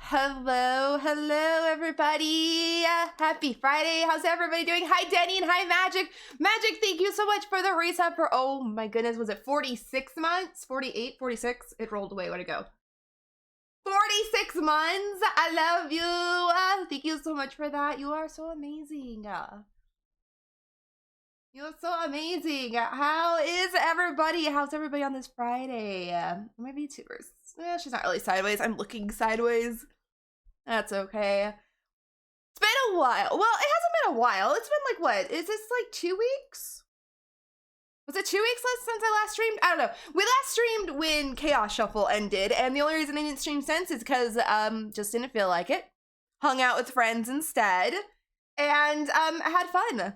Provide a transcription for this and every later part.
Hello, everybody. Happy Friday. How's everybody doing? Hi, Denny, and hi, Magic. Magic, thank you so much for the resub for, oh my goodness, was it 46 months? 48, 46? It rolled away. Where'd it go? 46 months. I love you. Thank you so much for that. You are so amazing. You're so amazing. How is everybody? How's everybody on this Friday? My VTubers. She's not really sideways. I'm looking sideways. That's okay. It's been a while. Well, it hasn't been a while. It's been like, what? Is this like 2 weeks? Was it 2 weeks since I last streamed? I don't know. We last streamed when Chaos Shuffle ended, and the only reason I didn't stream since is because just didn't feel like it. Hung out with friends instead, and had fun.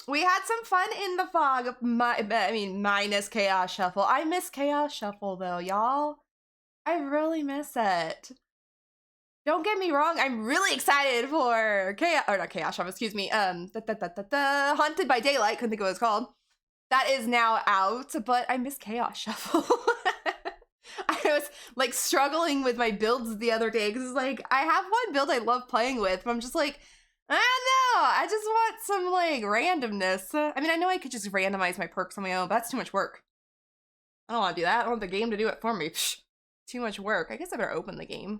We had some fun in the fog. Minus Chaos Shuffle. I miss Chaos Shuffle though, y'all. I really miss it. Don't get me wrong, I'm really excited for Chaos Shuffle, excuse me. Haunted by Daylight, couldn't think of what it's called. That is now out, but I miss Chaos Shuffle. I was like struggling with my builds the other day because like I have one build I love playing with, but I'm just like, I don't know, I just want some like randomness. I mean, I know I could just randomize my perks on my own, but that's too much work. I don't want to do that. I want the game to do it for me. Psh, too much work. I guess I better open the game.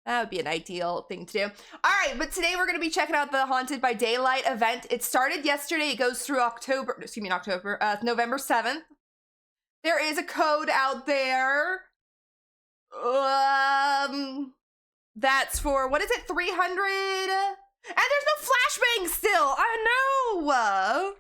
That would be an ideal thing to do. All right, but today we're going to be checking out the Haunted by Daylight event. It started yesterday. It goes through November 7th. There is a code out there. That's for, what is it, 300? And there's no flashbang still. I know.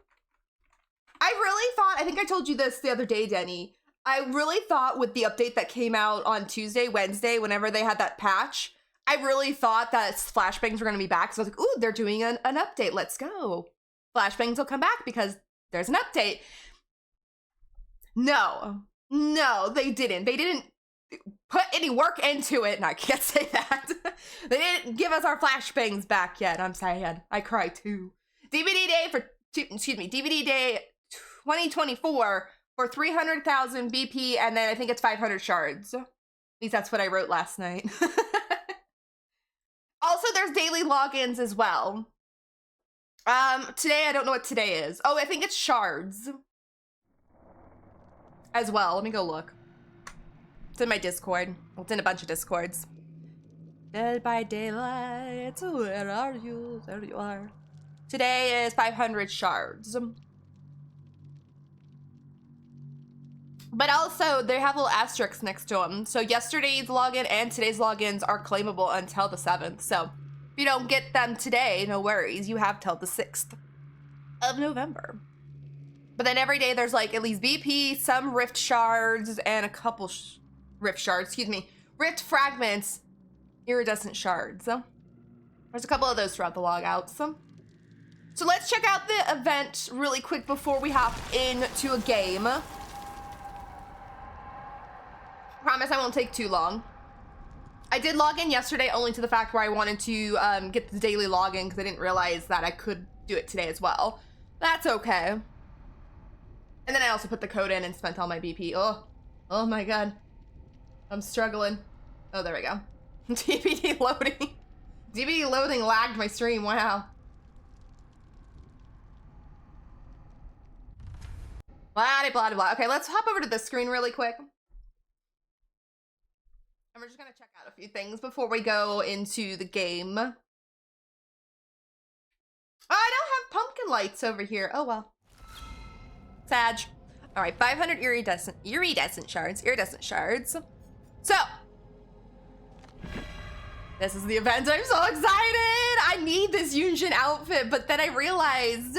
I really thought, I think I told you this the other day, Denny. I really thought with the update that came out on Tuesday, Wednesday, whenever they had that patch, I really thought that flashbangs were going to be back. So I was like, ooh, they're doing an update. Let's go. Flashbangs will come back because there's an update. No, they didn't. They didn't put any work into it. And I can't say that. They didn't give us our flashbangs back yet. I'm sad. I cry too. DVD day 2024 for 300,000 BP, and then I think it's 500 shards. At least that's what I wrote last night. Also, there's daily logins as well. Today, I don't know what today is. Oh, I think it's shards as well. Let me go look. It's in my Discord. Well, it's in a bunch of Discords. Dead by Daylight, where are you? There you are. Today is 500 shards. But also, they have little asterisks next to them. So yesterday's login and today's logins are claimable until the 7th. So if you don't get them today, no worries. You have till the 6th of November. But then every day there's like at least BP, some rift shards, and a couple rift shards, excuse me. Rift fragments, iridescent shards. There's a couple of those throughout the logouts. So let's check out the event really quick before we hop into a game. Promise I won't take too long. I did log in yesterday only to the fact where I wanted to get the daily login because I didn't realize that I could do it today as well. That's okay. And then I also put the code in and spent all my BP. Oh my god. I'm struggling. Oh, there we go. DVD loading. DVD loading lagged my stream, wow. Blah, blah, blah. Okay, let's hop over to this screen really quick. And we're just gonna check out a few things before we go into the game. Oh, I don't have pumpkin lights over here. Oh well. Sag. All right, 500 iridescent shards. So, this is the event. I'm so excited. I need this Yunjin outfit, but then I realized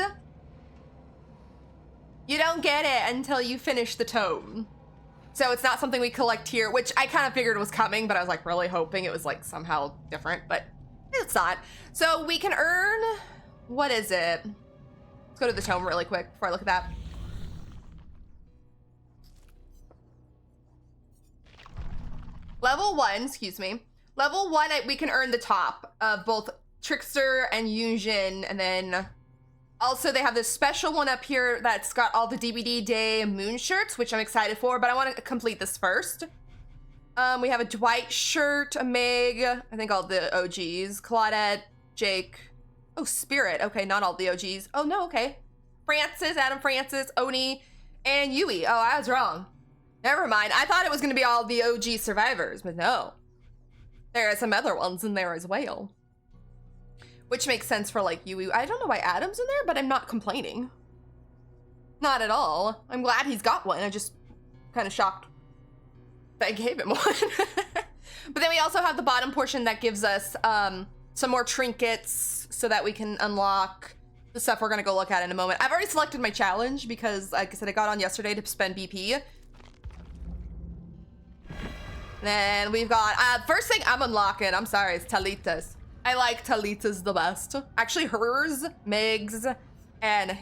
you don't get it until you finish the tome. So it's not something we collect here, which I kind of figured was coming, but I was like really hoping it was like somehow different, but it's not. So we can earn, what is it? Let's go to the tome really quick before I look at that. Level 1, excuse me. Level 1, we can earn the top of both Trickster and Yunjin, and then also they have this special one up here that's got all the DVD Day moon shirts, which I'm excited for, but I want to complete this first. We have a Dwight shirt, a Meg, I think all the OGs, Claudette, Jake. Oh, Spirit. Okay, not all the OGs. Oh, no, okay. Francis, Adam Francis, Oni, and Yui. Oh, I was wrong. Never mind. I thought it was going to be all the OG survivors, but no. There are some other ones in there as well. Which makes sense for, like, Yui. I don't know why Adam's in there, but I'm not complaining. Not at all. I'm glad he's got one. I'm just kind of shocked that I gave him one. But then we also have the bottom portion that gives us some more trinkets so that we can unlock the stuff we're gonna go look at in a moment. I've already selected my challenge because, like I said, I got on yesterday to spend BP. Then we've got, first thing I'm unlocking, I'm sorry, is Talita's. I like Talita's the best. Actually, hers, Meg's, and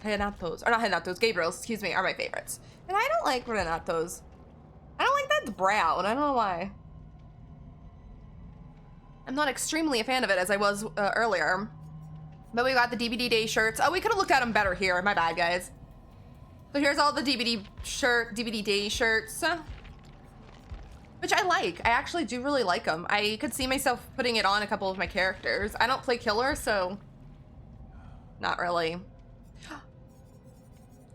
Renato's, or not Renato's, Gabriel's, excuse me, are my favorites. And I don't like Renato's. I don't like that brown, I don't know why. I'm not extremely a fan of it as I was earlier. But we got the DVD day shirts. Oh, we could have looked at them better here. My bad, guys. So here's all the DVD day shirts. Which I like. I actually do really like them. I could see myself putting it on a couple of my characters. I don't play killer, so not really.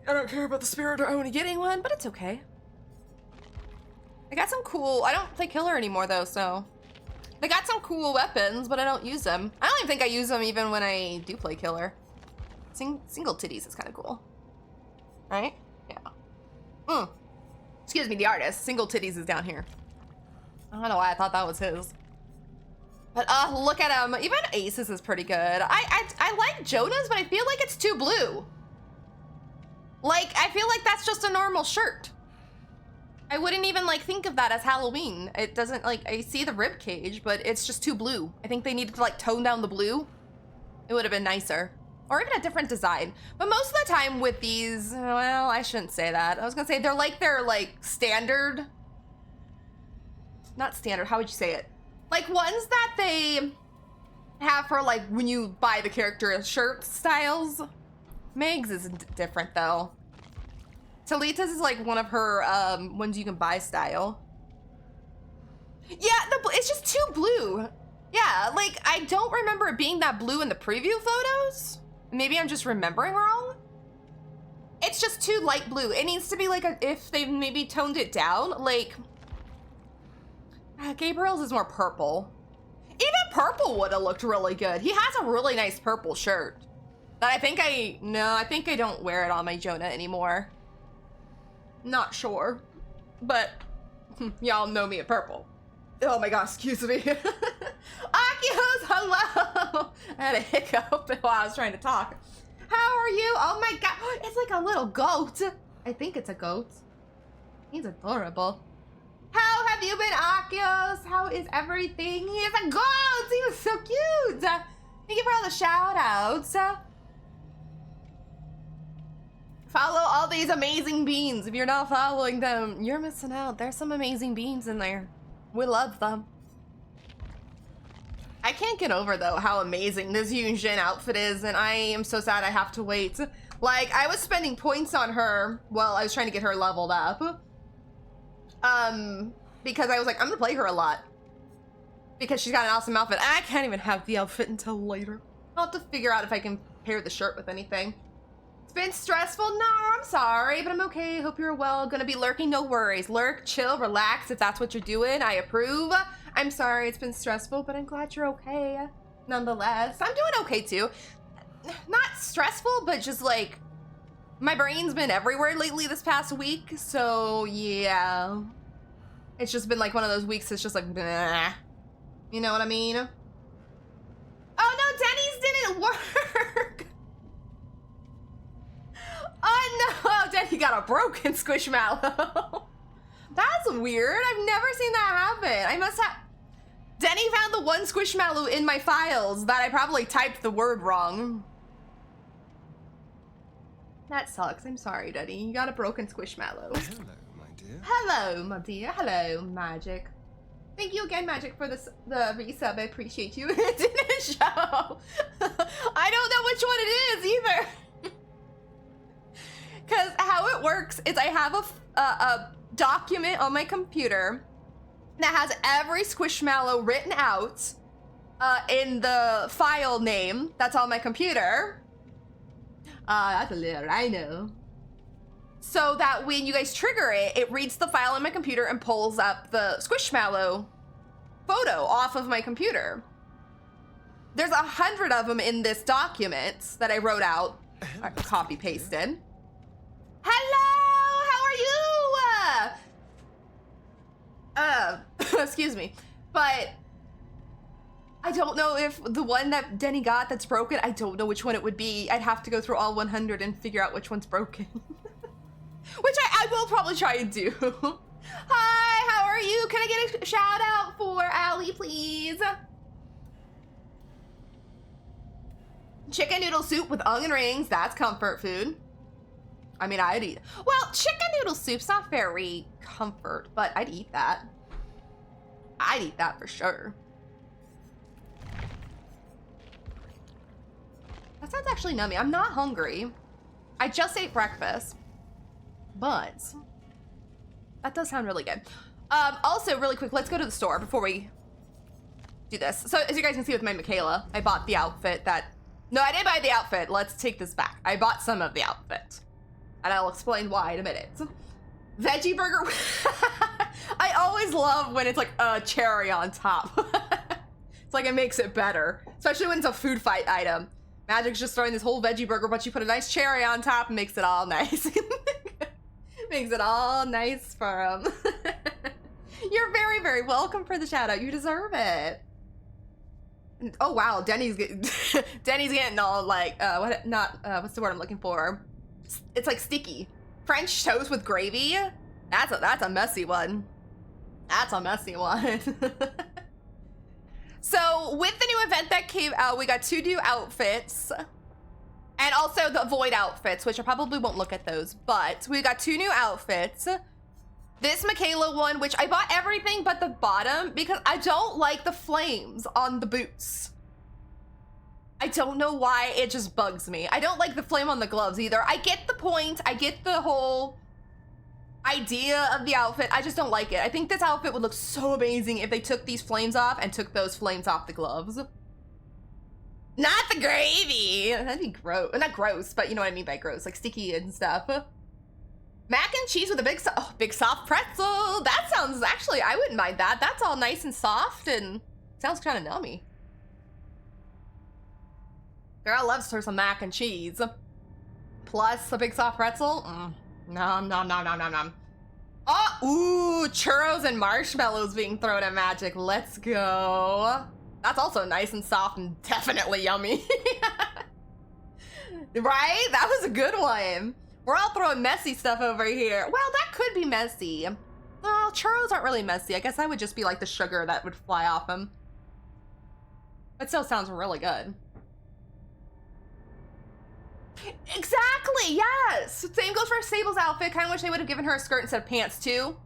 I don't care about the spirit or only getting one, but it's okay. I got some cool, I don't play killer anymore though, so. They got some cool weapons, but I don't use them. I don't even think I use them even when I do play killer. Single titties is kind of cool. Right? Yeah. Excuse me, the artist. Single titties is down here. I don't know why I thought that was his. But look at him. Even Ace's is pretty good. I like Jonah's, but I feel like it's too blue. Like, I feel like that's just a normal shirt. I wouldn't even like think of that as Halloween. It doesn't like, I see the rib cage, but it's just too blue. I think they needed to like tone down the blue. It would have been nicer. Or even a different design. But most of the time with these, well, I shouldn't say that. I was gonna say they're like standard. Not standard, how would you say it? Like ones that they have for like when you buy the character shirt styles. Meg's is different though. Talita's is like one of her ones you can buy style. Yeah, it's just too blue. Yeah, like I don't remember it being that blue in the preview photos. Maybe I'm just remembering wrong. It's just too light blue. It needs to be like if they maybe toned it down, like Gabriel's is more purple. Even purple would have looked really good. He has a really nice purple shirt that I think I don't wear it on my Jonah anymore. Not sure, but y'all know me in purple. Oh my gosh, excuse me. Akios, hello. I had a hiccup while I was trying to talk. How are you? Oh my god, it's like a little goat. I think it's a goat. He's adorable. How have you been, Akios? How is everything? He's a goat. He was so cute. Thank you for all the shout outs. Follow all these amazing beans. If you're not following them, you're missing out. There's some amazing beans in there. We love them. I can't get over, though, how amazing this Yunjin outfit is, and I am so sad I have to wait. Like, I was spending points on her while I was trying to get her leveled up. Because I was like, I'm gonna play her a lot. Because she's got an awesome outfit. And I can't even have the outfit until later. I'll have to figure out if I can pair the shirt with anything. It's been stressful? No, I'm sorry, but I'm okay. Hope you're well. Gonna be lurking, no worries. Lurk, chill, relax if that's what you're doing. I approve. I'm sorry it's been stressful, but I'm glad you're okay. Nonetheless, I'm doing okay too. Not stressful, but just like, my brain's been everywhere lately this past week, so yeah. It's just been like one of those weeks that's just like, bleh. You know what I mean? Oh no, Denny's didn't work! Oh no, Denny got a broken Squishmallow. That's weird, I've never seen that happen. I must have... Denny found the one Squishmallow in my files that I probably typed the word wrong. That sucks. I'm sorry, Denny. You got a broken Squishmallow. Hello, my dear. Hello, my dear. Hello, Magic. Thank you again, Magic, for the resub. I appreciate you. It didn't show. I don't know which one it is either. Because how it works is I have a document on my computer that has every Squishmallow written out in the file name that's on my computer. That's a little rhino. So that when you guys trigger it, it reads the file on my computer and pulls up the Squishmallow photo off of my computer. There's 100 of them in this document that I wrote out, copy pasted. Hello, how are you? Excuse me, but I don't know if the one that Denny got that's broken, I don't know which one it would be. I'd have to go through all 100 and figure out which one's broken. Which I will probably try and do. Hi, how are you? Can I get a shout out for Allie, please? Chicken noodle soup with onion rings, that's comfort food. I mean, I'd eat. Well, chicken noodle soup's not very comfort, but I'd eat that. I'd eat that for sure. That sounds actually nummy. I'm not hungry. I just ate breakfast, but that does sound really good. Also, really quick, let's go to the store before we do this. So, as you guys can see with my Michaela, I bought the outfit that... No, I didn't buy the outfit. Let's take this back. I bought some of the outfit. And I'll explain why in a minute. Veggie burger. I always love when it's like a cherry on top. It's like it makes it better. Especially when it's a food fight item. Magic's just throwing this whole veggie burger, but you put a nice cherry on top and makes it all nice. Makes it all nice for him. You're very, very welcome for the shout out. You deserve it. Oh wow, Denny's getting all like what's the word I'm looking for? It's like sticky. French toast with gravy. That's a messy one. That's a messy one. So with the new event that came out, we got 2 new outfits. And also the void outfits, which I probably won't look at those, but we got 2 new outfits. This Michaela one, which I bought everything but the bottom because I don't like the flames on the boots. I don't know why, it just bugs me. I don't like the flame on the gloves either. I get the point, I get the whole idea of the outfit, I just don't like it. I think this outfit would look so amazing if they took these flames off and took those flames off the gloves. Not the gravy! That'd be gross. Not gross, but you know what I mean by gross, like sticky and stuff. Mac and cheese with a big soft pretzel. That sounds, actually, I wouldn't mind that. That's all nice and soft and sounds kind of nummy. Girl loves her some mac and cheese. Plus a big soft pretzel. Nom, nom, nom, nom, nom, nom. Oh, ooh, churros and marshmallows being thrown at Magic. Let's go. That's also nice and soft and definitely yummy. Right? That was a good one. We're all throwing messy stuff over here. Well, that could be messy. Well, churros aren't really messy. I guess that would just be like the sugar that would fly off them. It still sounds really good. Exactly, yes! Same goes for Sable's outfit. Kind of wish they would have given her a skirt instead of pants, too.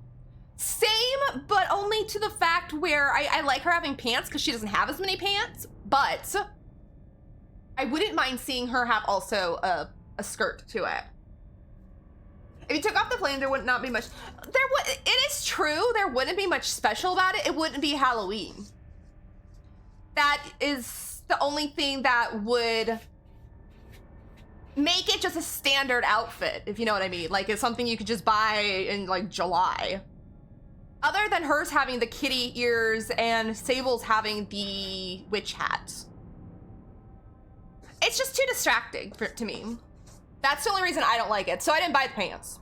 Same, but only to the fact where I like her having pants because she doesn't have as many pants, but I wouldn't mind seeing her have also a skirt to it. If you took off the flame, there would not be much. It is true, there wouldn't be much special about it. It wouldn't be Halloween. That is the only thing that would make it just a standard outfit, if you know what I mean. Like, it's something you could just buy in, like, July. Other than hers having the kitty ears and Sable's having the witch hat. It's just too distracting to me. That's the only reason I don't like it, so I didn't buy the pants.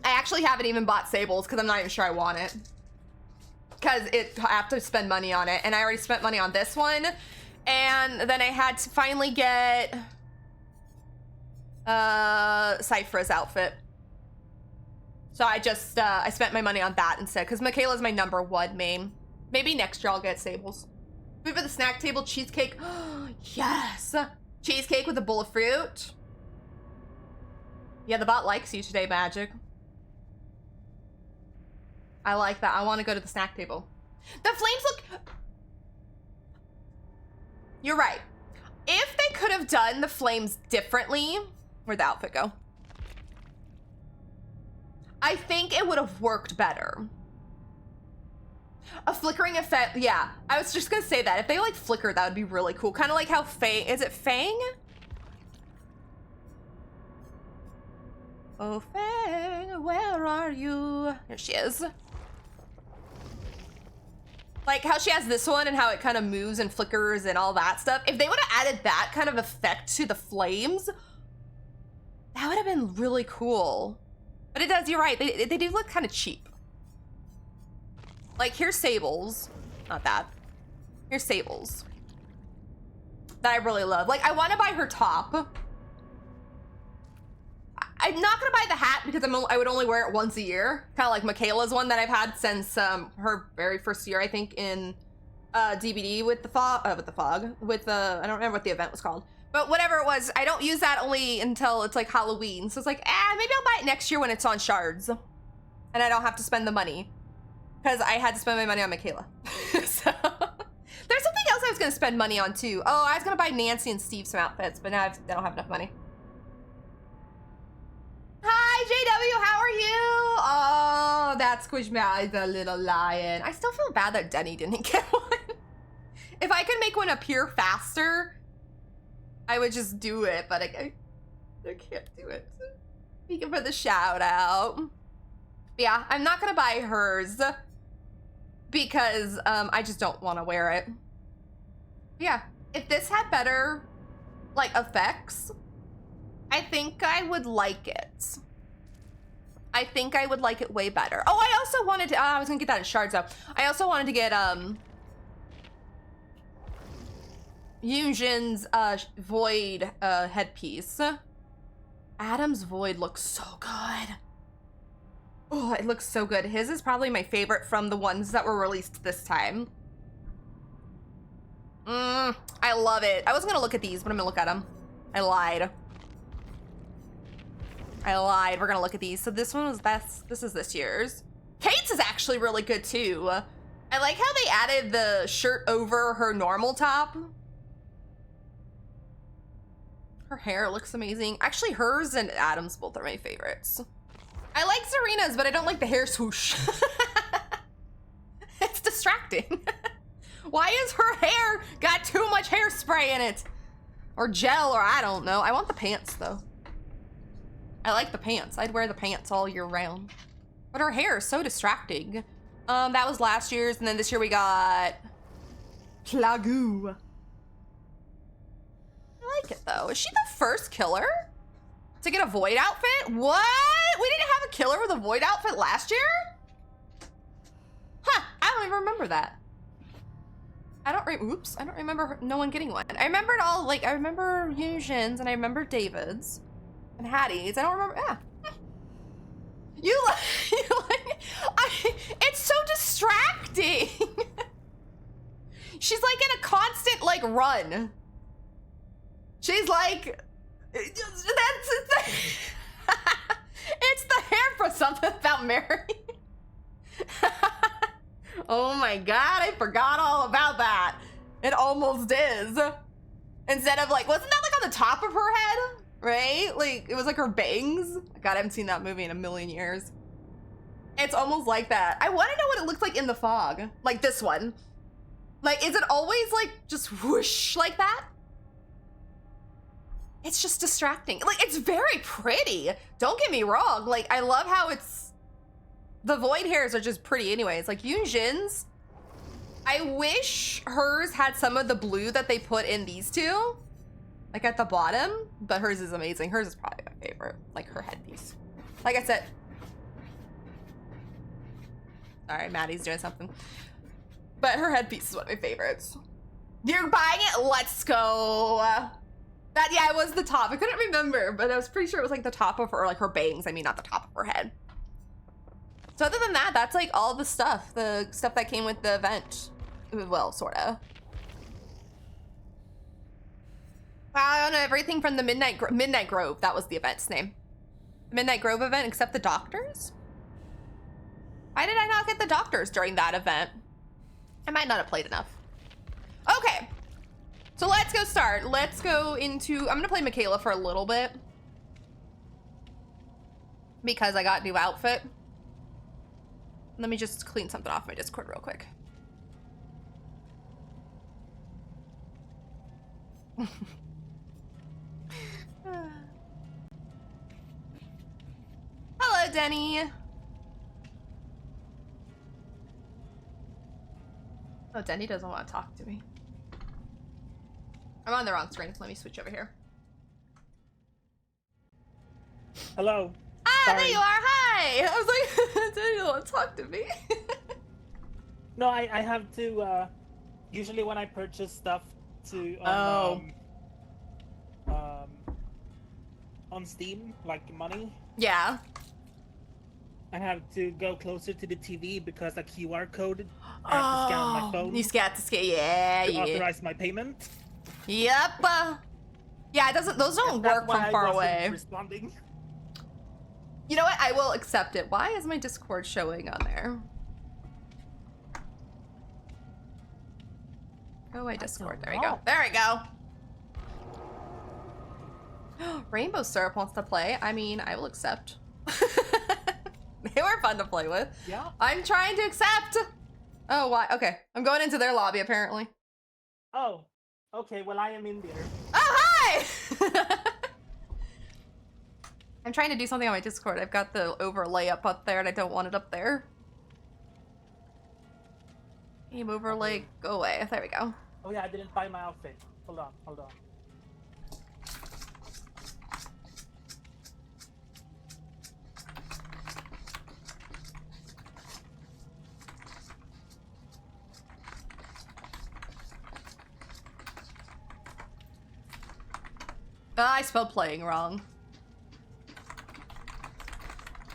I actually haven't even bought Sable's because I'm not even sure I want it. Because I have to spend money on it, and I already spent money on this one. And then I had to finally get Cypher's outfit. So I just, I spent my money on that instead, because Michaela's my #1 main. Maybe next year I'll get Sable's. Food for the snack table, cheesecake. Yes! Cheesecake with a bowl of fruit. Yeah, the bot likes you today, Magic. I like that. I want to go to the snack table. The flames look... You're right. If they could have done the flames differently... Where'd the outfit go? I think it would have worked better. A flickering effect, yeah. I was just gonna say that. If they like flicker, that would be really cool. Kind of like how Fang, is it Fang? Oh, Fang, where are you? Here she is. Like how she has this one and how it kind of moves and flickers and all that stuff. If they would have added that kind of effect to the flames, that would have been really cool. But it does, you're right, they do look kind of cheap. Like here's Sables, not that. Here's Sables. That I really love. Like I want to buy her top. I'm not gonna buy the hat because I would only wear it once a year. Kind of like Michaela's one that I've had since her very first year, I think, in DBD with the fog, I don't remember what the event was called. But whatever it was, I don't use that only until it's like Halloween. So it's like, maybe I'll buy it next year when it's on shards. And I don't have to spend the money. Because I had to spend my money on Michaela. So there's something else I was gonna spend money on too. Oh, I was gonna buy Nancy and Steve some outfits, but now I don't have enough money. Hi, JW, how are you? Oh, that Squishmallow is a little lion. I still feel bad that Denny didn't get one. If I could make one appear faster, I would just do it, but I can't do it. Thank you for the shout out. Yeah, I'm not gonna buy hers because I just don't want to wear it. Yeah, if this had better like effects, I think I would like it. I think I would like it way better. Oh, I also wanted to, I was gonna get that in shards though. I also wanted to get Yunjin's Void headpiece. Adam's Void looks so good. Oh, it looks so good. His is probably my favorite from the ones that were released this time. I love it. I wasn't gonna look at these, but I'm gonna look at them. I lied. We're gonna look at these. So this one was best. This is this year's. Kate's is actually really good too. I like how they added the shirt over her normal top. Her hair looks amazing. Actually, hers and Adam's both are my favorites. I like Serena's, but I don't like the hair swoosh. It's distracting. Why is her hair got too much hairspray in it? Or gel, or I don't know. I want the pants though. I like the pants. I'd wear the pants all year round. But her hair is so distracting. That was last year's, and then this year we got Plagoo. I like it though. Is she the first killer to get a Void outfit? What? We didn't have a killer with a Void outfit last year? Huh, I don't even remember that. I don't remember no one getting one. I remembered all, like, I remember Yunjin's and I remember David's and Hattie's. I don't remember, yeah. It's so distracting. She's like in a constant, like, run. She's like, it's the hair for something about Mary. Oh my God, I forgot all about that. It almost is. Instead of like, wasn't that like on the top of her head? Right? Like, it was like her bangs. God, I haven't seen that movie in a million years. It's almost like that. I want to know what it looks like in the fog. Like this one. Like, is it always like just whoosh like that? It's just distracting. Like, it's very pretty. Don't get me wrong. Like, I love how it's, the Void hairs are just pretty anyways. Like Yunjin's, I wish hers had some of the blue that they put in these two. Like at the bottom, but hers is amazing. Hers is probably my favorite, like her headpiece. Like I said. Sorry, Maddie's doing something. But her headpiece is one of my favorites. You're buying it? Let's go. That, yeah, it was the top. I couldn't remember, but I was pretty sure it was like the top of her, or like her bangs. I mean, not the top of her head. So other than that, that's like all the stuff that came with the event. Well, sorta. Wow, everything from the Midnight Grove. That was the event's name. Midnight Grove event, except the doctors? Why did I not get the doctors during that event? I might not have played enough. Okay. So let's go start. Let's go into, I'm gonna play Michaela for a little bit. Because I got a new outfit. Let me just clean something off my Discord real quick. Hello, Denny. Oh, Denny doesn't want to talk to me. I'm on the wrong screen, so let me switch over here. Hello. Ah, Sorry. there you are. Hi. I was like, Denny doesn't want to talk to me. No, I have to, usually when I purchase stuff on Steam, like money, Yeah. I have to go closer to the TV because a QR code I have to scan on my phone. You got to scan, yeah, to yeah. authorize my payment. Yep. Yeah, it doesn't. Those don't work from far away. Responding. You know what? I will accept it. Why is my Discord showing on there? Go away, Discord. There we go. There we go. Rainbow Syrup wants to play. I mean, I will accept. They were fun to play with. Yeah. I'm trying to accept. Oh, why? Okay. I'm going into their lobby, apparently. Oh. Okay, well, I am in there. Oh, hi! I'm trying to do something on my Discord. I've got the overlay up there, and I don't want it up there. Game overlay, go away. There we go. Oh yeah, I didn't buy my outfit. Hold on, hold on. I spelled playing wrong.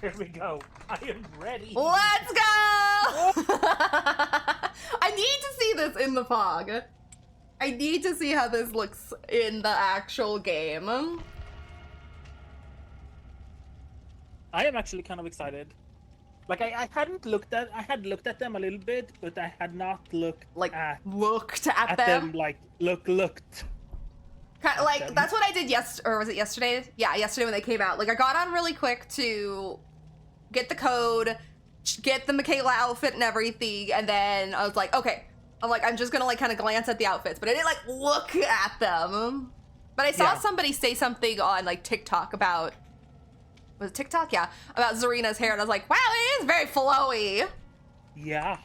Here we go. I am ready. Let's go! I need to see this in the fog. I need to see how this looks in the actual game. I am actually kind of excited. Like I had looked at them a little bit, but I had not looked looked at them. Like looked. Kind of like that's what I did or was it yesterday? Yeah, yesterday when they came out. Like I got on really quick to get the code, get the Michaela outfit and everything, and then I was like, okay. I'm just gonna like kind of glance at the outfits, but I didn't like look at them. But I saw somebody say something on like TikTok about, was it TikTok? Yeah, about Zarina's hair, and I was like, wow, it is very flowy. Yeah.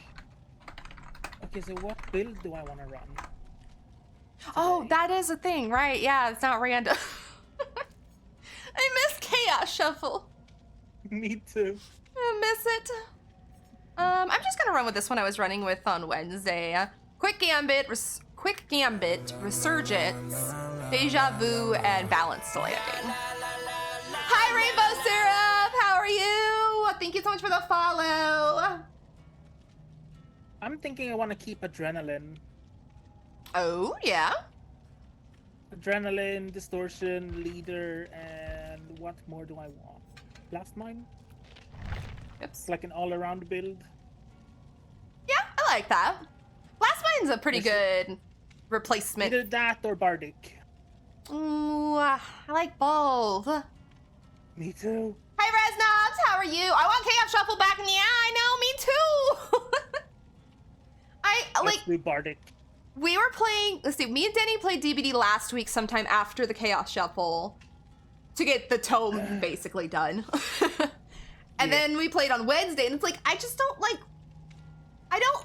Okay, so what build do I want to run? Oh, that is a thing, right? Yeah, it's not random. I miss Chaos Shuffle. Me too. I miss it. I'm just gonna run with this one I was running with on Wednesday. Quick Gambit, Resurgence, Deja Vu, and Balanced Landing. Hi, Rainbow Syrup! How are you? Thank you so much for the follow. I'm thinking I want to keep Adrenaline. Oh, yeah? Adrenaline, Distortion, Leader, and what more do I want? Blast Mine? Oops. Like an all-around build. Yeah, I like that. Blast Mine's a pretty good replacement. Either that or Bardic. Ooh, I like both. Me too. Hi, Reznobs, how are you? I want Chaos Shuffle back. Yeah, I know, me too. Let's do Bardic. We were playing, let's see, me and Denny played DBD last week sometime after the Chaos Shuffle to get the tome basically done. And then we played on Wednesday, and it's like, I don't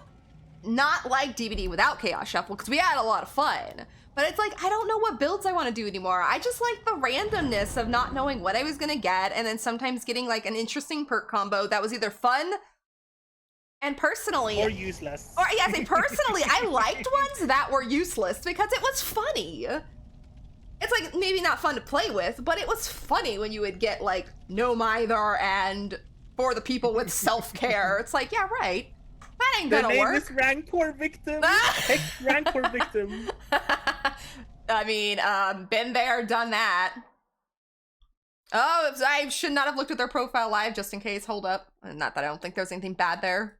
not like DBD without Chaos Shuffle, because we had a lot of fun. But it's like, I don't know what builds I want to do anymore. I just like the randomness of not knowing what I was going to get, and then sometimes getting like an interesting perk combo that was either fun and personally... Or useless. Or, yeah, say personally, I liked ones that were useless because it was funny. It's like, maybe not fun to play with, but it was funny when you would get like, no mither and for the people with self-care. It's like, yeah, right. That ain't gonna work. Is Rancor Victim. Rancor Victim. I mean, been there, done that. Oh, I should not have looked at their profile live just in case. Hold up. Not that I don't think there's anything bad there.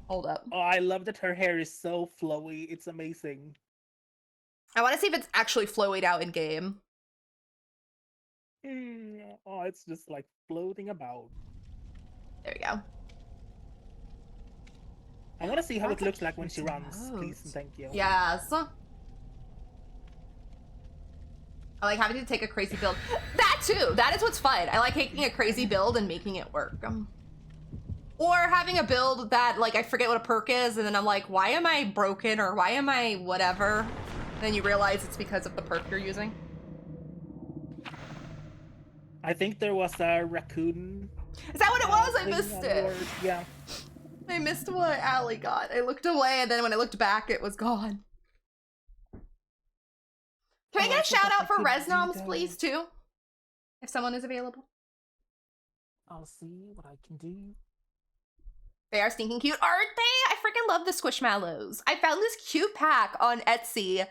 Hold up. Oh, I love that her hair is so flowy. It's amazing. I want to see if it's actually flowing out in game. Oh, it's just like floating about. There we go. I want to see how it looks like when she runs, please and thank you. Yes. I like having to take a crazy build. That too! That is what's fun. I like taking a crazy build and making it work. Or having a build that, like, I forget what a perk is, and then I'm like, why am I broken, or why am I whatever? And then you realize it's because of the perk you're using. I think there was a raccoon. Is that what it was? I missed it. Yeah. I missed what Allie got. I looked away, and then when I looked back, it was gone. Can I get a shout out for Resnoms, please, too? If someone is available. I'll see what I can do. They are stinking cute, aren't they? I freaking love the Squishmallows. I found this cute pack on Etsy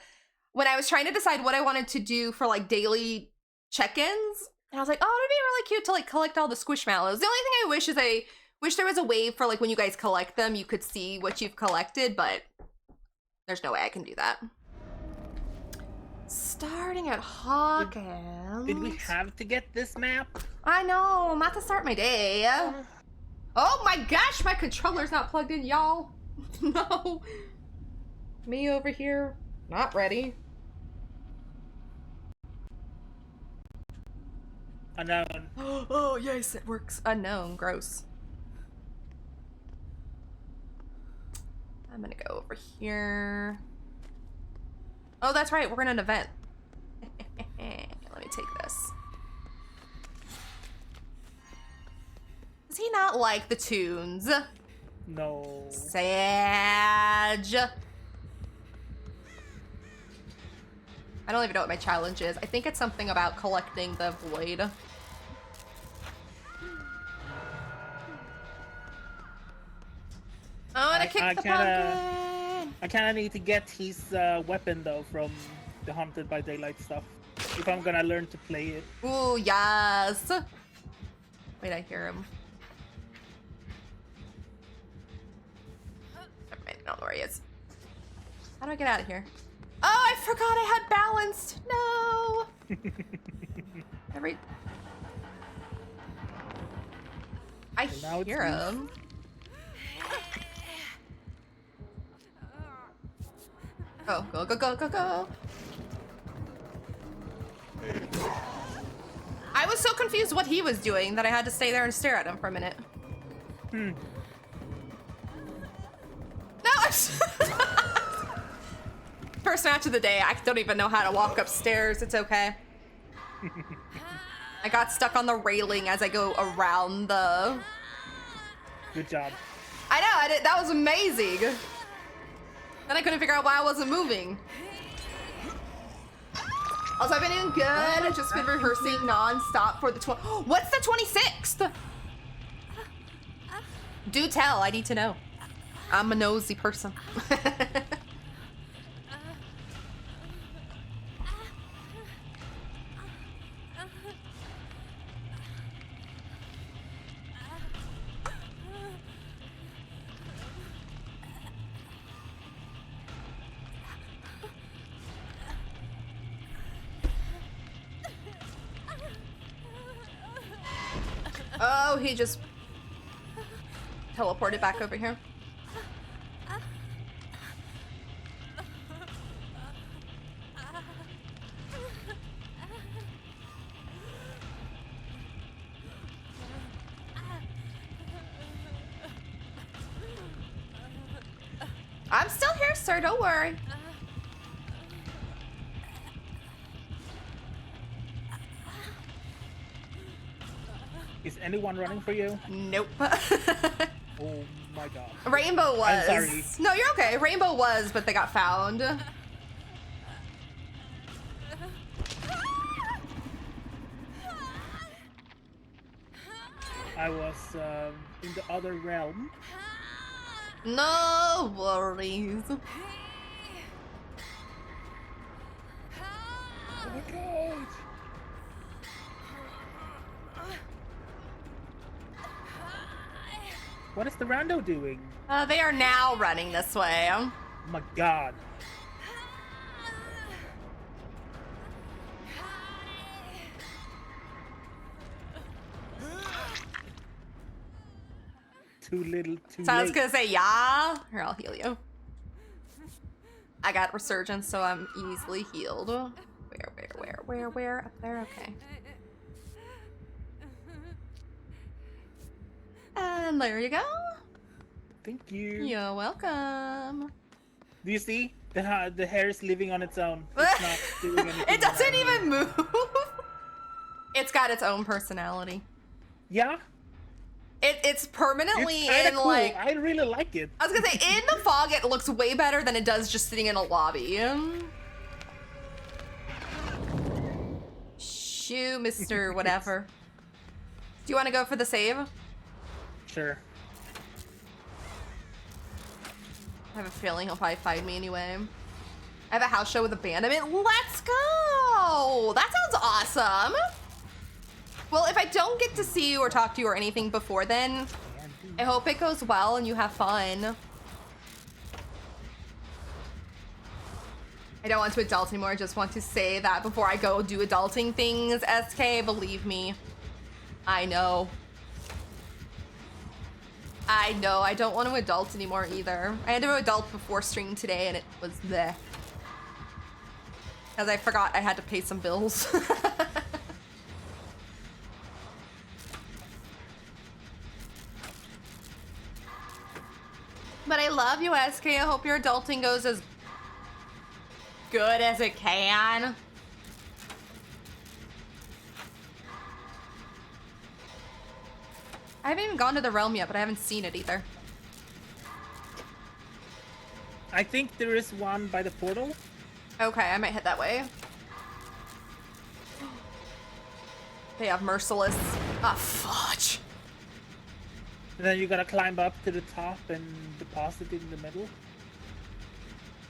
when I was trying to decide what I wanted to do for like daily check-ins. And I was like, oh, it'd be really cute to like collect all the Squishmallows. The only thing I wish is I wish there was a way for like when you guys collect them, you could see what you've collected, but there's no way I can do that. Starting at Hawkins. Did we have to get this map? I know, I'm about to start my day. Oh my gosh, my controller's not plugged in, y'all. No. Me over here, not ready. Unknown. Oh, yes, it works. Unknown, gross. I'm gonna go over here. Oh, that's right, we're in an event. Let me take this. Does he not like the tunes? No. Sag. I don't even know what my challenge is. I think it's something about collecting the void. I wanna kick the pumpkin! I kinda need to get his weapon though from the Haunted by Daylight stuff. If I'm gonna learn to play it. Ooh, yes! Wait, I hear him. Never mind, I don't know where he is. How do I get out of here? Oh, I forgot I had balanced! No! I hear him. Oh, go, go, go, go, go. I was so confused what he was doing that I had to stay there and stare at him for a minute. No! First match of the day, I don't even know how to walk upstairs. It's okay. I got stuck on the railing as I go around the... Good job. I know, I did, that was amazing. Then I couldn't figure out why I wasn't moving. Also, I've been doing good. I've just been rehearsing non-stop for the What's the 26th? Do tell, I need to know. I'm a nosy person. Oh, he just teleported back over here. I'm still here, sir, don't worry. Is anyone running for you? Nope. Oh my god. Rainbow was. I'm sorry. No, you're okay. Rainbow was, but they got found. I was in the other realm. No worries. Oh my god. What is the rando doing? They are now running this way. Oh my god. Too little, too So I was late. gonna say, yeah. Here, I'll heal you. I got resurgence, so I'm easily healed. Where? Up there? Okay. And there you go. Thank you. You're welcome. Do you see? The hair is living on its own. It's not doing anything. It doesn't around me. even move. It's got its own personality. Yeah. It's permanently It's kinda in cool. like. I really like it. I was gonna say, in the fog, it looks way better than it does just sitting in a lobby. Shoo, Mr. Whatever. Do you want to go for the save? Sure. I have a feeling he'll probably find me anyway. I have a house show with abandonment. Let's go! That sounds awesome. Well, if I don't get to see you or talk to you or anything before then, I hope it goes well and you have fun. I don't want to adult anymore. I just want to say that before I go do adulting things, SK, believe me. I know. I know. I don't want to adult anymore either. I had to adult before stream today and it was bleh. Because I forgot I had to pay some bills. But I love you, SK. I hope your adulting goes as good as it can. I haven't even gone to the realm yet, but I haven't seen it either. I think there is one by the portal. Okay, I might head that way. They have Merciless. Ah, fudge. And then you gotta climb up to the top and deposit it in the middle.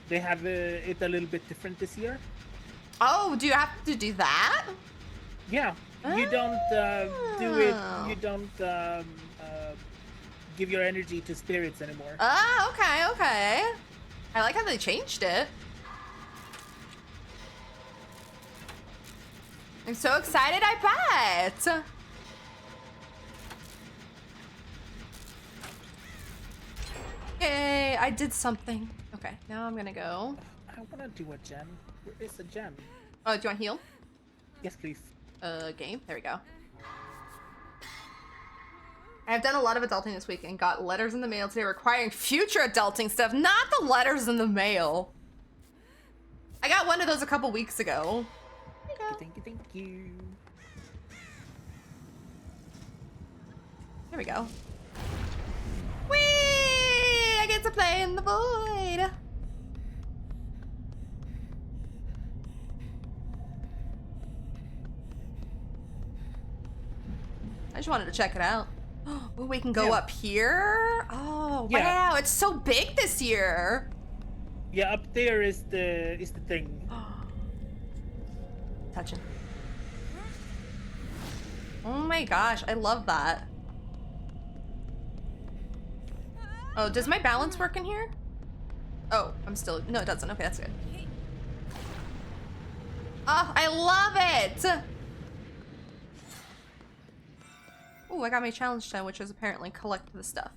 They have it a little bit different this year. Oh, do you have to do that? Yeah, you don't do it. Oh. You don't give your energy to spirits anymore. Ah, okay. I like how they changed it. I'm so excited, I bet. Yay, I did something. Okay, now I'm gonna go. I wanna do a gem. Where is a gem? Oh, do you want heal? Yes, please. Game. There we go. I've done a lot of adulting this week and got letters in the mail today requiring future adulting stuff, not the letters in the mail. I got one of those a couple weeks ago. Thank you. There we go. Whee! I get to play in the void. I just wanted to check it out. Oh, we can go up here? Oh, Yeah. wow, it's so big this year. Yeah, up there is the thing. Touching. Oh my gosh, I love that. Oh, does my balance work in here? Oh, I'm still, no, it doesn't. Okay, that's good. Oh, I love it. Oh, I got my challenge done, which is apparently collect the stuff.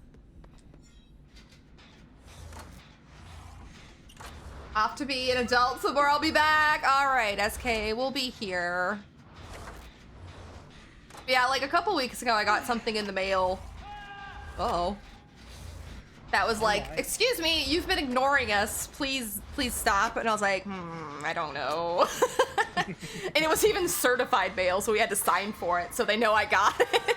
Off to be an adult somewhere, I'll be back. All right, SK, we'll be here. Yeah, like a couple weeks ago, I got something in the mail. Uh-oh. That was like, excuse me, you've been ignoring us. Please stop. And I was like, I don't know. And it was even certified mail, so we had to sign for it, so they know I got it.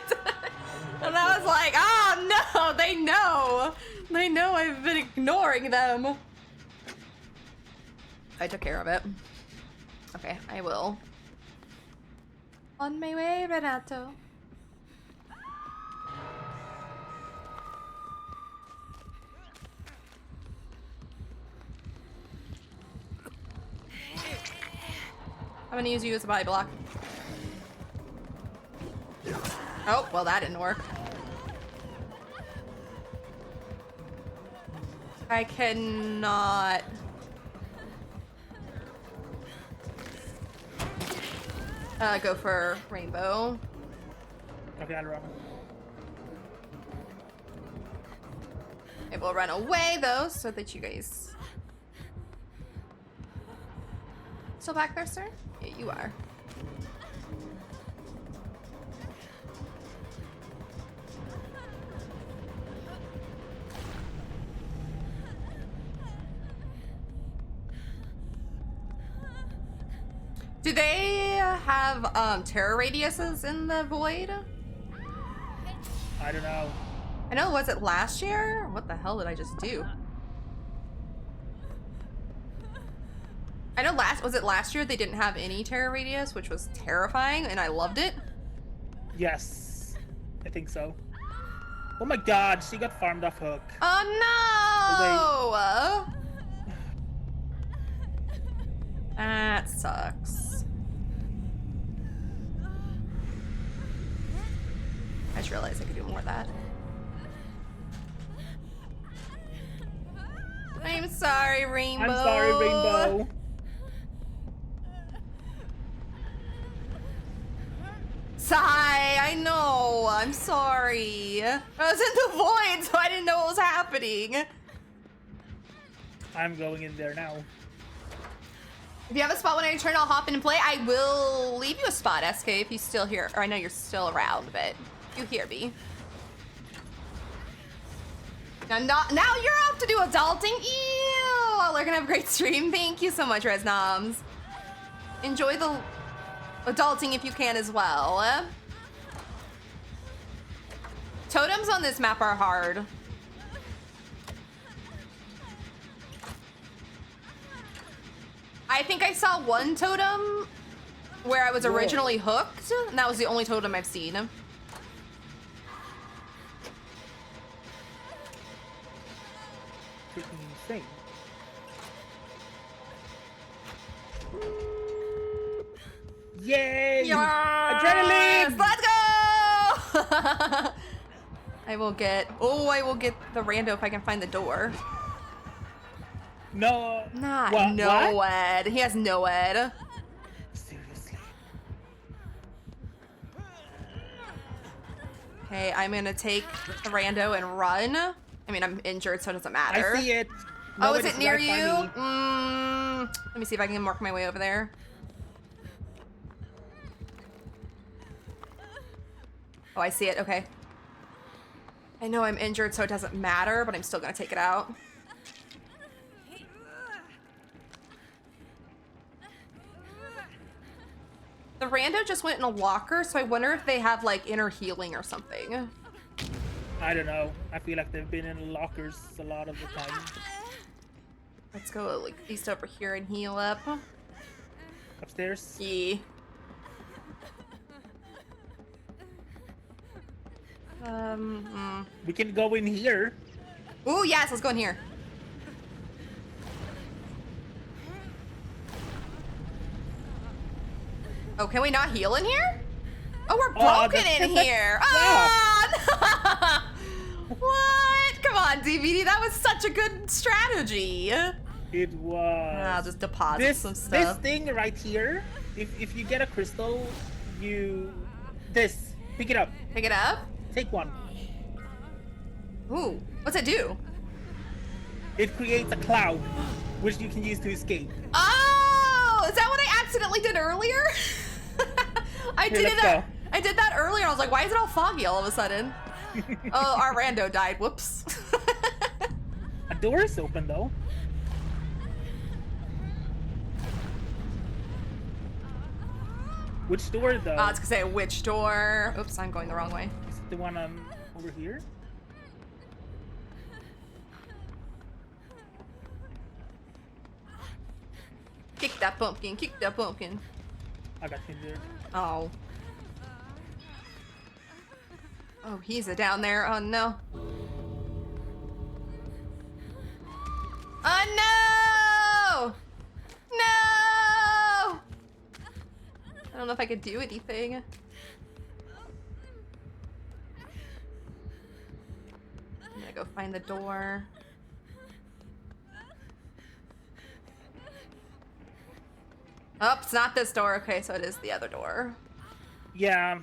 And I was like, oh no, they know. They know I've been ignoring them. I took care of it. Okay, I will. On my way, Renato. I'm gonna use you as a body block. Oh, well that didn't work. I cannot. Go for rainbow. Okay, I'll run. It will run away though, so that you guys Still back there, sir? Yeah, you are. Do they have terror radiuses in the void? I don't know. I know, was it last year? What the hell did I just do? I know was it last year they didn't have any terror radius, which was terrifying, and I loved it. Yes, I think so. Oh my god, she got farmed off hook. Oh no! That sucks. I just realized I could do more of that. I'm sorry, Rainbow. I'm sorry, Rainbow. Sigh, I know. I'm sorry. I was in the void, so I didn't know what was happening. I'm going in there now. If you have a spot when I return, I'll hop in and play. I will leave you a spot, SK, if you're still here. Or I know you're still around, but you hear me. Now you're off to do adulting. Ew! We're gonna have a great stream. Thank you so much, Resnoms. Enjoy the adulting if you can as well. Totems on this map are hard. I think I saw one totem where I was originally hooked, and that was the only totem I've seen. Freaking insane. Yay! Yes! Adrenaline! Let's go! I will get the rando if I can find the door. No. Not what? Noed. He has Noed. Seriously. Okay, I'm gonna take the rando and run. I mean, I'm injured, so it doesn't matter. I see it. Oh, is it near right you? by me. Let me see if I can work my way over there. Oh, I see it. Okay. I know I'm injured, so it doesn't matter, but I'm still gonna take it out. The rando just went in a locker, so I wonder if they have like inner healing or something. I don't know. I feel like they've been in lockers a lot of the time. Let's go like east over here and heal up. Upstairs? Yeah. We can go in here. Ooh, yes, let's go in here. Oh, can we not heal in here? Oh, we're broken in here. Oh, what? Come on, DVD. That was such a good strategy. It was. I'll just deposit some This stuff. thing right here, if you get a crystal, pick it up. Pick it up. Take one. Ooh, what's it do? It creates a cloud, which you can use to escape. Oh, is that what I accidentally did earlier? I Here, let's go. I did that earlier. I was like, why is it all foggy all of a sudden? Oh, our rando died. Whoops. A door is open though. Which door though? I was gonna say which door. Oops, I'm going the wrong way. Is it the one over here? Kick that pumpkin. Kick that pumpkin. I got hindered. Oh. Oh, he's down there. Oh no. Oh no! No! I don't know if I could do anything. I'm gonna go find the door. Oh, it's not this door. Okay, so it is the other door. Yeah.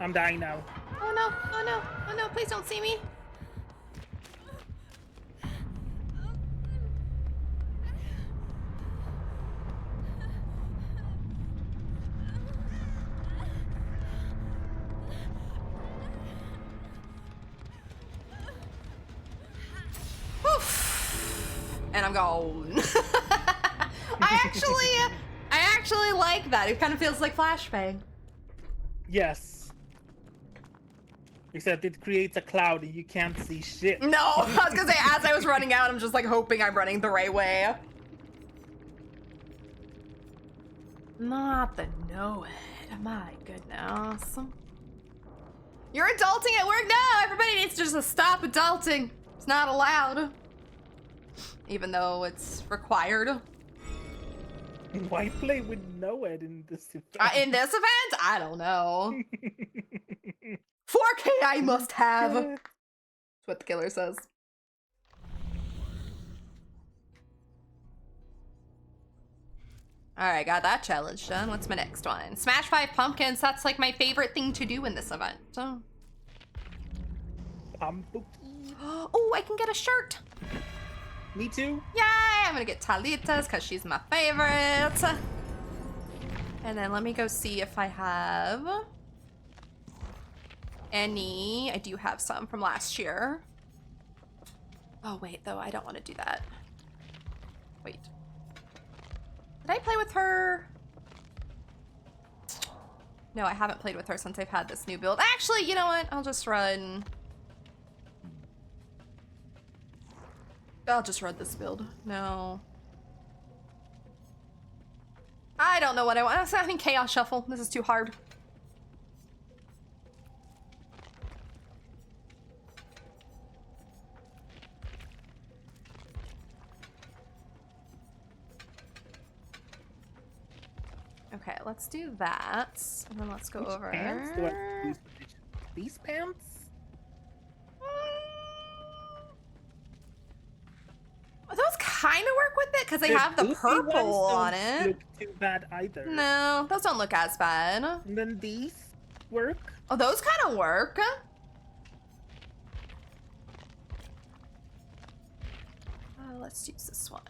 I'm dying now. Oh no, oh no, oh no, please don't see me. and I'm gone. I actually like that. It kind of feels like flashbang. Yes. Except it creates a cloud and you can't see shit. No, I was gonna say, as I was running out, I'm just like hoping I'm running the right way. Not the Noed. My goodness. You're adulting at work? No, everybody needs to just stop adulting. It's not allowed. Even though it's required. Why play with Noed in this event? In this event? I don't know. 4K I must have. That's what the killer says. Alright, got that challenge done. What's my next one? Smash 5 pumpkins. That's like my favorite thing to do in this event. So. Oh, I can get a shirt. Me too. Yay! I'm gonna get Talita's because she's my favorite. And then let me go see if I have any. I do have some from last year. Oh, wait, though. I don't want to do that. Wait. Did I play with her? No, I haven't played with her since I've had this new build. Actually, you know what? I'll just run this build. No. I don't know what I want. I think Chaos Shuffle. This is too hard. Okay, let's do that. And then let's go Which over. pants do I use? These pants? Those kind of work with it because they have the purple on it. Don't look too bad either. No, those don't look as bad. And then these work. Oh, those kind of work. Let's use this one.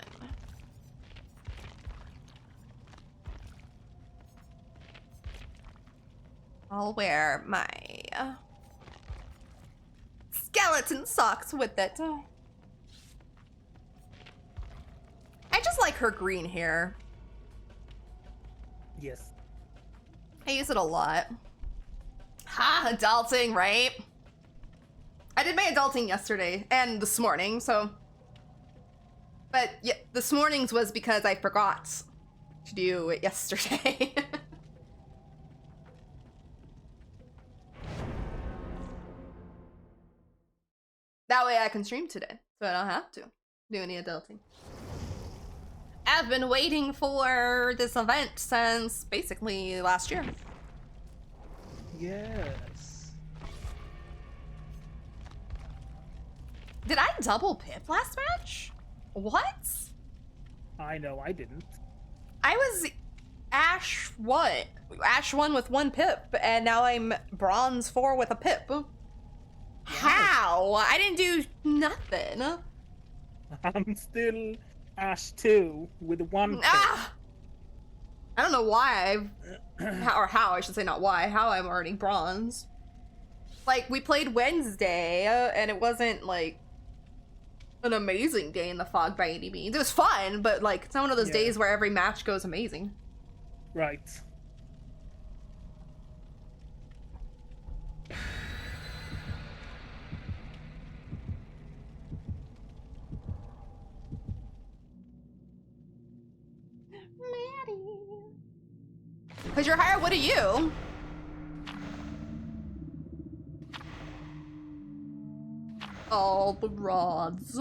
I'll wear my skeleton socks with it. I just like her green hair. Yes. I use it a lot. Ha, adulting, right? I did my adulting yesterday and this morning, so. But yeah, this morning's was because I forgot to do it yesterday. That way I can stream today, so I don't have to do any adulting. I've been waiting for this event since basically last year. Yes. Did I double pip last match? What? I know, I didn't. I was Ash what? Ash 1 with 1 pip, and now I'm Bronze 4 with a pip. How? I didn't do nothing. I'm still Ash 2 with 1 pip. Ah! I don't know why how I should say not why, how I'm already Bronze. Like, we played Wednesday, and it wasn't, like, an amazing day in the fog by any means. It was fun, but, like, it's not one of those days where every match goes amazing. Right. Because you're higher, what are you? All the rods.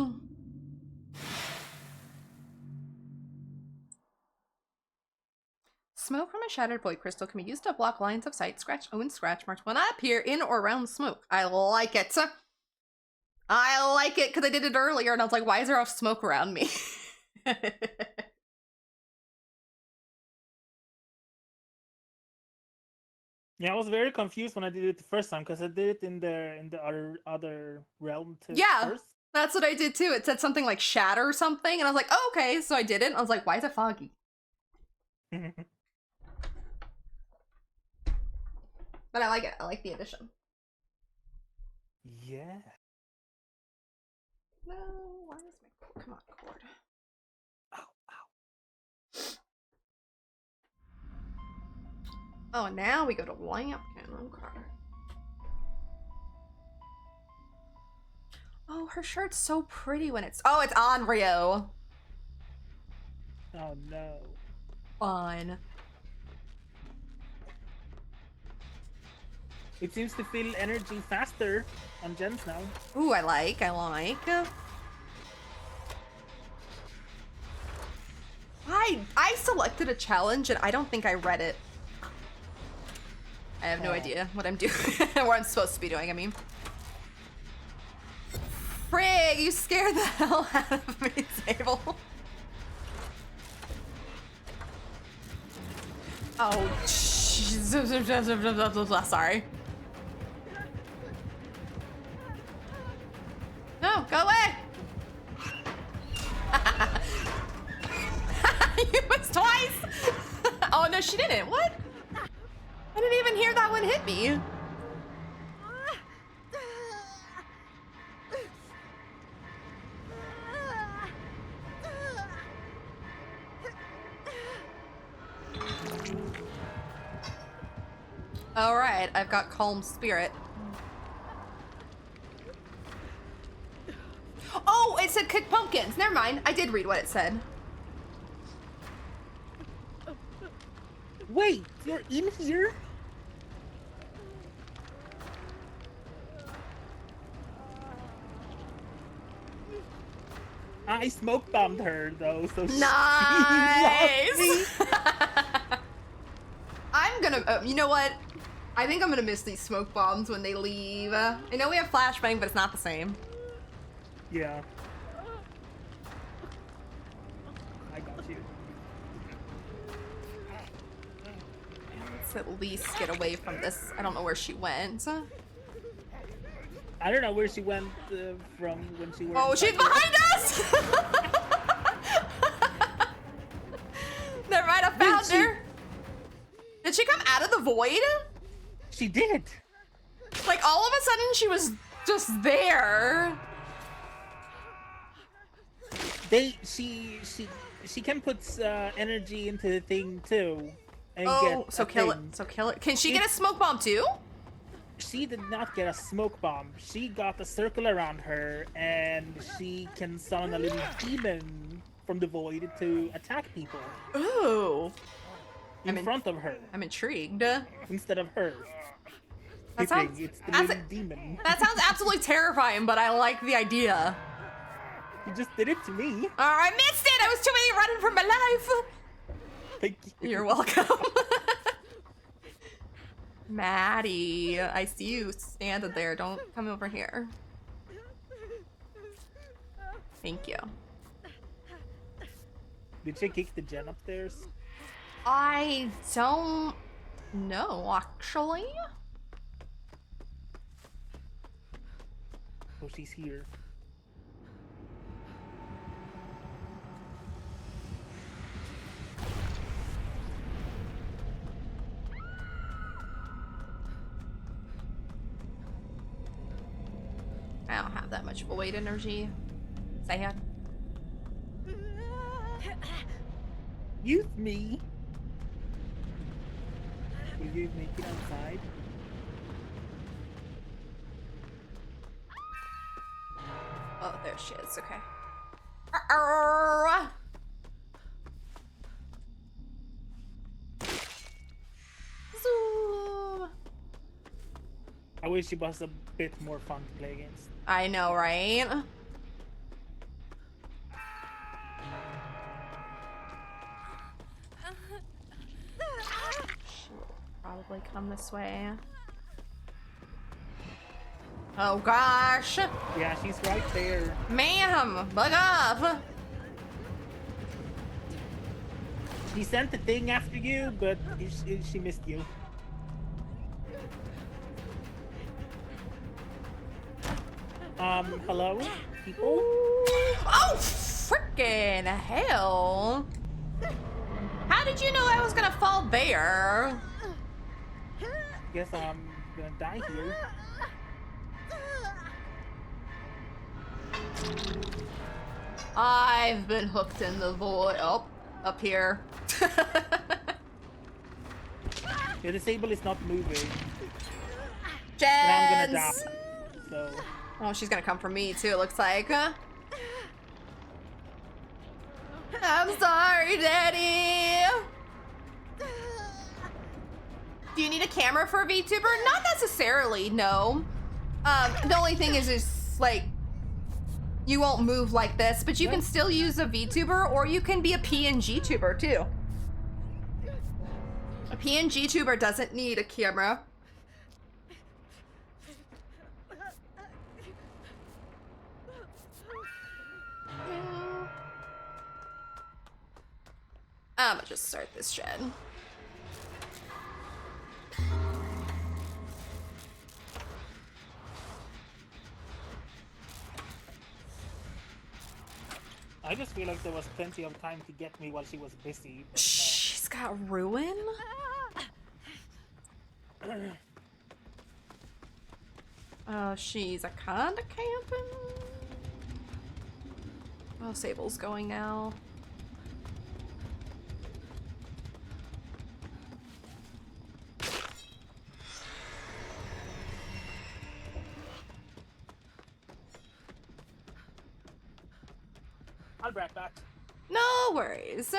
Smoke from a shattered void crystal can be used to block lines of sight, scratch, scratch marks when I appear in or around smoke. I like it. I like it because I did it earlier and I was like, why is there off smoke around me? Yeah, I was very confused when I did it the first time because I did it in the other realm too. Yeah, first. That's what I did too. It said something like shatter or something, and I was like, oh, okay. So I did it. And I was like, why is it foggy? But I like it. I like the addition. Yeah. No, why is my cord? Come on, cord. Oh, now we go to Lampkin. Okay. Oh, her shirt's so pretty when it's... Oh, it's on Rio. Oh no. Fun. It seems to fill energy faster on gens now. Ooh, I like. I selected a challenge and I don't think I read it. I have no idea what I'm doing. What I'm supposed to be doing, I mean. Frig, you scared the hell out of me, Sable. Oh, sorry. No, go away. You missed twice. Oh no, she didn't. What? I didn't even hear that one hit me. All right, I've got calm spirit. Oh, it said cook pumpkins. Never mind. I did read what it said. Wait, you're in here? I smoke bombed her though, so nice. she lost me. I'm gonna. You know what? I think I'm gonna miss these smoke bombs when they leave. I know we have flashbang, but it's not the same. Yeah. I got you. Let's at least get away from this. I don't know where she went. I don't know where she went from when she went. Oh, she's behind us! Never mind, I found her. Did she come out of the void? She did. Like all of a sudden she was just there. She can put energy into the thing too. And Oh, get so kill it. So kill it. Can she get a smoke bomb too? She did not get a smoke bomb. She got a circle around her, and she can summon a little demon from the void to attack people. Ooh. In front of her. I'm intrigued. Instead of her. That sounds, it's the little demon. That sounds absolutely terrifying, but I like the idea. You just did it to me. Oh, I missed it! I was too busy running for my life! Thank you. You're welcome. Maddie, I see you standing there. Don't come over here. Thank you. Did she kick the gen upstairs? I don't know, actually. Oh, she's here. I don't have that much void energy. Sad. Use me. Will you make it outside? Oh, there she is. Okay. Zoom. I wish it was a bit more fun to play against. I know, right? She'll probably come this way. Oh gosh! Yeah, she's right there. Ma'am, bug off! She sent the thing after you, but she missed you. Hello, people? Oh, frickin' hell! How did you know I was gonna fall there? Guess I'm gonna die here. I've been hooked in the void. Oh, up here. The disable is not moving. Jens! And I'm gonna die. So. Oh, she's gonna come for me too, it looks like. I'm sorry, Daddy! Do you need a camera for a VTuber? Not necessarily, no. The only thing is like, you won't move like this, but you can still use a VTuber, or you can be a PNG tuber too. A PNG tuber doesn't need a camera. I'm gonna just start this gen. I just feel like there was plenty of time to get me while she was busy. But no. She's got ruin? Oh, she's a kinda camping. Oh, Sable's going now. I'll be right back. No worries.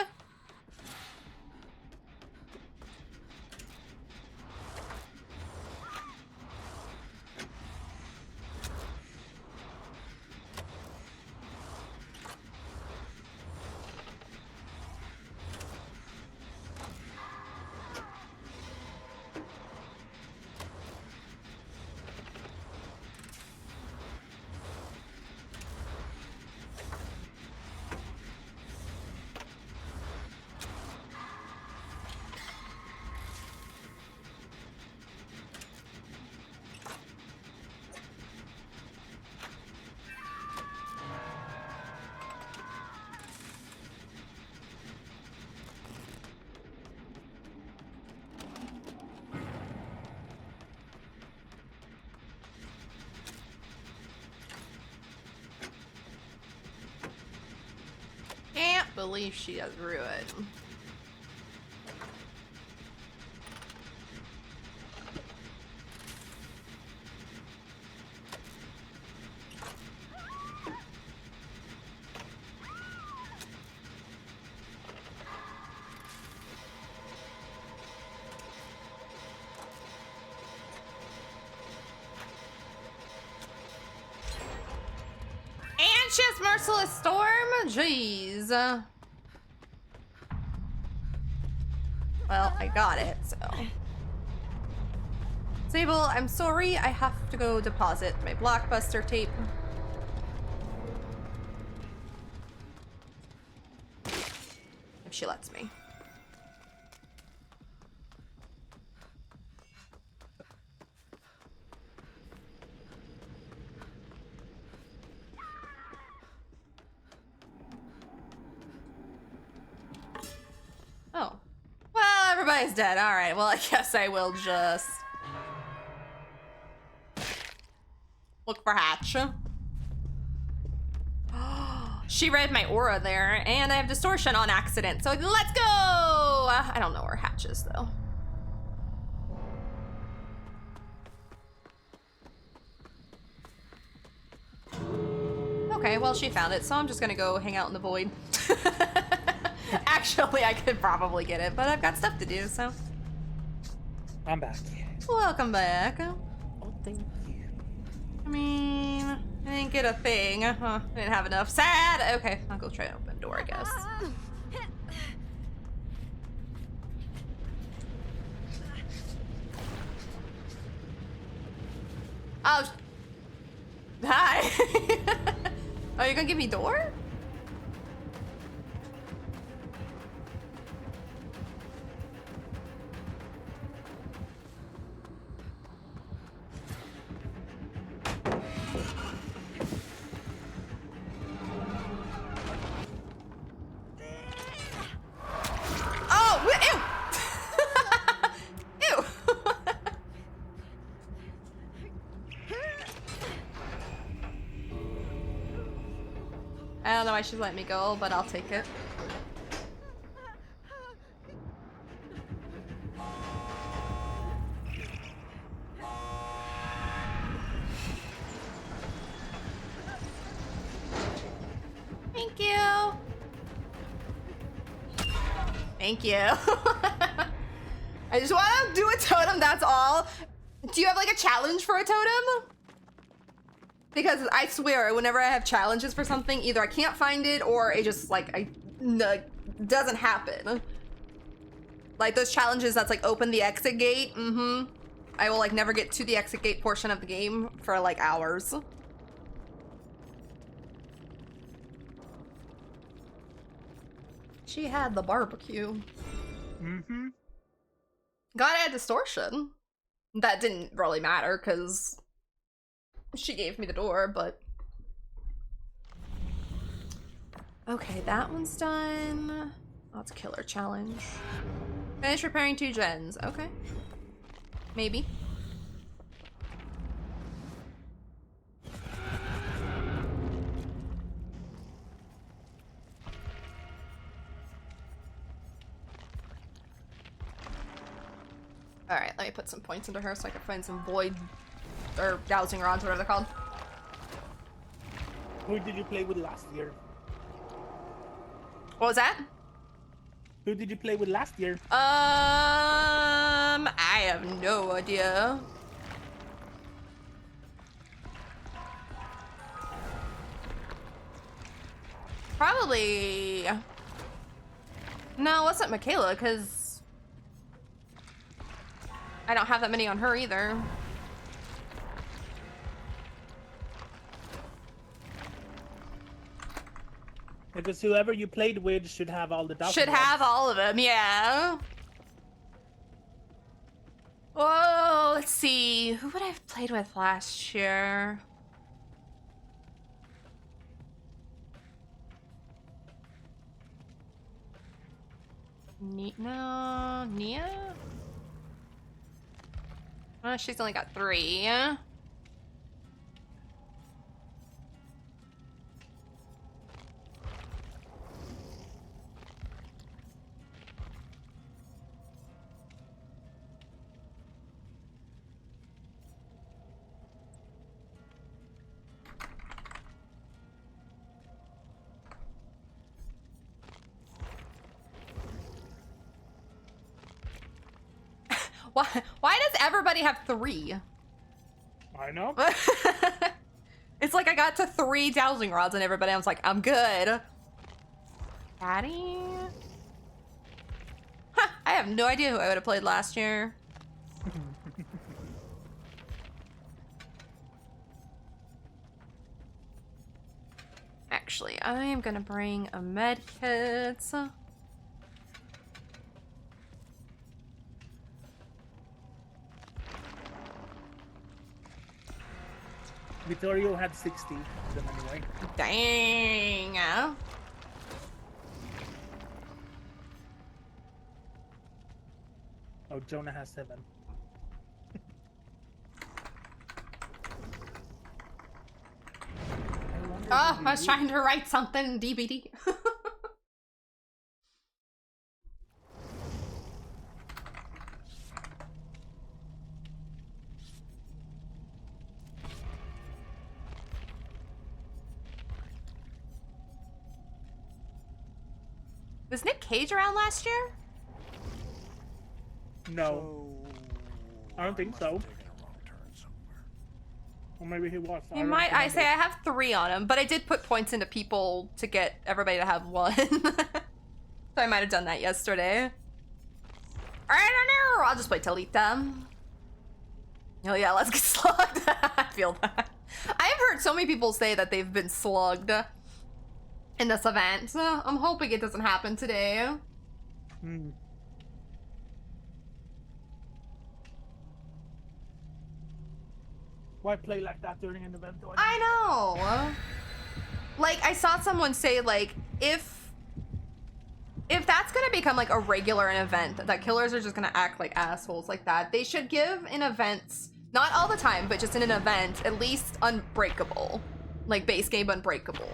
Can't believe she has ruin. Anxious Merciless Storm? Jeez. Well, I got it, so. Sable, I'm sorry. I have to go deposit my Blockbuster tape. If she lets me. Oh. Well, everybody's dead. All right. Well, I guess I will just look for Hatch. She read my aura there, and I have distortion on accident. So let's go! I don't know where Hatch is, though. Okay, well, she found it, so I'm just gonna go hang out in the void. Actually, I could probably get it, but I've got stuff to do, so. I'm back. Welcome back. Oh, thank you. I mean, I didn't get a thing. I didn't have enough. Sad! Okay, I'll go try to open the door, I guess. Oh. Hi. Oh, you're gonna give me door? I don't know why she's letting me go, but I'll take it. Thank you. I just want to do a totem, that's all. Do you have like a challenge for a totem? Because I swear, whenever I have challenges for something, either I can't find it or it just like doesn't happen. Like those challenges that's like open the exit gate, I will like never get to the exit gate portion of the game for like hours. She had the barbecue. Gotta add distortion. That didn't really matter because she gave me the door, but... Okay, that one's done. Oh, it's a killer challenge. Finish repairing 2 gens. Okay. Maybe. Alright, let me put some points into her so I can find some void or dowsing rods, whatever they're called. Who did you play with last year? What was that? Who did you play with last year? I have no idea. Probably... No, it wasn't Michaela, because I don't have that many on her either. Because whoever you played with should have all the dowsing Should have all of them, yeah. Oh, let's see. Who would I have played with last year? No, Nia? Oh, she's only got 3. Why does everybody have 3? I know. It's like I got to 3 dowsing rods and everybody else like, I'm good. Patty? Huh, I have no idea who I would have played last year. Actually, I am gonna bring a med kit. Vittorio had 60 of them anyway. Dang. Oh, Jonah has 7. Oh, I was trying to write something, DBD. Was Nick Cage around last year? No. I don't think so. Or maybe he was. He might. I say I have 3 on him, but I did put points into people to get everybody to have 1. So I might have done that yesterday. I don't know. I'll just wait till eat them. Oh yeah, let's get slugged. I feel that. I've heard so many people say that they've been slugged in this event. I'm hoping it doesn't happen today. Why play like that during an event? I know. Like, I saw someone say, like, if that's gonna become, like, a regular event, that killers are just gonna act like assholes like that, they should give in events, not all the time, but just in an event, at least Unbreakable. Like, base game Unbreakable.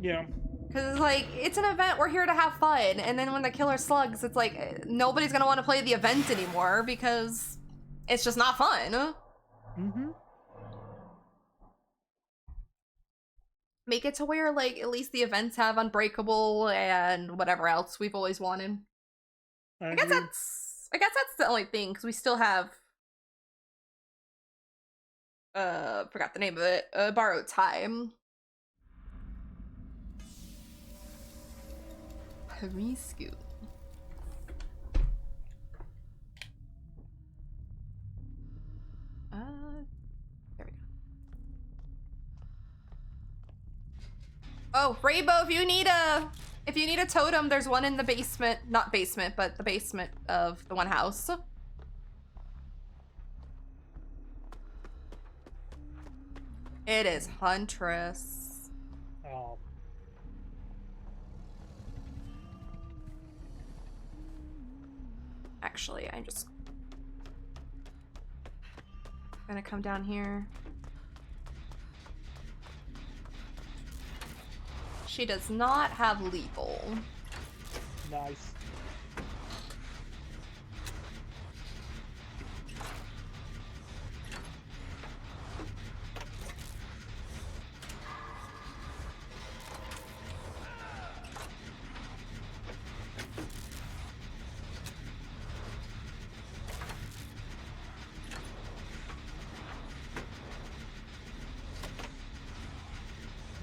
Yeah. Because, like, it's an event, we're here to have fun, and then when the killer slugs, it's like, nobody's gonna want to play the event anymore, because it's just not fun. Make it to where, like, at least the events have Unbreakable and whatever else we've always wanted. I guess agree. that's the only thing, because we still have forgot the name of it. Borrowed time. Preschool. There we go. Oh, Rainbow, if you need a totem, there's one in the basement. Not basement, but the basement of the one house. It is Huntress. Oh. Actually, I'm just gonna come down here. She does not have lethal. Nice.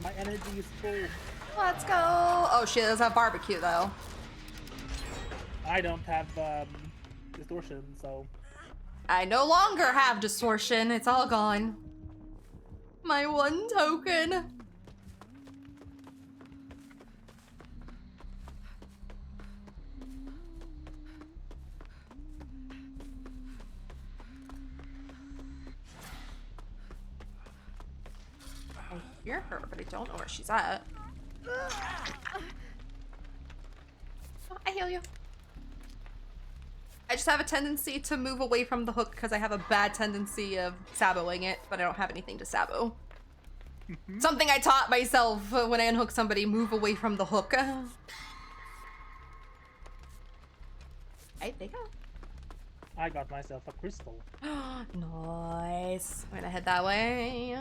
My energy is full. Let's go. Oh, she does have barbecue though. I don't have distortion, so I no longer have distortion. It's all gone. My one token. I hear her, but I don't know where she's at. Oh, I heal you. I just have a tendency to move away from the hook because I have a bad tendency of saboing it, but I don't have anything to sabo. Something I taught myself when I unhook somebody, move away from the hook. I think I got myself a crystal. Nice. I'm gonna head that way.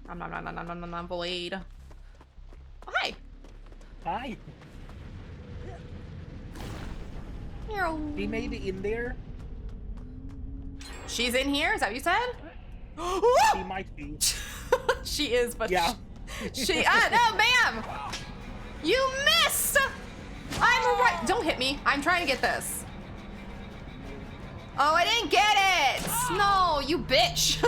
Nom nom nom nom nom nom nom nom void. Oh, hi. Hi. Here. He may be in there. She's in here? Is that what you said? He might be. She is, but Yeah. no, ma'am! You missed! I'm right. Don't hit me. I'm trying to get this. Oh, I didn't get it! No, you bitch!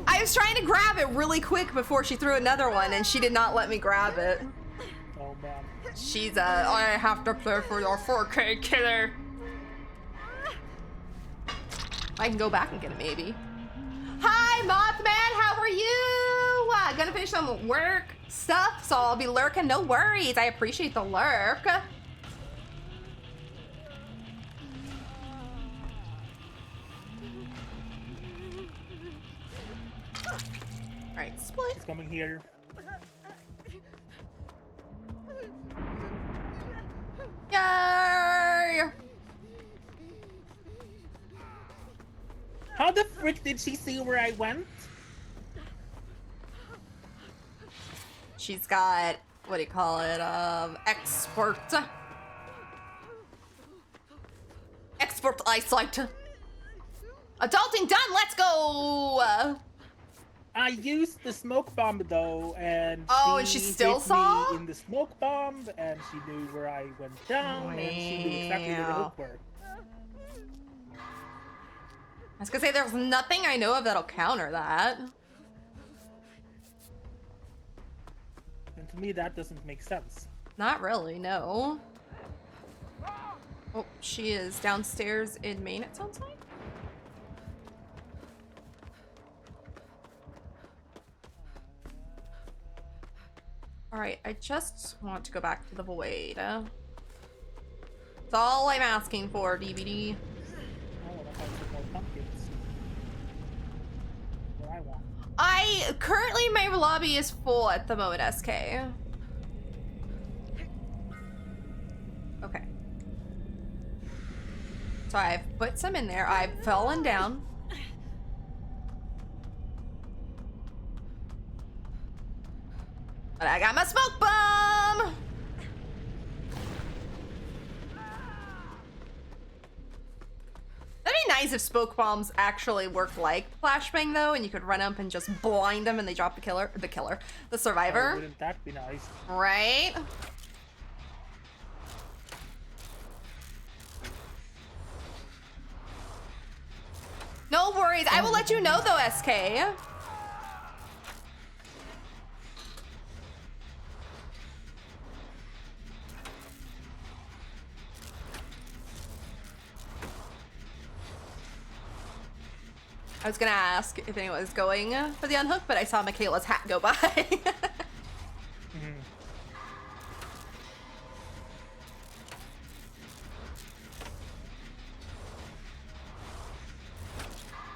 I was trying to grab it really quick before she threw another one, and she did not let me grab it. Oh man. She's I have to play for your 4K killer. I can go back and get it, maybe. Hi, Mothman, how are you? Gonna finish some work stuff, so I'll be lurking. No worries, I appreciate the lurk. All right, split. He's coming here. Yay! How the frick did she see where I went? She's got, what do you call it, expert eyesight. Adulting done, let's go! I used the smoke bomb though, and and she still hit saw? me in the smoke bomb, and she knew where I went down, and she knew exactly where the hook were. I was gonna say, there's nothing I know of that'll counter that. And to me, that doesn't make sense. Not really, no. Oh, she is downstairs in main, it sounds like? Alright, I just want to go back to the void. That's all I'm asking for, DVD. I want to find some more pumpkins. What I want. Currently my lobby is full at the moment, SK. Okay. So I've put some in there. I've fallen down. But I got my smoke bomb! if smoke bombs actually work like flashbang though, and you could run up and just blind them and they drop the survivor. Oh, wouldn't that be nice? Right? No worries. I will let you know though, SK. I was gonna ask if anyone was going for the unhook, but I saw Michaela's hat go by.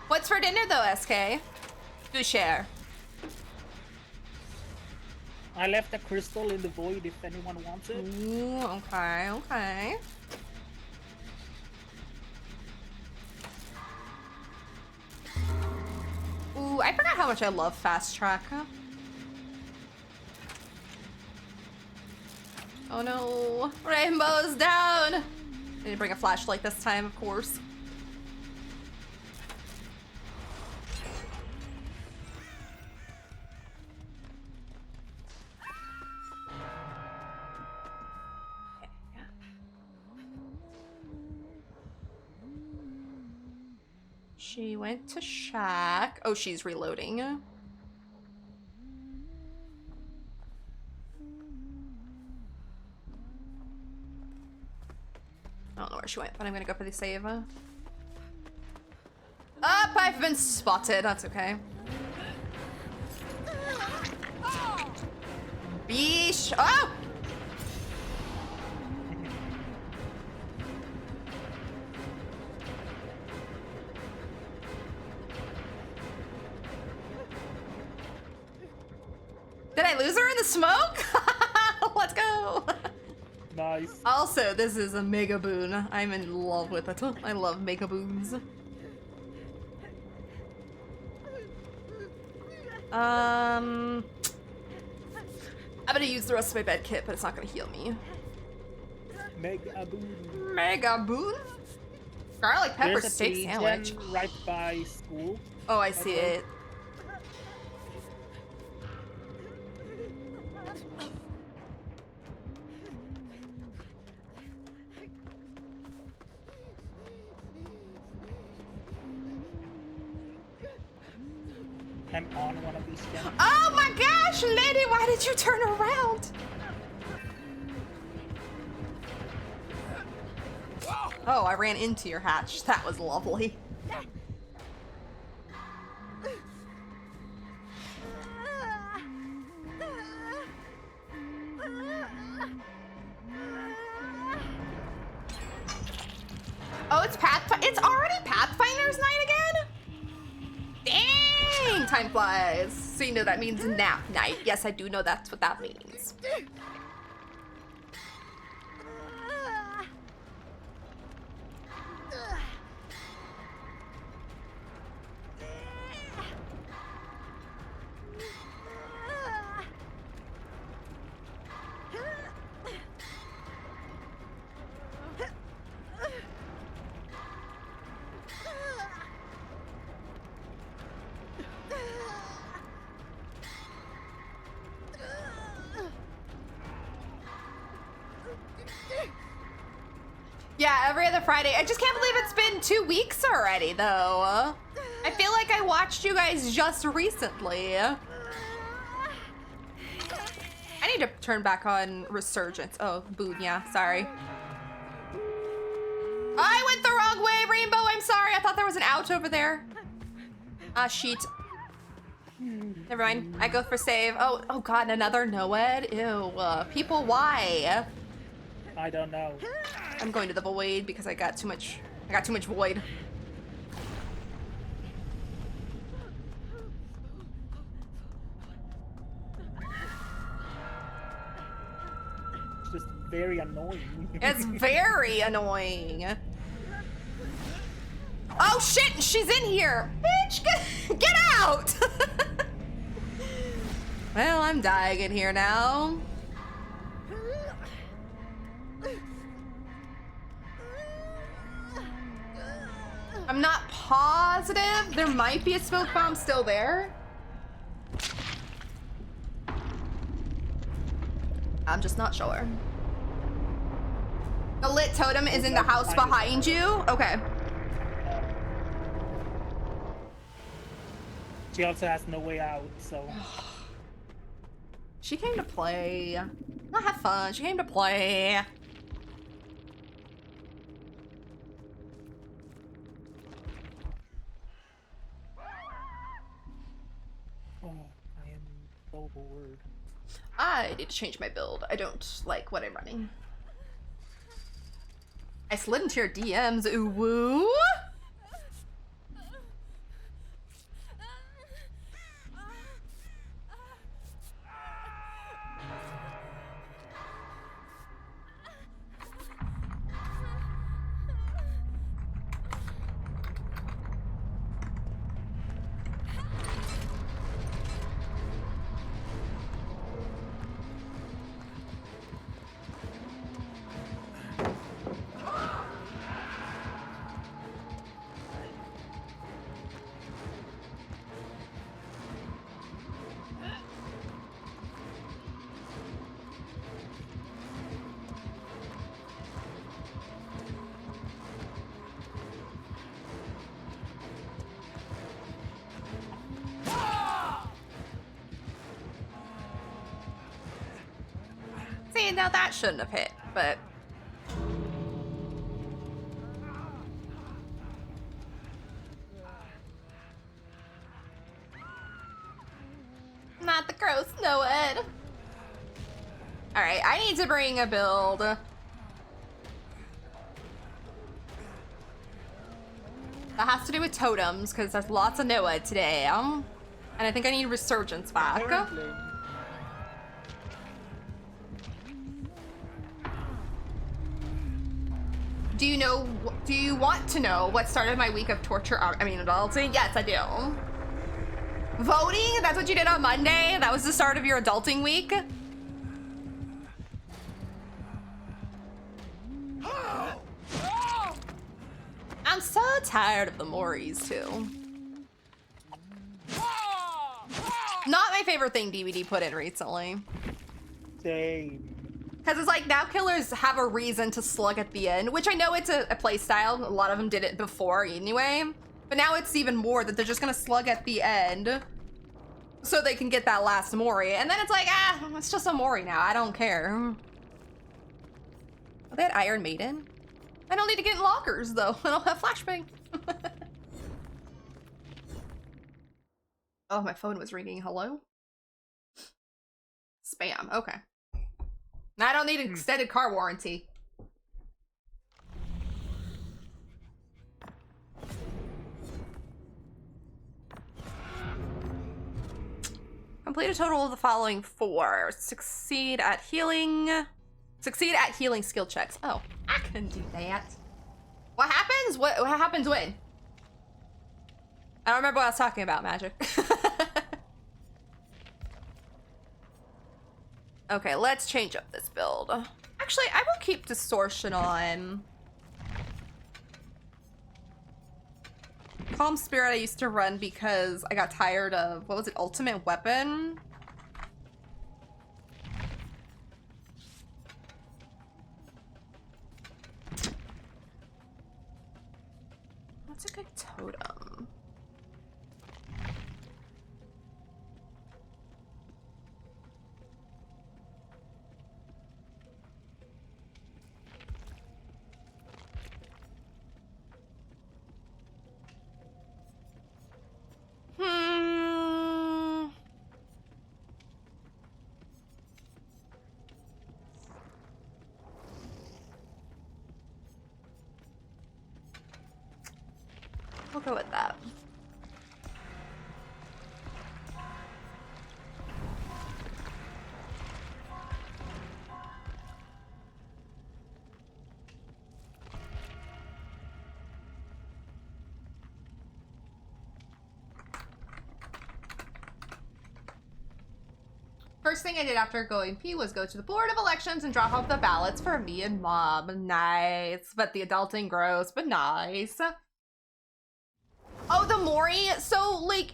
What's for dinner though, SK? Do share. I left a crystal in the void if anyone wants it. Ooh, okay, okay. Ooh, I forgot how much I love fast track. Oh no, rainbow's down. I need to bring a flashlight this time, of course. She went to shack. Oh, she's reloading. I don't know where she went, but I'm gonna go for the save. Up, I've been spotted. That's okay. Beesh. Oh! Did I lose her in the smoke? Let's go. Nice. Also, this is a mega boon. I'm in love with it. I love mega boons. I'm gonna use the rest of my bed kit, but it's not gonna heal me. Mega boon. Mega boon? Garlic pepper There's steak a sandwich. right by school. Oh, I see it. I'm on one of these guns. Oh my gosh, lady, why did you turn around? Oh, I ran into your hatch. That was lovely. Oh, it's already Pathfinder's night again? Dang, time flies. So you know that means nap night. Yes, I do know that's what that means. Yeah, every other Friday. I just can't believe it's been 2 weeks already, though. I feel like I watched you guys just recently. I need to turn back on Resurgence. Oh, boon, yeah, sorry. I went the wrong way, Rainbow. I'm sorry. I thought there was an out over there. Ah, sheet. Never mind. I go for save. Oh God, another Noed. Ew. People, why? I don't know. I'm going to the void because I got too much void. It's just very annoying. It's very annoying. Oh shit, she's in here. Bitch, get out. Well, I'm dying in here now. I'm not positive. There might be a smoke bomb still there. I'm just not sure. The lit totem is in the house behind you? Okay. She also has no way out, so... She came to play. Not have fun. She came to play. Oh, I am so bored. I need to change my build. I don't like what I'm running. I slid into your DMs. Ooh woo. See, now that shouldn't have hit, but... Not the gross Noed. Alright, I need to bring a build. That has to do with totems, because there's lots of Noed today. And I think I need Resurgence back. Apparently. Do you want to know what started my week of torture? Adulting? Yes, I do. Voting? That's what you did on Monday? That was the start of your adulting week? I'm so tired of the Moris, too. Not my favorite thing DVD put in recently. Same. Because it's like, now killers have a reason to slug at the end, which I know it's a play style. A lot of them did it before anyway. But now it's even more that they're just gonna slug at the end so they can get that last Mori. And then it's like, it's just a Mori now. I don't care. Oh, they had Iron Maiden? I don't need to get in lockers, though. I don't have flashbang. Oh, my phone was ringing. Hello? Spam. Okay. I don't need an extended car warranty. Complete a total of the following 4. Succeed at healing skill checks. Oh, I can do that. What happens? What happens when? I don't remember what I was talking about, Magic. Okay, let's change up this build. Actually, I will keep Distortion on. Calm Spirit I used to run because I got tired of, what was it, Ultimate Weapon? What's a good totem? We'll go with that. First thing I did after going pee was go to the board of elections and drop off the ballots for me and mom. Nice. But the adulting gross, but nice. the Mori, so like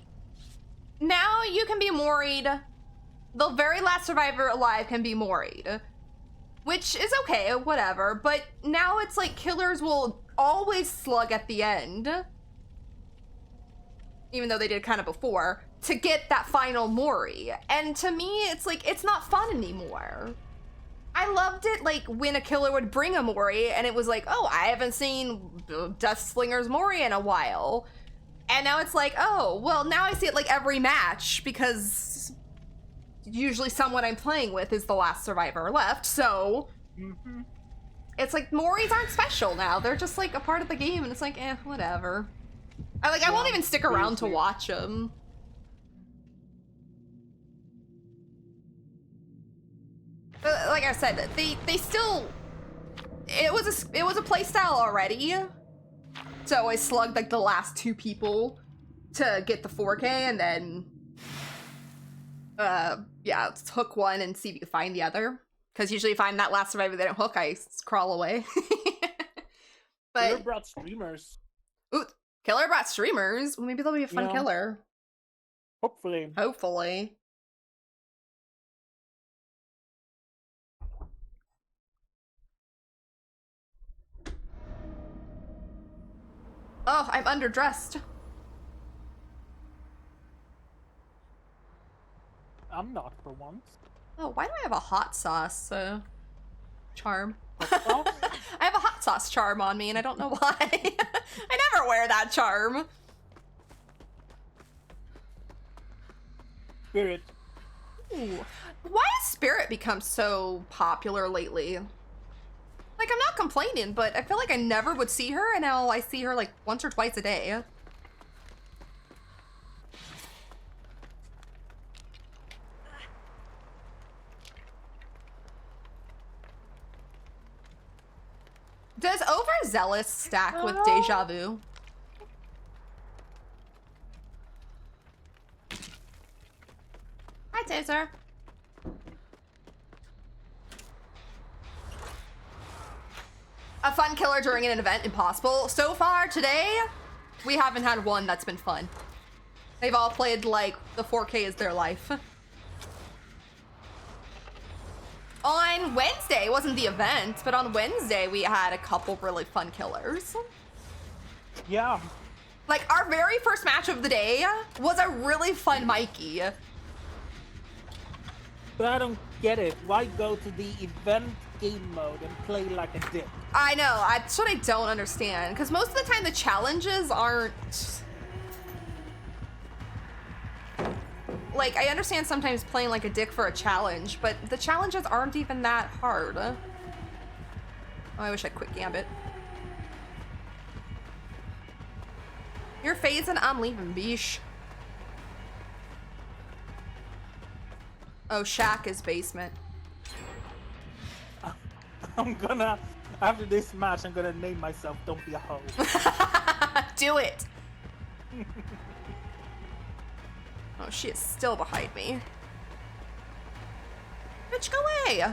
now you can be Mori'd. The very last survivor alive can be Mori'd, which is okay, whatever. But now it's like killers will always slug at the end, even though they did kind of before, to get that final Mori. And to me, it's like, it's not fun anymore. I loved it, like, when a killer would bring a Mori, and it was like, oh, I haven't seen Death Slinger's Mori in a while. And now it's like, oh, well, now I see it, like, every match, because usually someone I'm playing with is the last survivor left, so... It's like, Moris aren't special now. They're just, like, a part of the game, and it's like, eh, whatever. I won't even stick around to watch them. Like I said, they still... It was a playstyle already. So I slugged, like, the last 2 people to get the 4K, and then... yeah, let's hook one and see if you can find the other. Because usually if I'm that last survivor they don't hook, I crawl away. But Killer brought streamers. Ooh, killer brought streamers? Well, maybe they'll be a fun killer. Hopefully. Hopefully. Oh, I'm underdressed. I'm not for once. Oh, why do I have a hot sauce charm? Oh? I have a hot sauce charm on me and I don't know why. I never wear that charm. Spirit. Ooh. Why has Spirit become so popular lately? Like, I'm not complaining, but I feel like I never would see her, and now I see her like once or twice a day. Does Overzealous stack with Deja Vu? Hi, Taser. A fun killer during an event, impossible. So far today, we haven't had one that's been fun. They've all played like the 4K is their life. On Wednesday, it wasn't the event, but on Wednesday we had a couple really fun killers. Yeah. Like, our very first match of the day was a really fun Mikey. But I don't get it. Why go to the event game mode and play like a dick? I know, that's what I don't understand. Because most of the time the challenges aren't... Like, I understand sometimes playing like a dick for a challenge, but the challenges aren't even that hard. Oh, I wish I quit Gambit. You're phasing, I'm leaving, beesh. Oh, Shack is basement. I'm gonna, after this match, I'm gonna name myself Don't Be a Hoe. Do it! Oh, she is still behind me. Bitch, go away!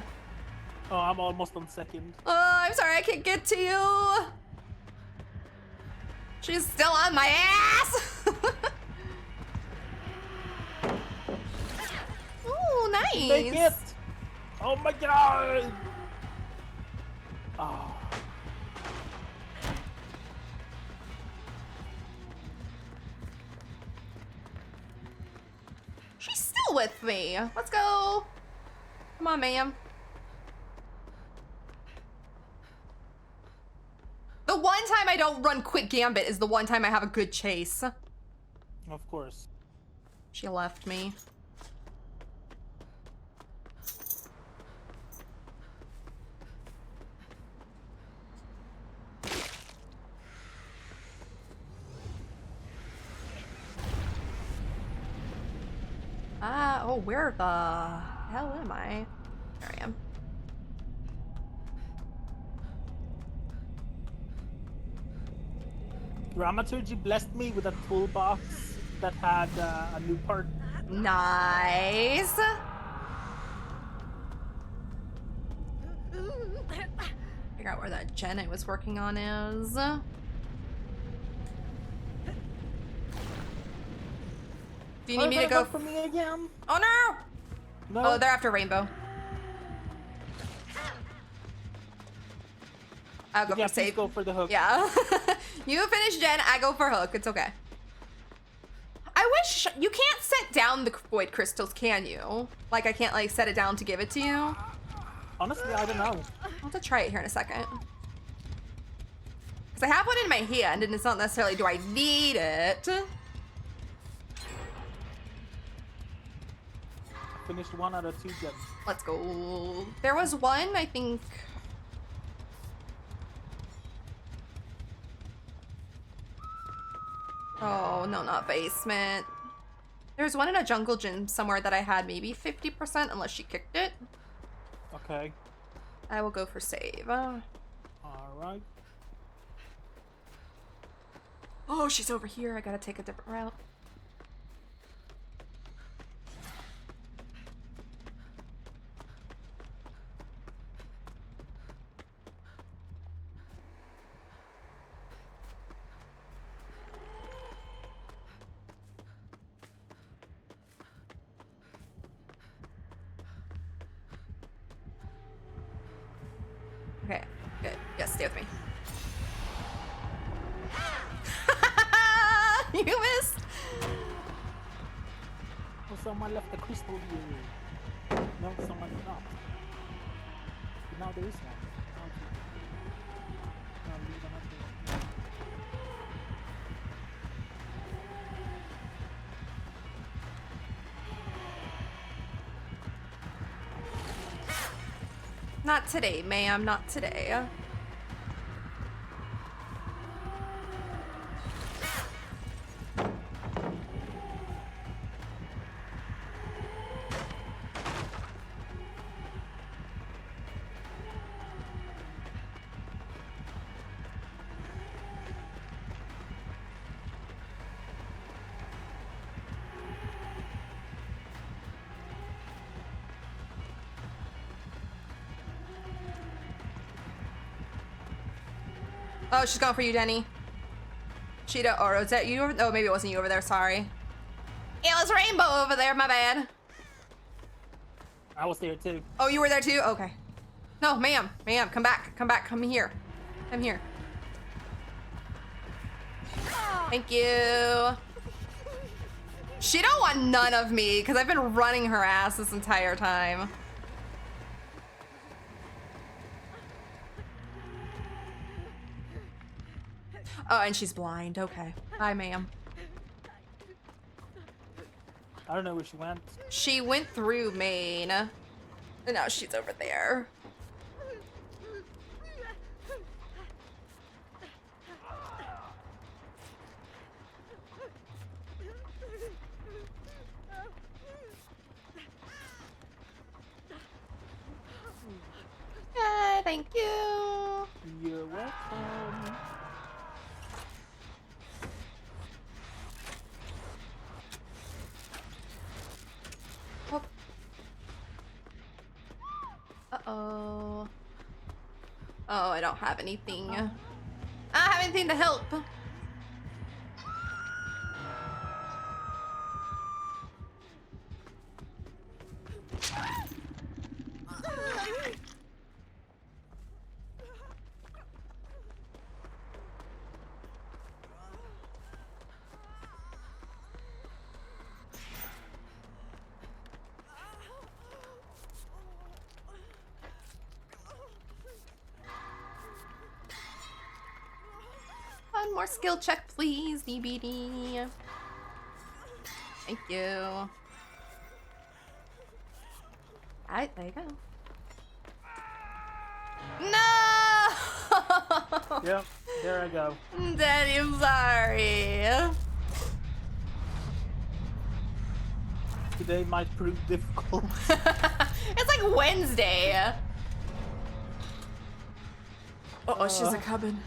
Oh, I'm almost on second. Oh, I'm sorry, I can't get to you! She's still on my ass! Ooh, nice! Make it! Oh my god! Oh. She's still with me. Let's go. Come on, ma'am. The one time I don't run quick Gambit is the one time I have a good chase. Of course. She left me. Oh, where the hell am I? There I am. Dramaturgy blessed me with a toolbox that had a new part. Nice. Figure out where that gen I was working on is. Do you need me to go for me again? Oh no! No. Oh, they're after Rainbow. I'll go Yeah, for save. please go for the hook. Yeah. You finish Jen, I go for hook. It's okay. I wish you can't set down the void crystals, can you? Like I can't like set it down to give it to you. Honestly, I don't know. I'll have to try it here in a second. Cause I have one in my hand and it's not necessarily do I need it. Finished 1 out of 2 gems. Let's go. There was one, I think. Oh, no, not basement. There's one in a jungle gym somewhere that I had maybe 50% unless she kicked it. Okay. I will go for save. Alright. Oh, she's over here. I gotta take a different route. Okay, good. Yes, stay with me. You missed. Oh, someone left the crystal here. No, someone did not. But now there is one. Now leave another. Not today, ma'am. Not today. Oh, she's going for you, Denny. Cheetah, or was that you? Oh, maybe it wasn't you over there. Sorry. It was Rainbow over there. My bad. I was there too. Oh, you were there too? Okay. No, ma'am. Ma'am, come back. Come back. Come here. Come here. Thank you. She don't want none of me because I've been running her ass this entire time. Oh, and she's blind. Okay. Hi, ma'am. I don't know where she went. She went through Maine. And now she's over there. Yeah, thank you. You're welcome. Oh. Uh-oh. Oh, I don't have anything. I don't have anything to help. One more skill check, please, DBD. Thank you. Alright, there you go. No! Yep, there I go. Daddy, I'm sorry. Today might prove difficult. It's like Wednesday. Oh, she's a coming.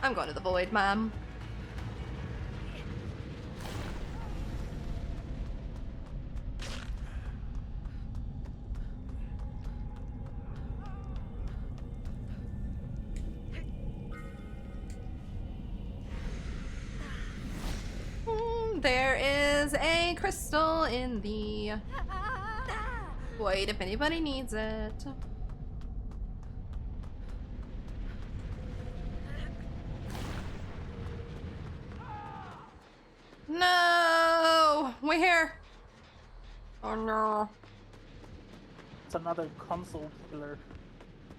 I'm going to the void, Mom. There is a crystal in the void if anybody needs it. No! Where? Oh no. It's another console killer.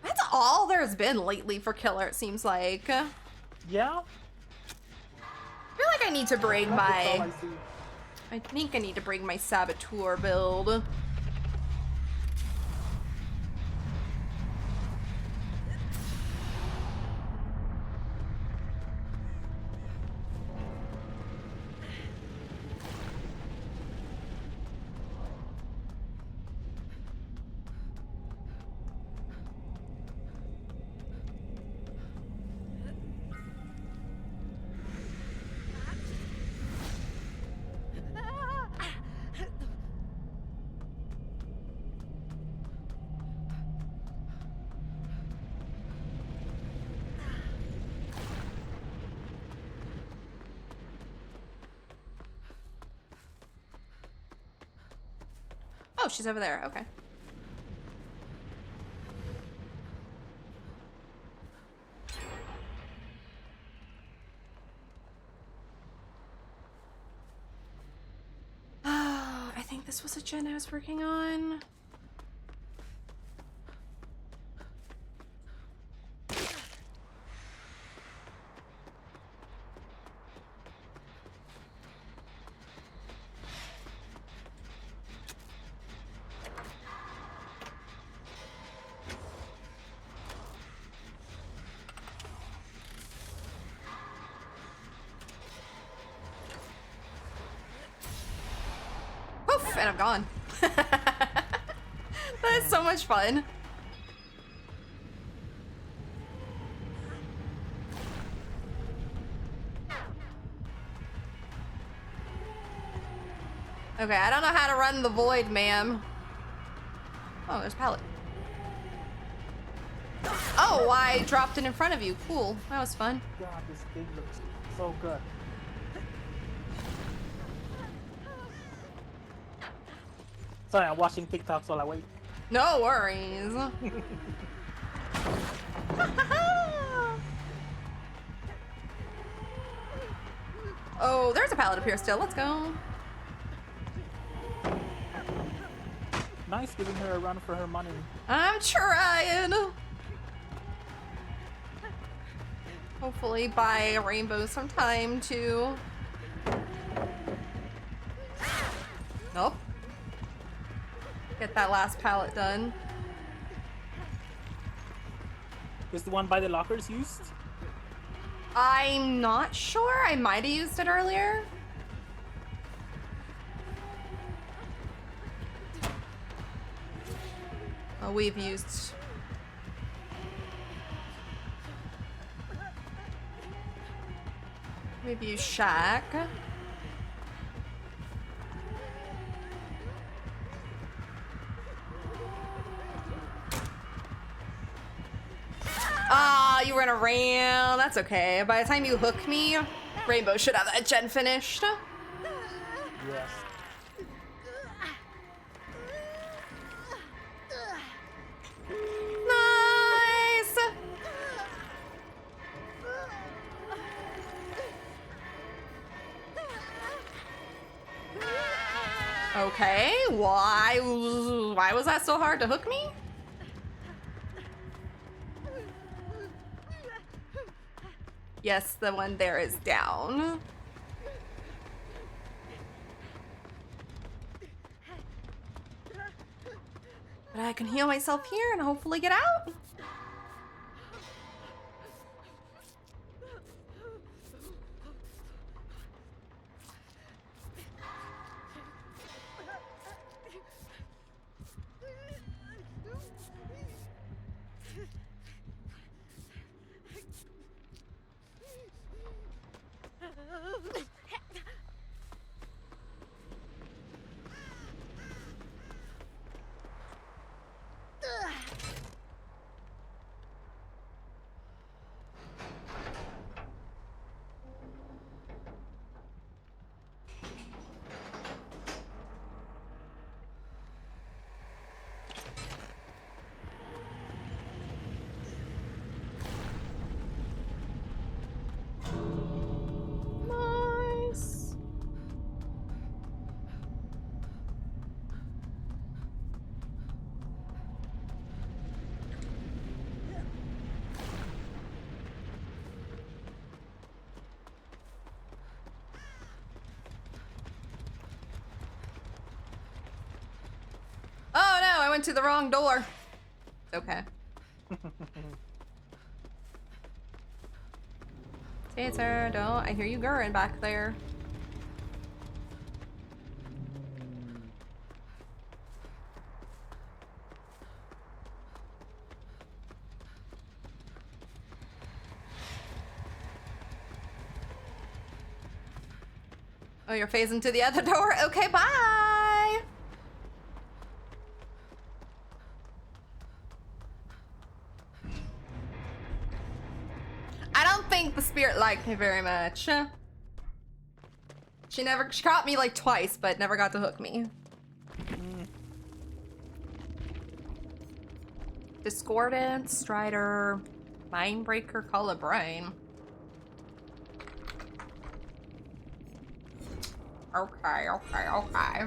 That's all there's been lately for killer, it seems like. I Yeah? feel like I need to bring That's all my... I see. I think I need to bring my saboteur build. Oh, she's over there. Okay. I think this was a gen I was working on. Poof, and I'm gone. That's so much fun. Okay, I don't know how to run the void, ma'am. Oh, there's a pallet. Oh, I dropped it in front of you. Cool. That was fun. God, this game looks so good. Sorry, I'm watching TikToks while I wait. No worries. Oh, there's a pallet up here still. Let's go. Nice giving her a run for her money. I'm trying. Hopefully buy a rainbow sometime too. Nope. Get that last pallet done. Is the one by the lockers used? I'm not sure. I might have used it earlier. Oh, we've used... We've used Shack. Ah, you ran around. That's okay. By the time you hook me, Rainbow should have that gen finished. Yes. Nice. Okay, why was that so hard to hook me? Yes, the one there is down. But I can heal myself here and hopefully get out. went to the wrong door. It's okay. Taser, don't. I hear you gurring back there. Oh, you're phasing to the other door? Okay, bye! I don't think the spirit liked me very much. She caught me like twice, but never got to hook me. Discordant, Strider, Mindbreaker, Color Brain. Okay, okay, okay.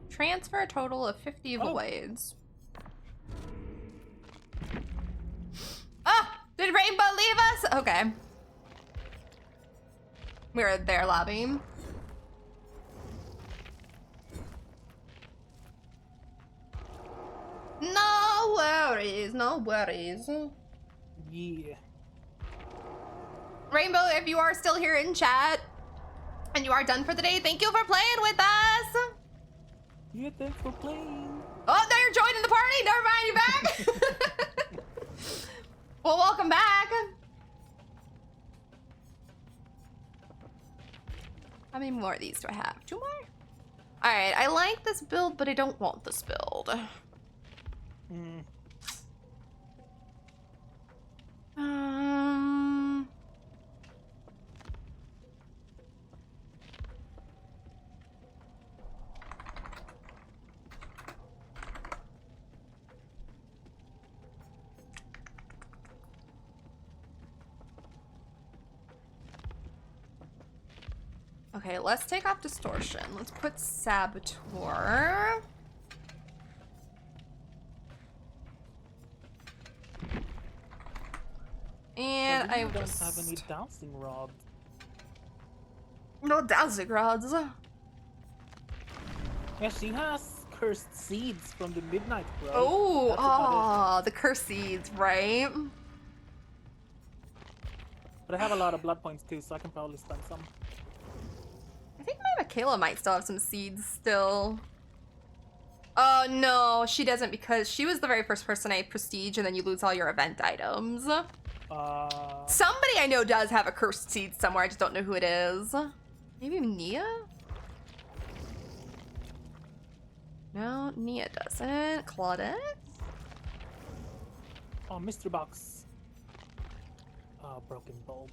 Transfer a total of 50 voids. Oh! Did Rainbow leave us? Okay. We're at their lobby. No worries, no worries. Yeah. Rainbow, if you are still here in chat and you are done for the day, thank you for playing with us. Yeah, thanks for playing. Oh, now you're joining the party. Never mind, you're back. Well, welcome back. How many more of these do I have? 2 more? All right, I like this build, but I don't want this build. Okay, let's take off distortion. Let's put saboteur. And I don't have any dowsing rods. No dowsing rods. Yeah, she has cursed seeds from the Midnight Bro. Oh, the curse seeds, right? But I have a lot of blood points too, so I can probably spend some. I think my Michaela might still have some seeds still. Oh no, she doesn't because she was the very first person I prestige and then you lose all your event items. Somebody I know does have a cursed seed somewhere, I just don't know who it is. Maybe Nia? No, Nia doesn't. Claudette? Oh, Mr. Box. Broken bulb.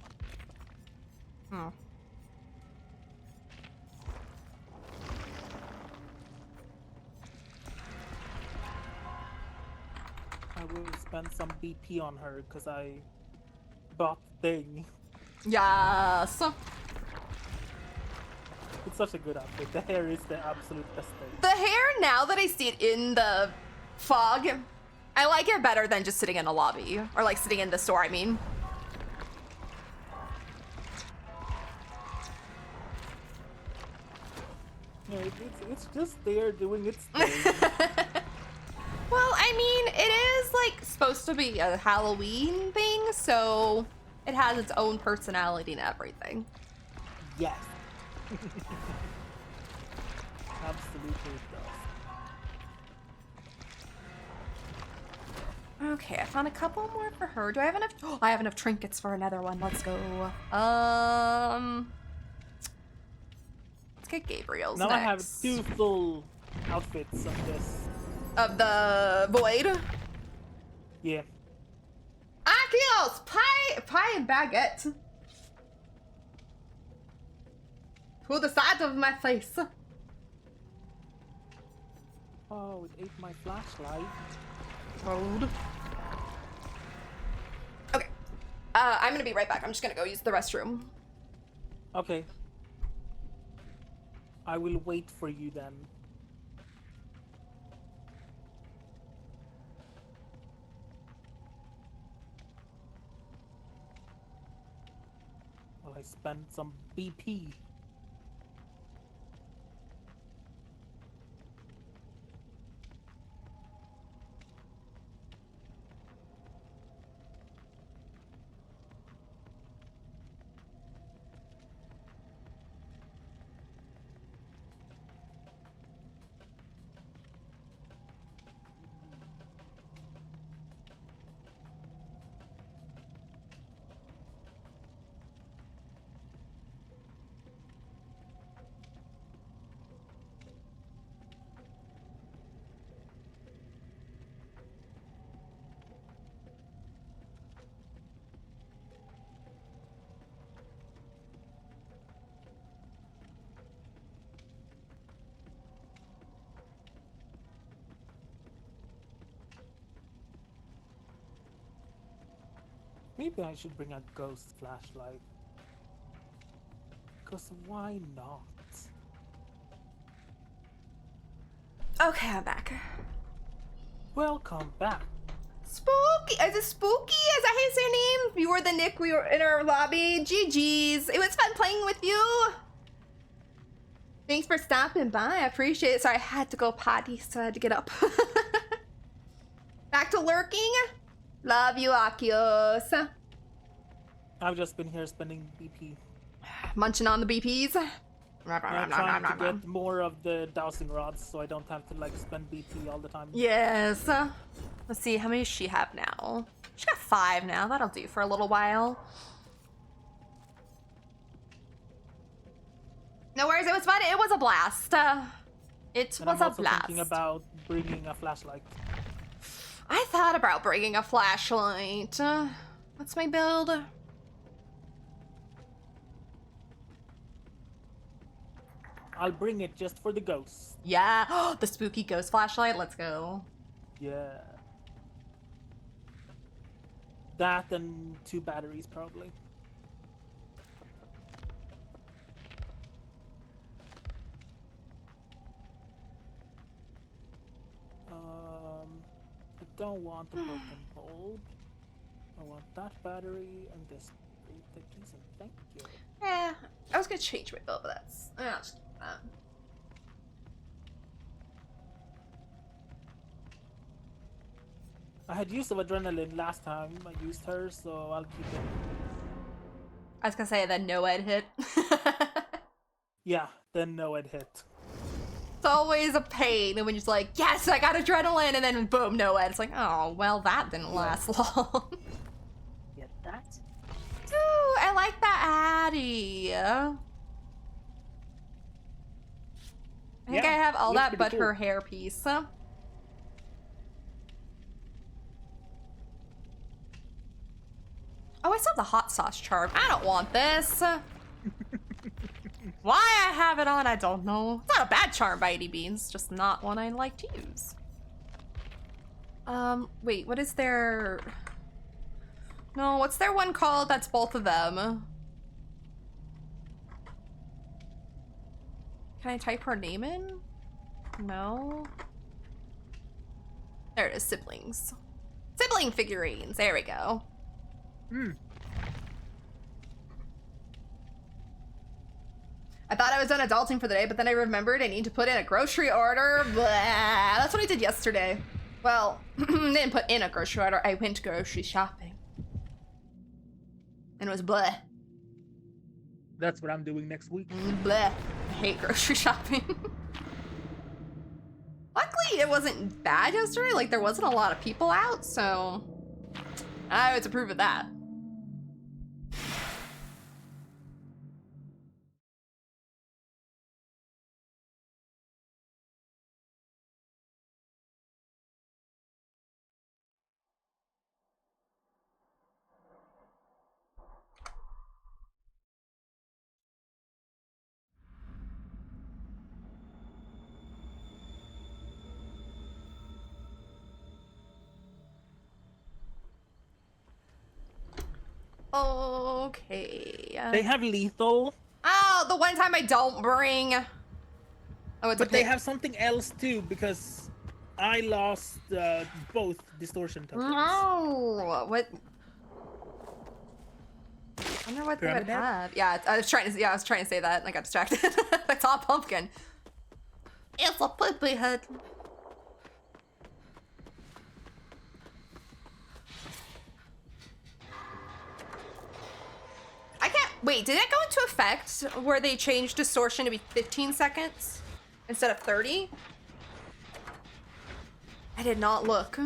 I will spend some BP on her because I bought thing. Yes. It's such a good outfit. The hair is the absolute best thing. The hair, now that I see it in the fog, I like it better than just sitting in a lobby. Or like sitting in the store, I mean. Yeah, it's just there doing its thing. Well, I mean, it is like supposed to be a Halloween thing, so it has its own personality and everything. Yes. Absolutely it does. Okay, I found a couple more for her. Do I have enough? Oh, I have enough trinkets for another one. Let's go. Let's get Gabriel's now next. I have 2 full outfits of this. Of the void. Yeah. Akios! Pie and baguette. To the side of my face. Oh, it ate my flashlight. Road. Okay. I'm gonna be right back. I'm just gonna go use the restroom. Okay. I will wait for you then. I spent some BP. Maybe I should bring a ghost flashlight. Because why not? Okay, I'm back. Welcome back. Spooky! Is it Spooky? Is that how you say your name? You were the Nick, we were in our lobby. GG's. It was fun playing with you. Thanks for stopping by. I appreciate it. Sorry, I had to go potty, so I had to get up. Back to lurking. Love you, Akios. I've just been here spending BP. Munching on the BPs. I'm trying to get more of the dowsing rods so I don't have to like spend BP all the time. Yes. Let's see, how many does she have now? She got 5 now. That'll do for a little while. No worries, it was fun. It was a blast. It And was I'm a also blast. thinking about bringing a flashlight. I thought about bringing a flashlight. What's my build? I'll bring it just for the ghosts. Yeah, the spooky ghost flashlight. Let's go. Yeah. That and 2 batteries probably. I don't want the broken bulb. I want that battery and this. Please and thank you. Yeah, I was gonna change my build, but that's. I'll just do that. I had use of adrenaline last time I used her, so I'll keep it. I was gonna say that no-ed hit. Yeah, then no it hit. It's always a pain when you're just like, yes, I got adrenaline, and then boom, no-ed. It's like, oh, well, that didn't last long. Get that? Ooh, I like that Addie. I think I have all looks that pretty but cool. her hair piece. Oh, I still have the hot sauce charm. I don't want this. Why I have it on, I don't know. It's not a bad charm by any means, just not one I like to use. Wait, what is their... No, what's their one called that's both of them? Can I type her name in? No. There it is, siblings. Sibling figurines, there we go. I thought I was done adulting for the day, but then I remembered I need to put in a grocery order. Blah. That's what I did yesterday. Well, didn't put in a grocery order. I went grocery shopping. And it was blah. That's what I'm doing next week. Blah. I hate grocery shopping. Luckily, it wasn't bad yesterday. Like, there wasn't a lot of people out, so I would approve of that. Okay. They have lethal, Oh, the one time I don't bring. Oh, it's but a they pit. have something else too because I lost both distortion tokens. No. What? I wonder what they would Pyramid Head? have. Yeah, I was trying to say that and I got distracted. I saw a pumpkin. It's a pumpkin head. I can't wait, did it go into effect where they changed distortion to be 15 seconds instead of 30? I did not look.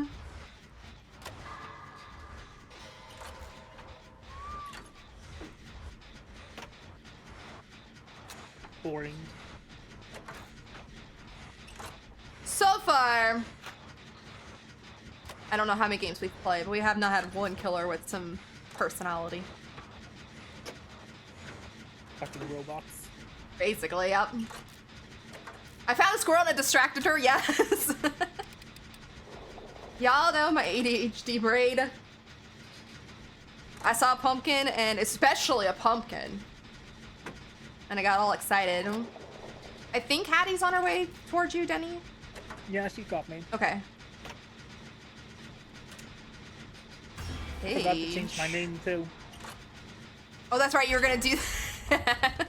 Boring. So far, I don't know how many games we've played, but we have not had one killer with some personality. Fucking robots. Basically, yep. I found a squirrel and it distracted her, yes. Y'all know my ADHD brain. I saw a pumpkin, and especially a pumpkin. And I got all excited. I think Hattie's on her way towards you, Denny. Yeah, she caught me. Okay. I forgot to change my name too. Oh, that's right, you're gonna do that.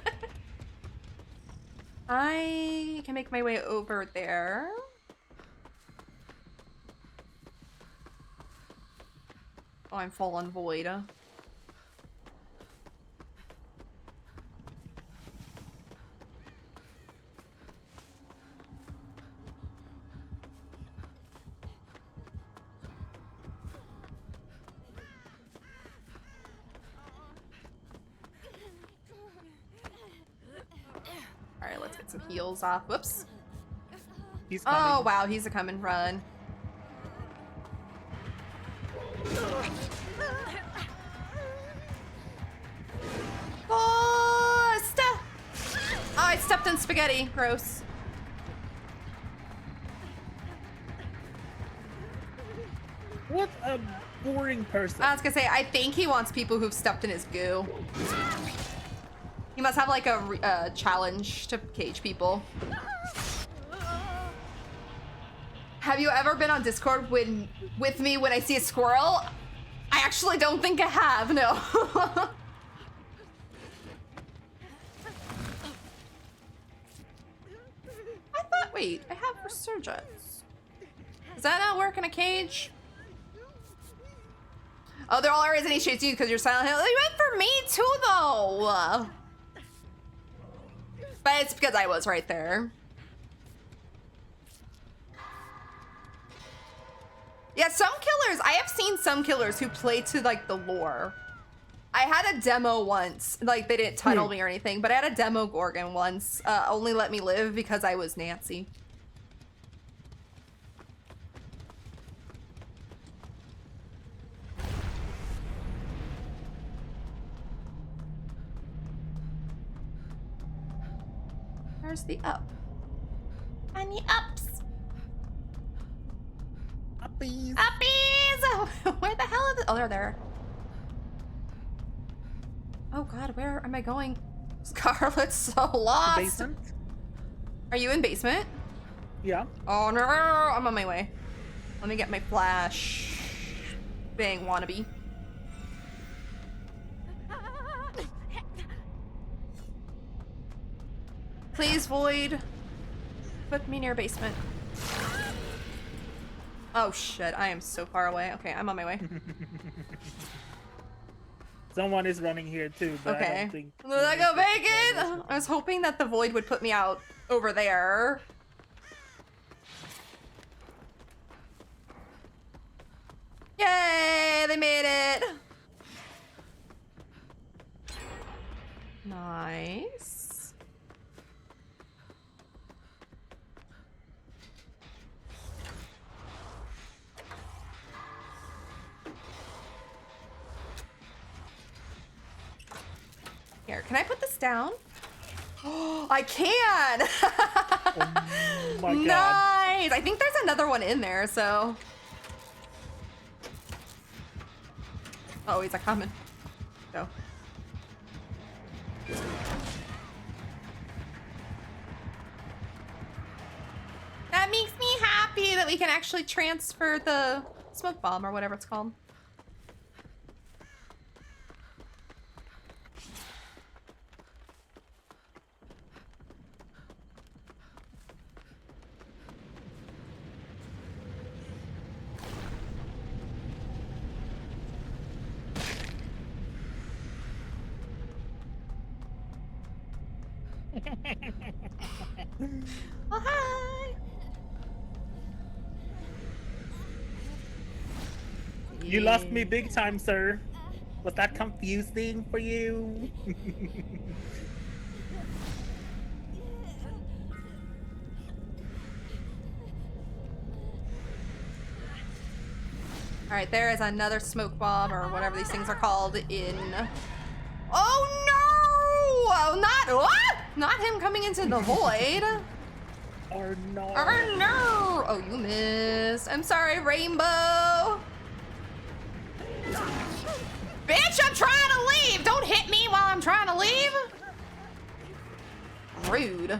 I can make my way over there. Oh, I'm full on void. Alright, let's get some heals off. Whoops. He's coming. Oh, wow, he's a come and run. Oh, I stepped in spaghetti. Gross. What a boring person. I was gonna say, I think he wants people who've stepped in his goo. He must have like a challenge to cage people. Have you ever been on Discord with me when I see a squirrel? I actually don't think I have, no. I thought, wait, I have resurgence. Does that not work in a cage? Oh, they're all areas and he shoots you because you're Silent Hill. They went for me too, though. But it's because I was right there. Yeah, some killers, I have seen some killers who play to like the lore. I had a demo once, like they didn't title me or anything, but I had a demo Gorgon once, only let me live because I was Nancy. Where's the up? I need ups. Uppies. Uppies! Where the hell are they? Oh, they're there. Oh god, where am I going? Scarlet's so lost. The basement? Are you in basement? Yeah. Oh no, I'm on my way. Let me get my flash. Bang, wannabe. Please, Void. Put me near basement. Oh shit, I am so far away. Okay, I'm on my way. Someone is running here too, but I Okay. don't think... Let I go bacon! I was hoping that the Void would put me out over there. Yay! They made it! Nice. Here, can I put this down? Oh, I can! Oh my god. Nice! I think there's another one in there, so... Oh, he's like coming. Go. That makes me happy that we can actually transfer the smoke bomb or whatever it's called. Oh, hi. You lost me big time, sir. Was that confusing for you? All right, there is another smoke bomb or whatever these things are called in. Oh no! Oh, not what? Not him coming into the void. Oh no! Oh no! Oh, you missed. I'm sorry, Rainbow. Bitch, I'm trying to leave. Don't hit me while I'm trying to leave. Rude.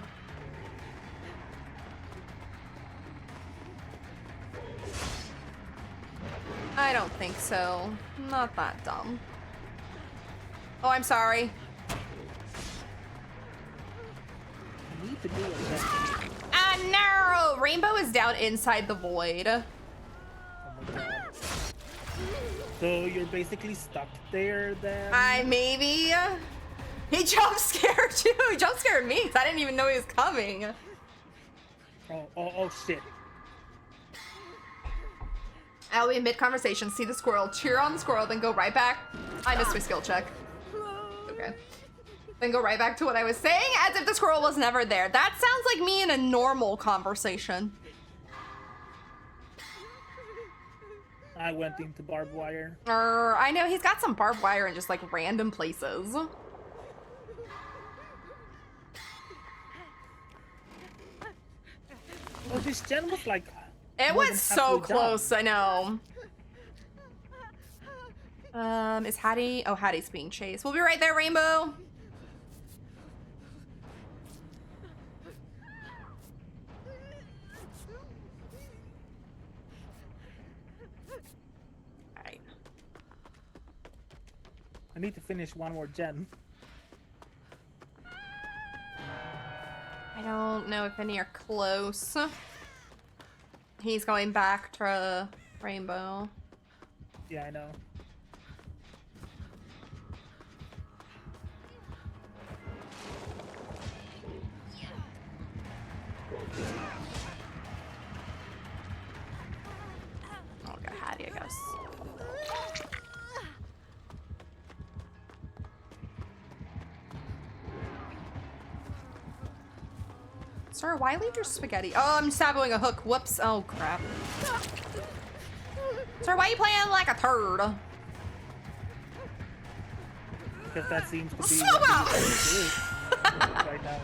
I don't think so. Not that dumb. Oh, I'm sorry. I need to do it. No! Rainbow is down inside the void. Oh my god. So you're basically stuck there then? Maybe. He jump scared too. He jump scared me because I didn't even know he was coming. Oh shit. I'll be in mid-conversation, see the squirrel, cheer on the squirrel, then go right back. I missed my skill check. Okay. Then go right back to what I was saying as if the squirrel was never there. That sounds like me in a normal conversation. I went into barbed wire. I know, he's got some barbed wire in just like random places. Oh, this gen was like... It more was than so halfway close, done. I know. Is Hattie? Oh, Hattie's being chased. We'll be right there, Rainbow. Alright. I need to finish one more gen. I don't know if any are close. He's going back to Rainbow. Yeah, I know. Oh, we got Hattie, I guess. Sir, why leave your spaghetti? Oh, I'm saboing a hook. Whoops. Oh, crap. Sir, why are you playing like a turd? Because that seems to be Swap out! right now.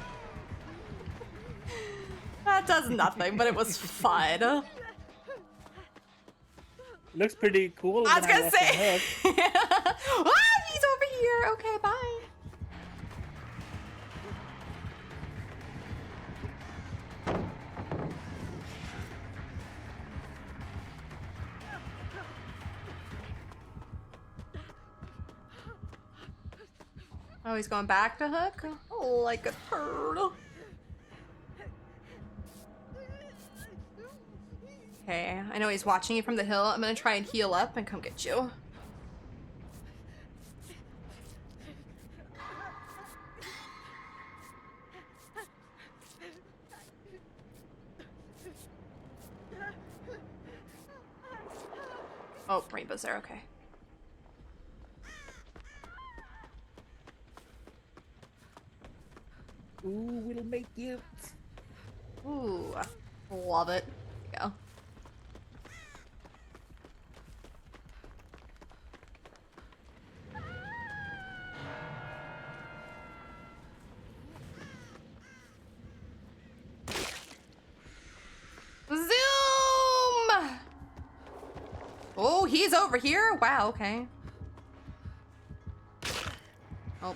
That does nothing, but it was fun. Looks pretty cool. I was when gonna left the say. hook. Ah, he's over here. Okay, bye. Oh, he's going back to hook? Oh, like a turtle. Okay, I know he's watching you from the hill. I'm gonna try and heal up and come get you. Oh, Rainbow's there, okay. Ooh, we'll make it. Ooh, love it. There you go. Zoom! Oh, he's over here? Wow, okay. Oh.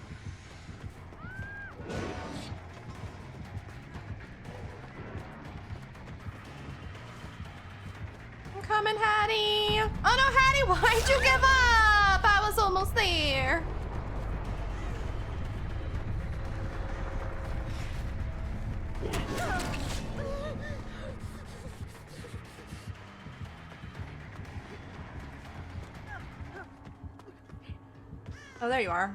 I'm coming, Hattie. Oh no, Hattie, why'd you give up? I was almost there. Oh, there you are.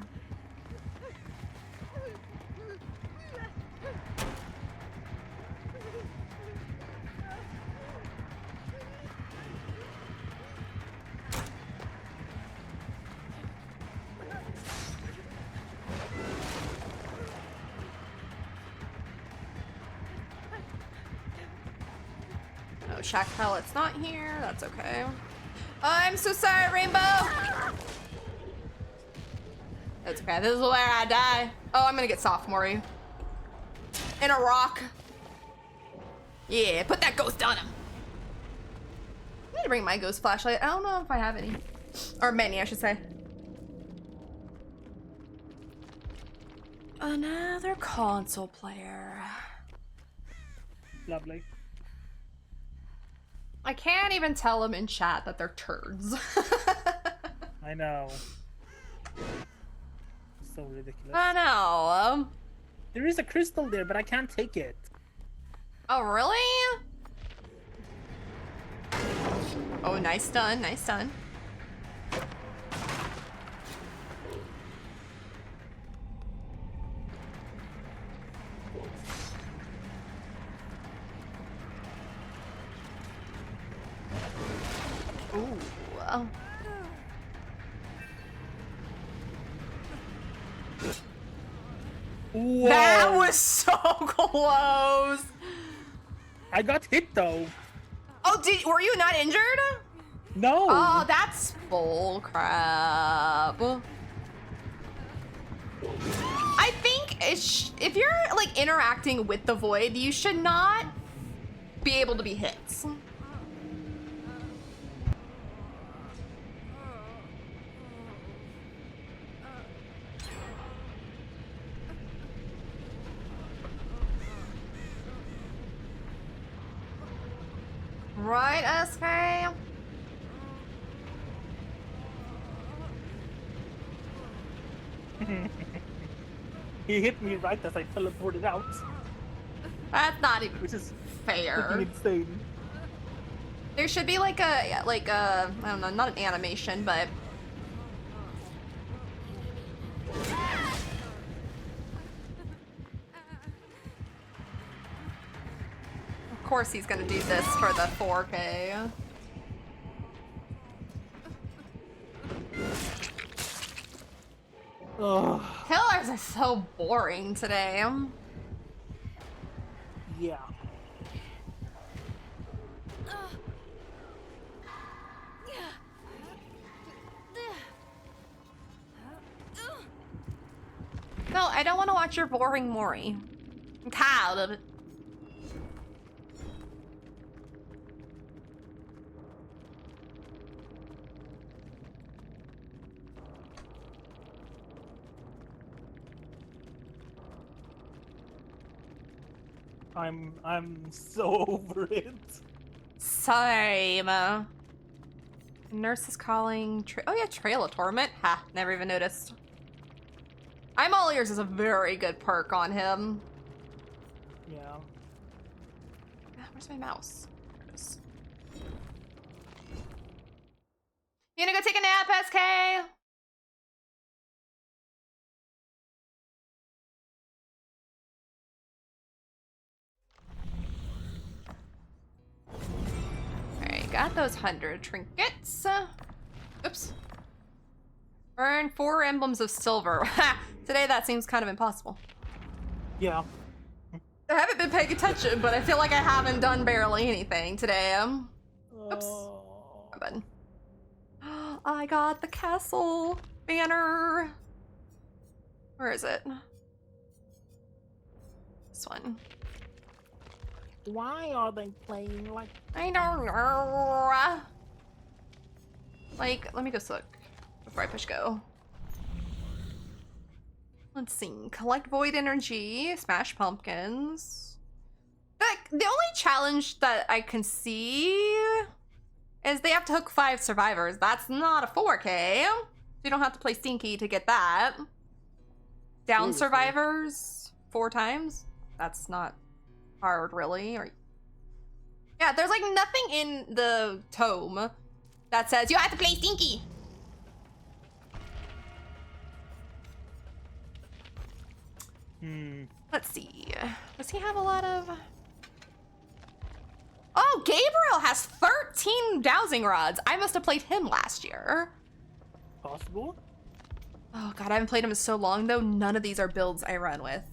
shack pellet's not here. That's okay. I'm so sorry, Rainbow. That's okay. This is where I die. Oh, I'm gonna get sophomore-y. In a rock. Yeah, put that ghost on him. I need to bring my ghost flashlight. I don't know if I have any. Or many, I should say. Another console player. Lovely. I can't even tell them in chat that they're turds. I know. So ridiculous. I know. There is a crystal there, but I can't take it. Oh, really? Oh, nice stun, nice stun. Ooh. Whoa. That was so close. I got hit though. Oh, were you not injured? No. Oh, that's bull crap. I think if you're like interacting with the void, you should not be able to be hit. Right, SK? He hit me right as I teleported out. That's not even Which is fair. freaking insane. There should be like a I don't know, not an animation, but of course he's gonna do this for the 4K. Ugh. Killers are so boring today. Yeah. No, I don't want to watch your boring Mori. I'm tired of it. I'm so over it. Same. Nurse is calling. Oh yeah, Trail of Torment. Ha, never even noticed. I'm All Ears is a very good perk on him. Yeah. Where's my mouse? There it is. You gonna go take a nap, SK? Alright, got those 100 trinkets. Oops. Earn 4 emblems of silver. Today that seems kind of impossible. Yeah. I haven't been paying attention, but I feel like I haven't done barely anything today. Oops. My bad. I got the castle banner. Where is it? This one. Why are they playing like... I don't know. Like, let me go look before I push go. Let's see. Collect void energy, smash pumpkins. The only challenge that I can see is they have to hook 5 survivors. That's not a 4K. So you don't have to play Stinky to get that. Down survivors 4 times. That's not hard, really. Or yeah, there's like nothing in the tome that says you have to play Stinky. Let's see. Does he have a lot of... Oh, Gabriel has 13 dowsing rods. I must have played him last year. Possible? Oh god, I haven't played him in so long though. None of these are builds I run with.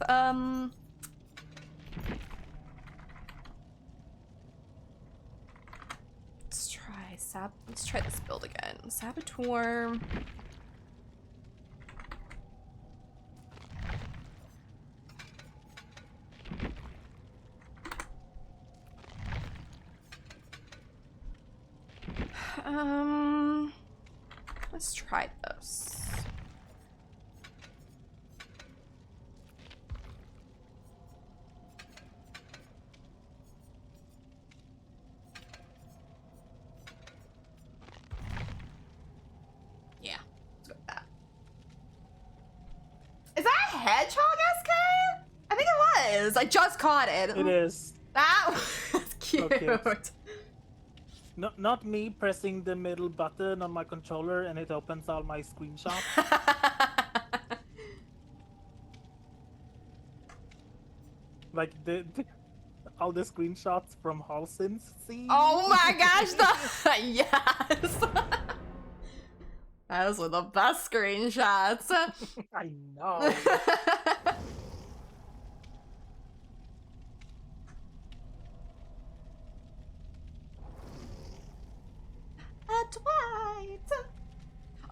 Let's try this build again. Saboteur. Let's try this. Yeah, let's go with that. Is that a hedgehog, SK? I think it was. I just caught it. It is. That was cute. Okay. Not me pressing the middle button on my controller and it opens all my screenshots. Like all the screenshots from Halsin's scene. Oh my gosh, yes! Those were the best screenshots. I know. Dwight.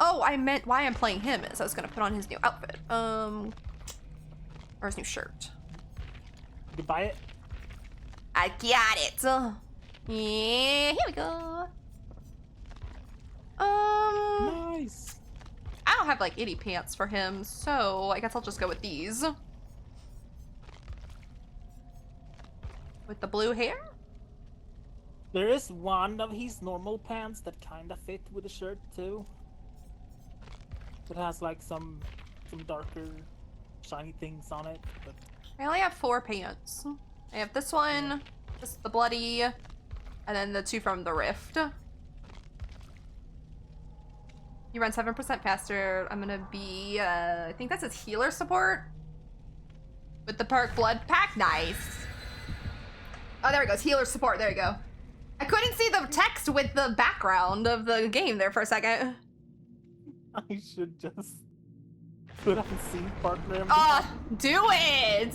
Oh, I meant why I'm playing him is I was gonna put on his new outfit. Or his new shirt. Did you buy it? I got it. Yeah, here we go. Nice. I don't have like any pants for him, so I guess I'll just go with these. With the blue hair? There is one of his normal pants that kind of fit with the shirt too. It has like some darker shiny things on it, but I only have 4 pants. I have this one, just the bloody, and then the 2 from the rift. You run 7% faster. I'm gonna be, I think that's his healer support. With the perk blood pack, nice. Oh, there it goes, healer support, there you go. I couldn't see the text with the background of the game there for a second. I should just put on scene partner. Do it!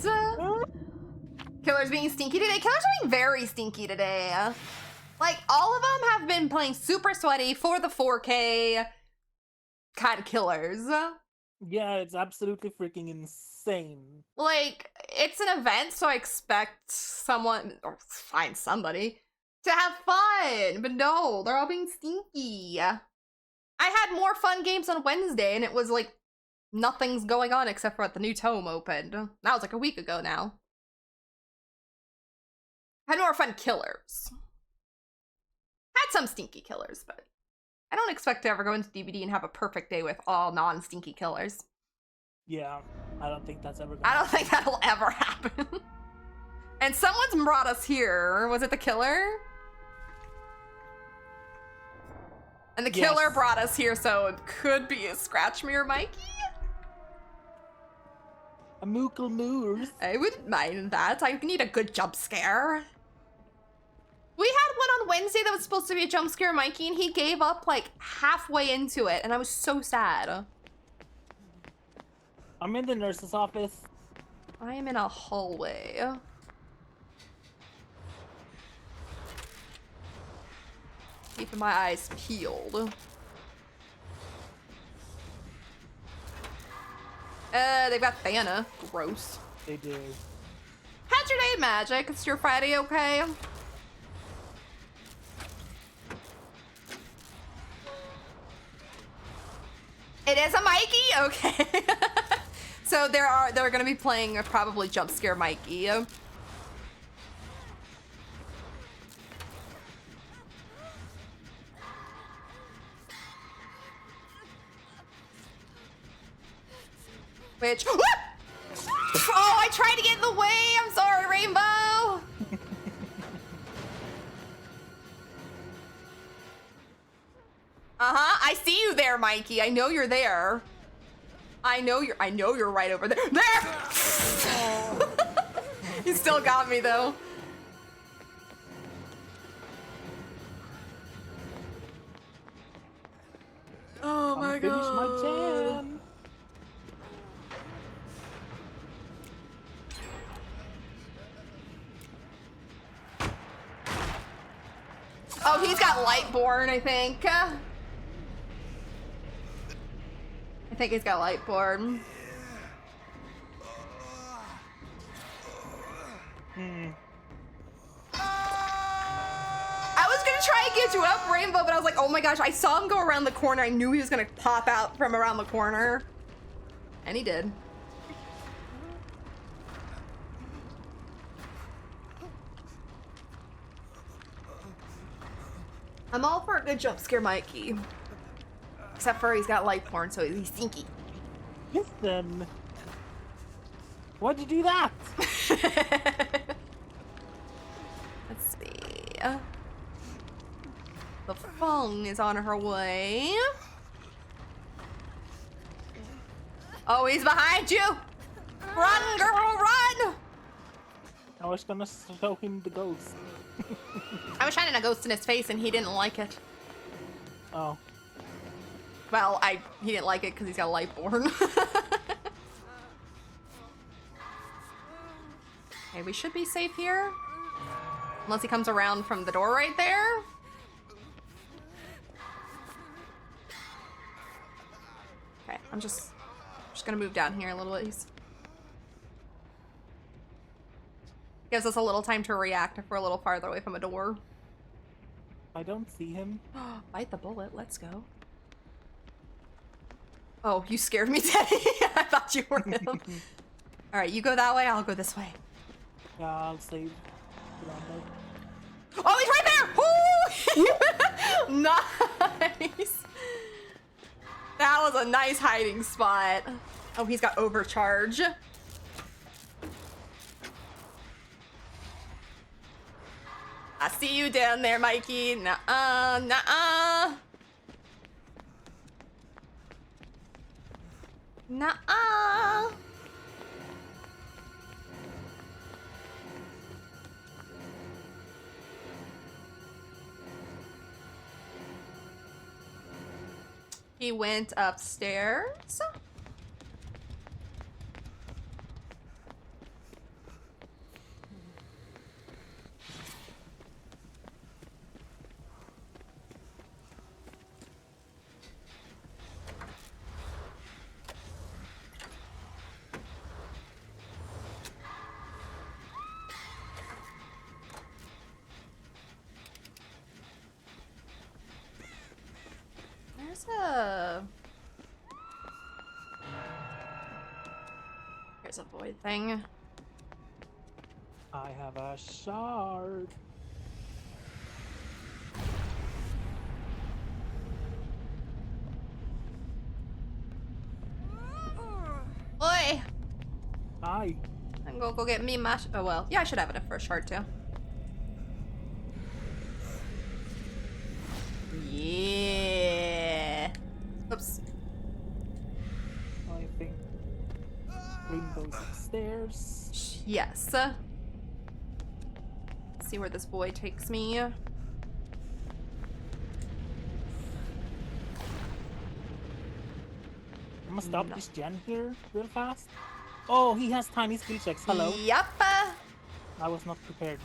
Killer's being stinky today. Killer's being very stinky today. Like, all of them have been playing super sweaty for the 4K kind of killers. Yeah, it's absolutely freaking insane. Like, it's an event, so I expect someone, or find somebody, to have fun. But no, they're all being stinky. I had more fun games on Wednesday, and it was like, nothing's going on except for at the new tome opened. That was like a week ago now. Had more fun killers. Had some stinky killers, but I don't expect to ever go into DBD and have a perfect day with all non-stinky killers. Yeah, I don't think that's ever gonna I don't think that'll ever happen. And someone's brought us here. Was it the killer? And the killer Yes. brought us here, so it could be a Scratch Me or Mikey? A Mookle Moors. I wouldn't mind that. I need a good jump scare. We had one on Wednesday that was supposed to be a jump scare Mikey, and he gave up like halfway into it, and I was so sad. I'm in the nurse's office. I am in a hallway. Keeping my eyes peeled. They've got Thana. Gross. They do. How's your day, Magic? Is your Friday okay? It is a Mikey? Okay. So they're gonna be playing a probably jump scare Mikey. Which oh, I tried to get in the way. I'm sorry, Rainbow. I see you there, Mikey. I know you're there. I know you're right over there. There! You still got me though. Oh my god. Finish my jam. Oh, he's got Lightborn, I think. I think he's got Lightborn. I was gonna try and get you up, Rainbow, but I was like, oh my gosh, I saw him go around the corner. I knew he was gonna pop out from around the corner. And he did. I'm all for a good jump scare Mikey. Except for he's got Lightborn, so he's stinky. Listen. Why'd you do that? Let's see. The phone is on her way. Oh, he's behind you! Run, girl, run! I was gonna show him the ghost. I was shining a ghost in his face and he didn't like it. Oh. Well, he didn't like it because he's got Lightborn. Okay, we should be safe here. Unless he comes around from the door right there. Okay, I'm just gonna move down here a little bit. Gives us a little time to react if we're a little farther away from a door. I don't see him. Bite the bullet, let's go. Oh, you scared me, Teddy. I thought you were him. Alright, you go that way, I'll go this way. Yeah, I'll save. Oh, he's right there! Ooh! Nice! That was a nice hiding spot. Oh, he's got overcharge. I see you down there, Mikey. Nuh-uh, nuh-uh. Nuh-uh. He went upstairs. Here's a void thing. I have a shard. Oi! Hi. I'm gonna go get me my. Oh well, yeah, I should have enough for a shard too. Yeah. Oops. I think Rainbow's upstairs. Yes. See where this boy takes me. I'm gonna stop this gen here real fast. Oh, he has tiny skill checks. Hello. Yup. I was not prepared.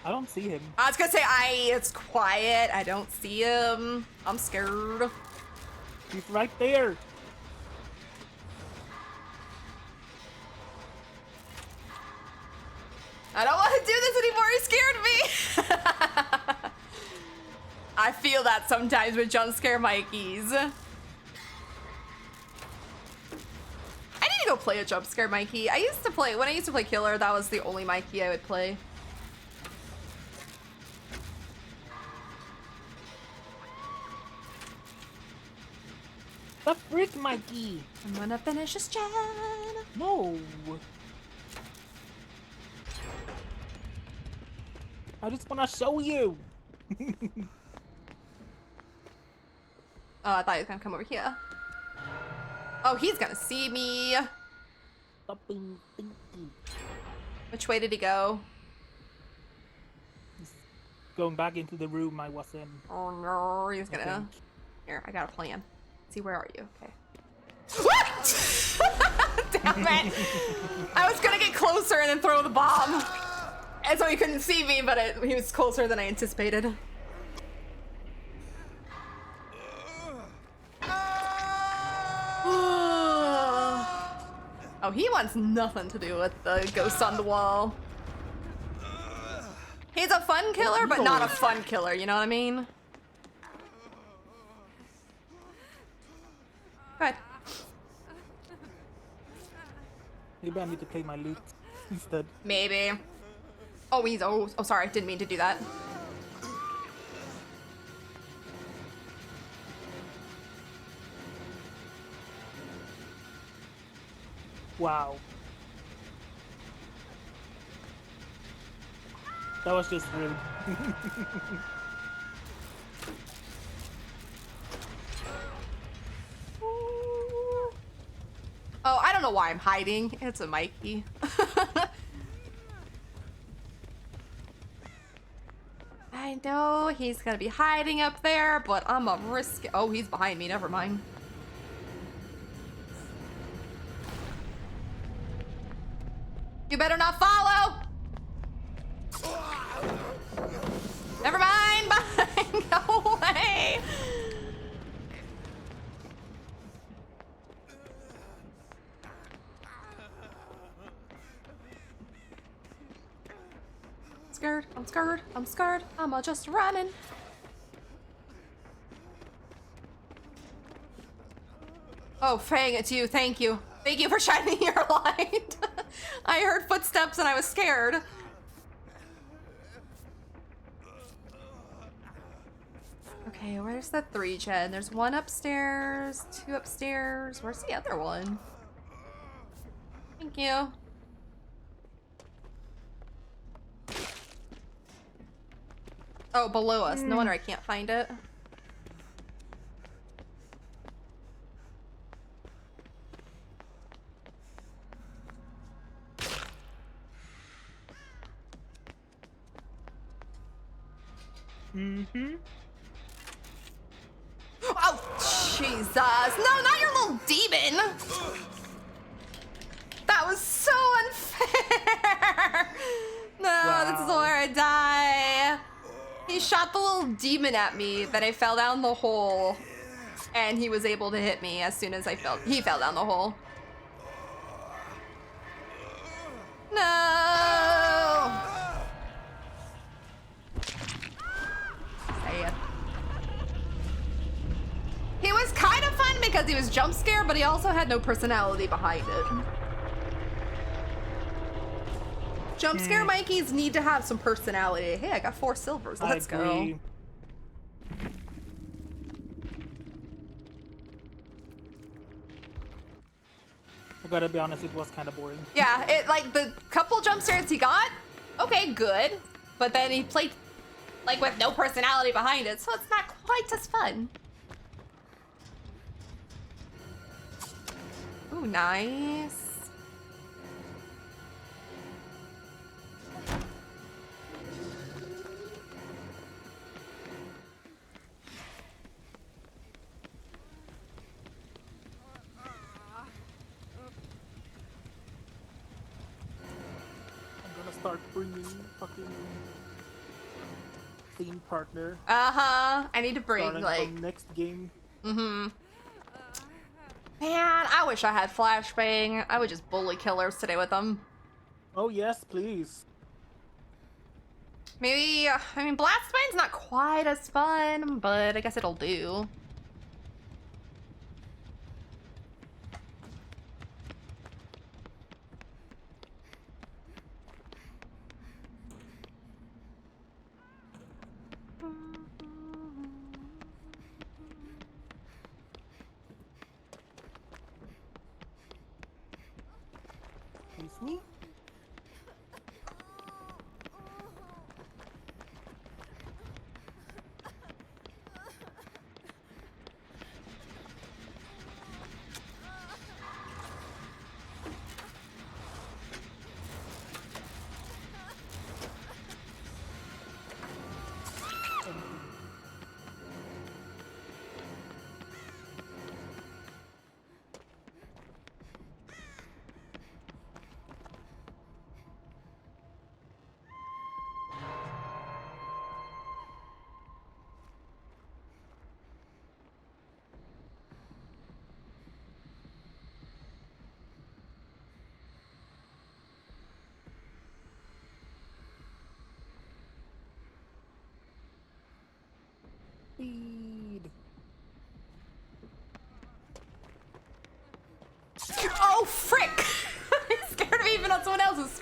I don't see him. I was gonna say it's quiet. I don't see him. I'm scared. He's right there. I don't want to do this anymore. He scared me. I feel that sometimes with jump scare Mikeys. I need to go play a jump scare Mikey. When I used to play Killer, that was the only Mikey I would play. The frick, Mikey! I'm gonna finish this gen. No! I just wanna show you! Oh, I thought he was gonna come over here. Oh, he's gonna see me. Stop being stinky. Which way did he go? going back into the room I was in. Oh no, he's I gonna. think. Here, I got a plan. See, where are you? Okay. Damn it! I was gonna get closer and then throw the bomb. And so he couldn't see me, but he was closer than I anticipated. Oh, he wants nothing to do with the ghost on the wall. He's a fun killer, but not a fun killer, you know what I mean? Good. Maybe I need to play my loot instead. Maybe. Oh, oh, sorry, didn't mean to do that. Wow. That was just rude. Oh, I don't know why I'm hiding. It's a Mikey. I know he's gonna be hiding up there, but I'm a risk. Oh, he's behind me. Never mind. You better not follow. Never mind. Bye. Go away. Scared. I'm scared. I'm scared. I'm just running. Oh, Fang, it's you. Thank you. Thank you for shining your light. I heard footsteps and I was scared. Okay, where's the 3-gen? There's one upstairs, 2 upstairs. Where's the other one? Thank you. Oh, below us. No wonder I can't find it. Mm-hmm. Oh, Jesus. No, not your little demon. That was so unfair. No, Wow. this is where I die. He shot the little demon at me, then I fell down the hole, and he was able to hit me as soon as he fell down the hole. No! Say it. He was kind of fun because he was jump scared, but he also had no personality behind it. Jump scare Mikeys need to have some personality. Hey, I got 4 silvers. Let's go. I gotta be honest, it was kind of boring. Yeah, it like the couple jump scares he got, okay, good. But then he played like with no personality behind it, so it's not quite as fun. Ooh, nice. Start bringing fucking theme partner. I need to bring Starting like from next game. Man, I wish I had flashbang. I would just bully killers today with them. Oh yes, please. Maybe I mean blastbang's not quite as fun, but I guess it'll do. Excuse me?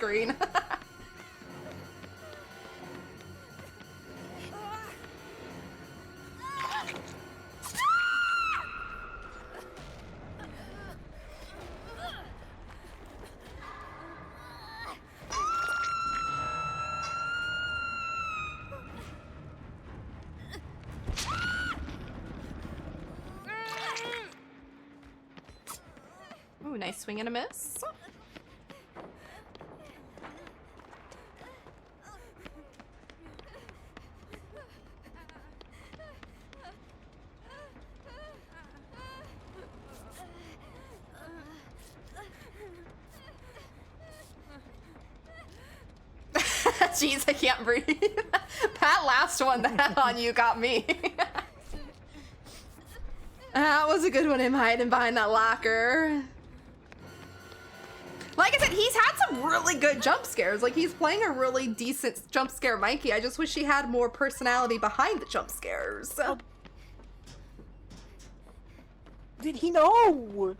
screen. Ooh, nice swing and a miss. Jeez, I can't breathe. That last one that on you got me. That was a good one, him hiding behind that locker. Like I said, he's had some really good jump scares. Like, he's playing a really decent jump scare Mikey. I just wish he had more personality behind the jump scares. Did he know?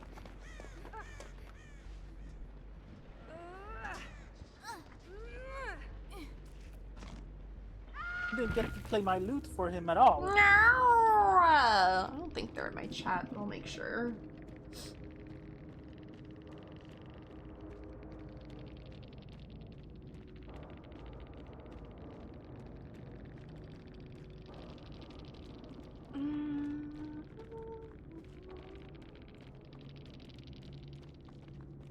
Didn't get to play my loot for him at all. No, I don't think they're in my chat. I'll make sure.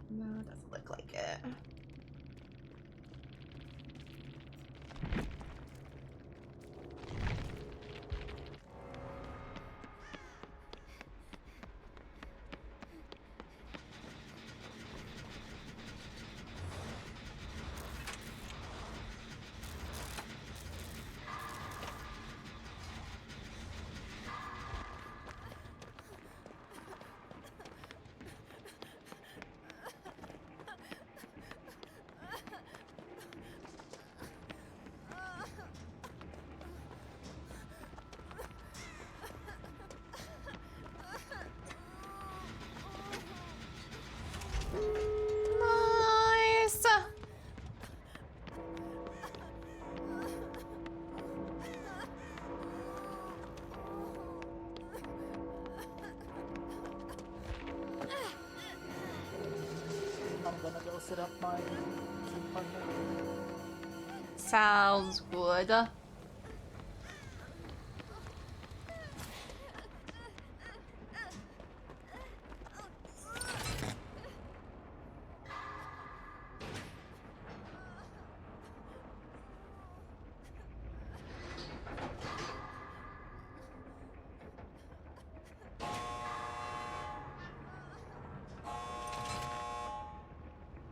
No, it doesn't look like it. Nice. I'm gonna go set up my team partner. Sounds good.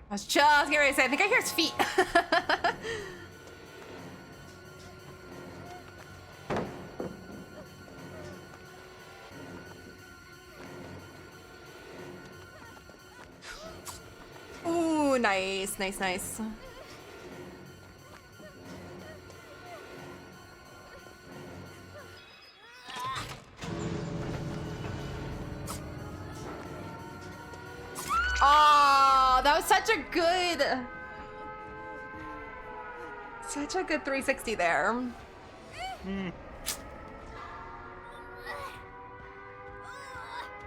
I was just getting ready to say, I think I hear his feet. Ooh, nice, nice, nice. Oh, that was such a good 360 there.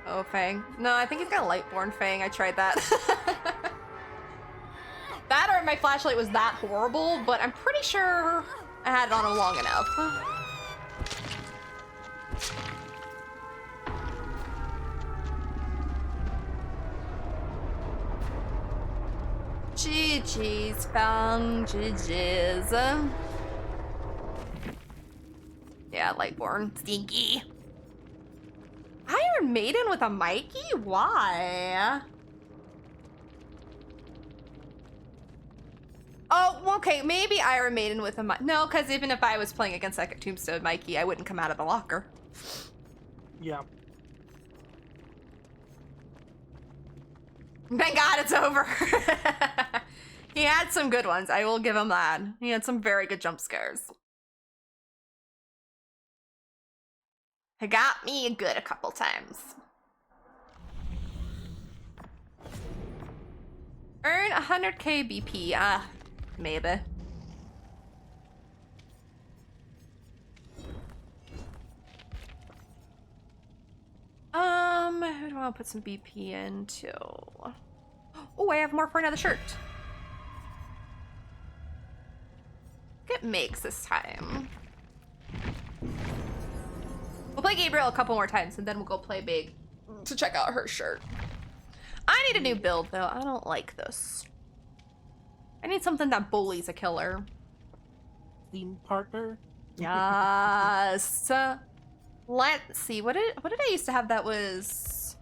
Oh, Fang. No, I think he's got a Lightborn Fang. I tried that. That or my flashlight was that horrible, but I'm pretty sure I had it on him long enough. GG's, Fang. GG's. Yeah, Lightborn. Stinky. Iron Maiden with a Mikey? Why? Oh, okay, maybe Iron Maiden with a Mikey. No, because even if I was playing against like a Tombstone Mikey, I wouldn't come out of the locker. Yeah. Thank God it's over. He had some good ones. I will give him that. He had some very good jump scares. He got me good a couple times. Earn 100k BP. Maybe. Who do I want to put some BP into? Oh, I have more for another shirt. Get Megs this time. We'll play Gabriel a couple more times and then we'll go play Meg to check out her shirt. I need a new build though. I don't like this. I need something that bullies a killer. Team partner? Yes. Let's see. What did I used to have that was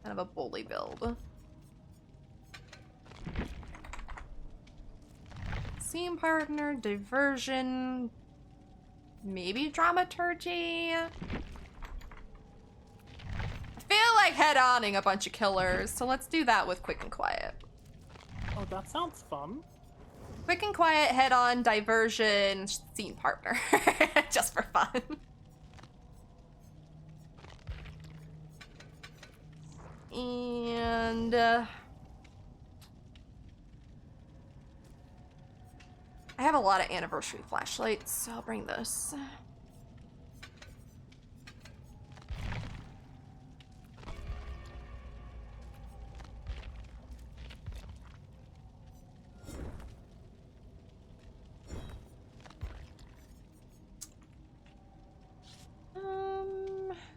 kind of a bully build? Scene partner, diversion, maybe dramaturgy. I feel like head-oning a bunch of killers, so let's do that with quick and quiet. Oh, that sounds fun. Quick and quiet, head-on, diversion, scene partner, just for fun. And I have a lot of anniversary flashlights, so I'll bring this.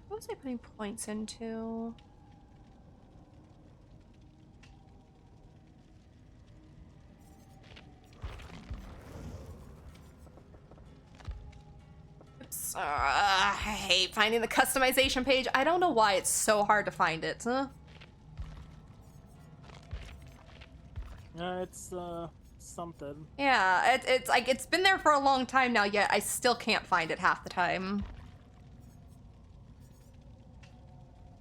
What was I putting points into? Oops. I hate finding the customization page. I don't know why it's so hard to find it. Huh? It's something. Yeah, it's like it's been there for a long time now, yet I still can't find it half the time.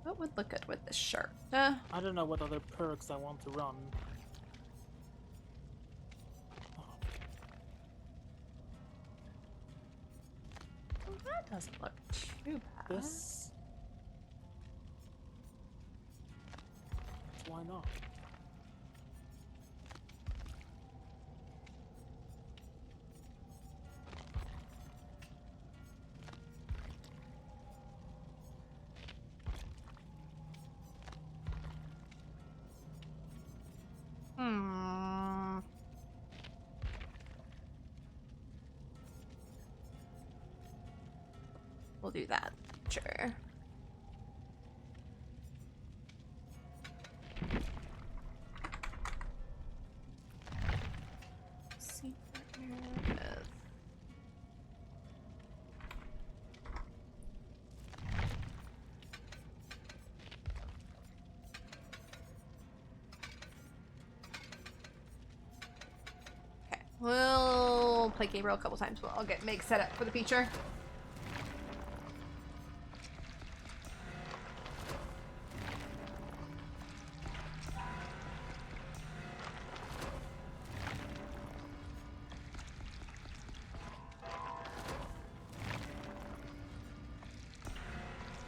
What would look good with this shirt? I don't know what other perks I want to run. Well, that doesn't look too bad. This. Why not? We'll do that. Sure. Okay, we'll play Gabriel a couple times, but I'll get Meg set up for the feature.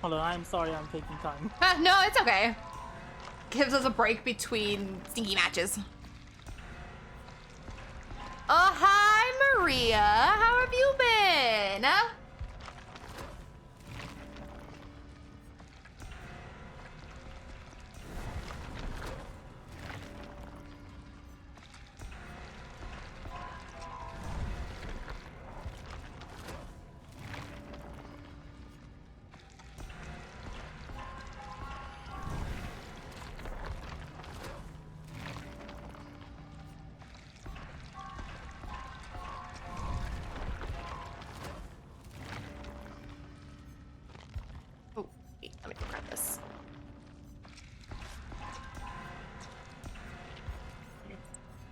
Hold on, I'm sorry I'm taking time. No, it's okay. Gives us a break between stinky matches. Oh, hi, Maria. How have you been? Oh, wait, let me go grab this.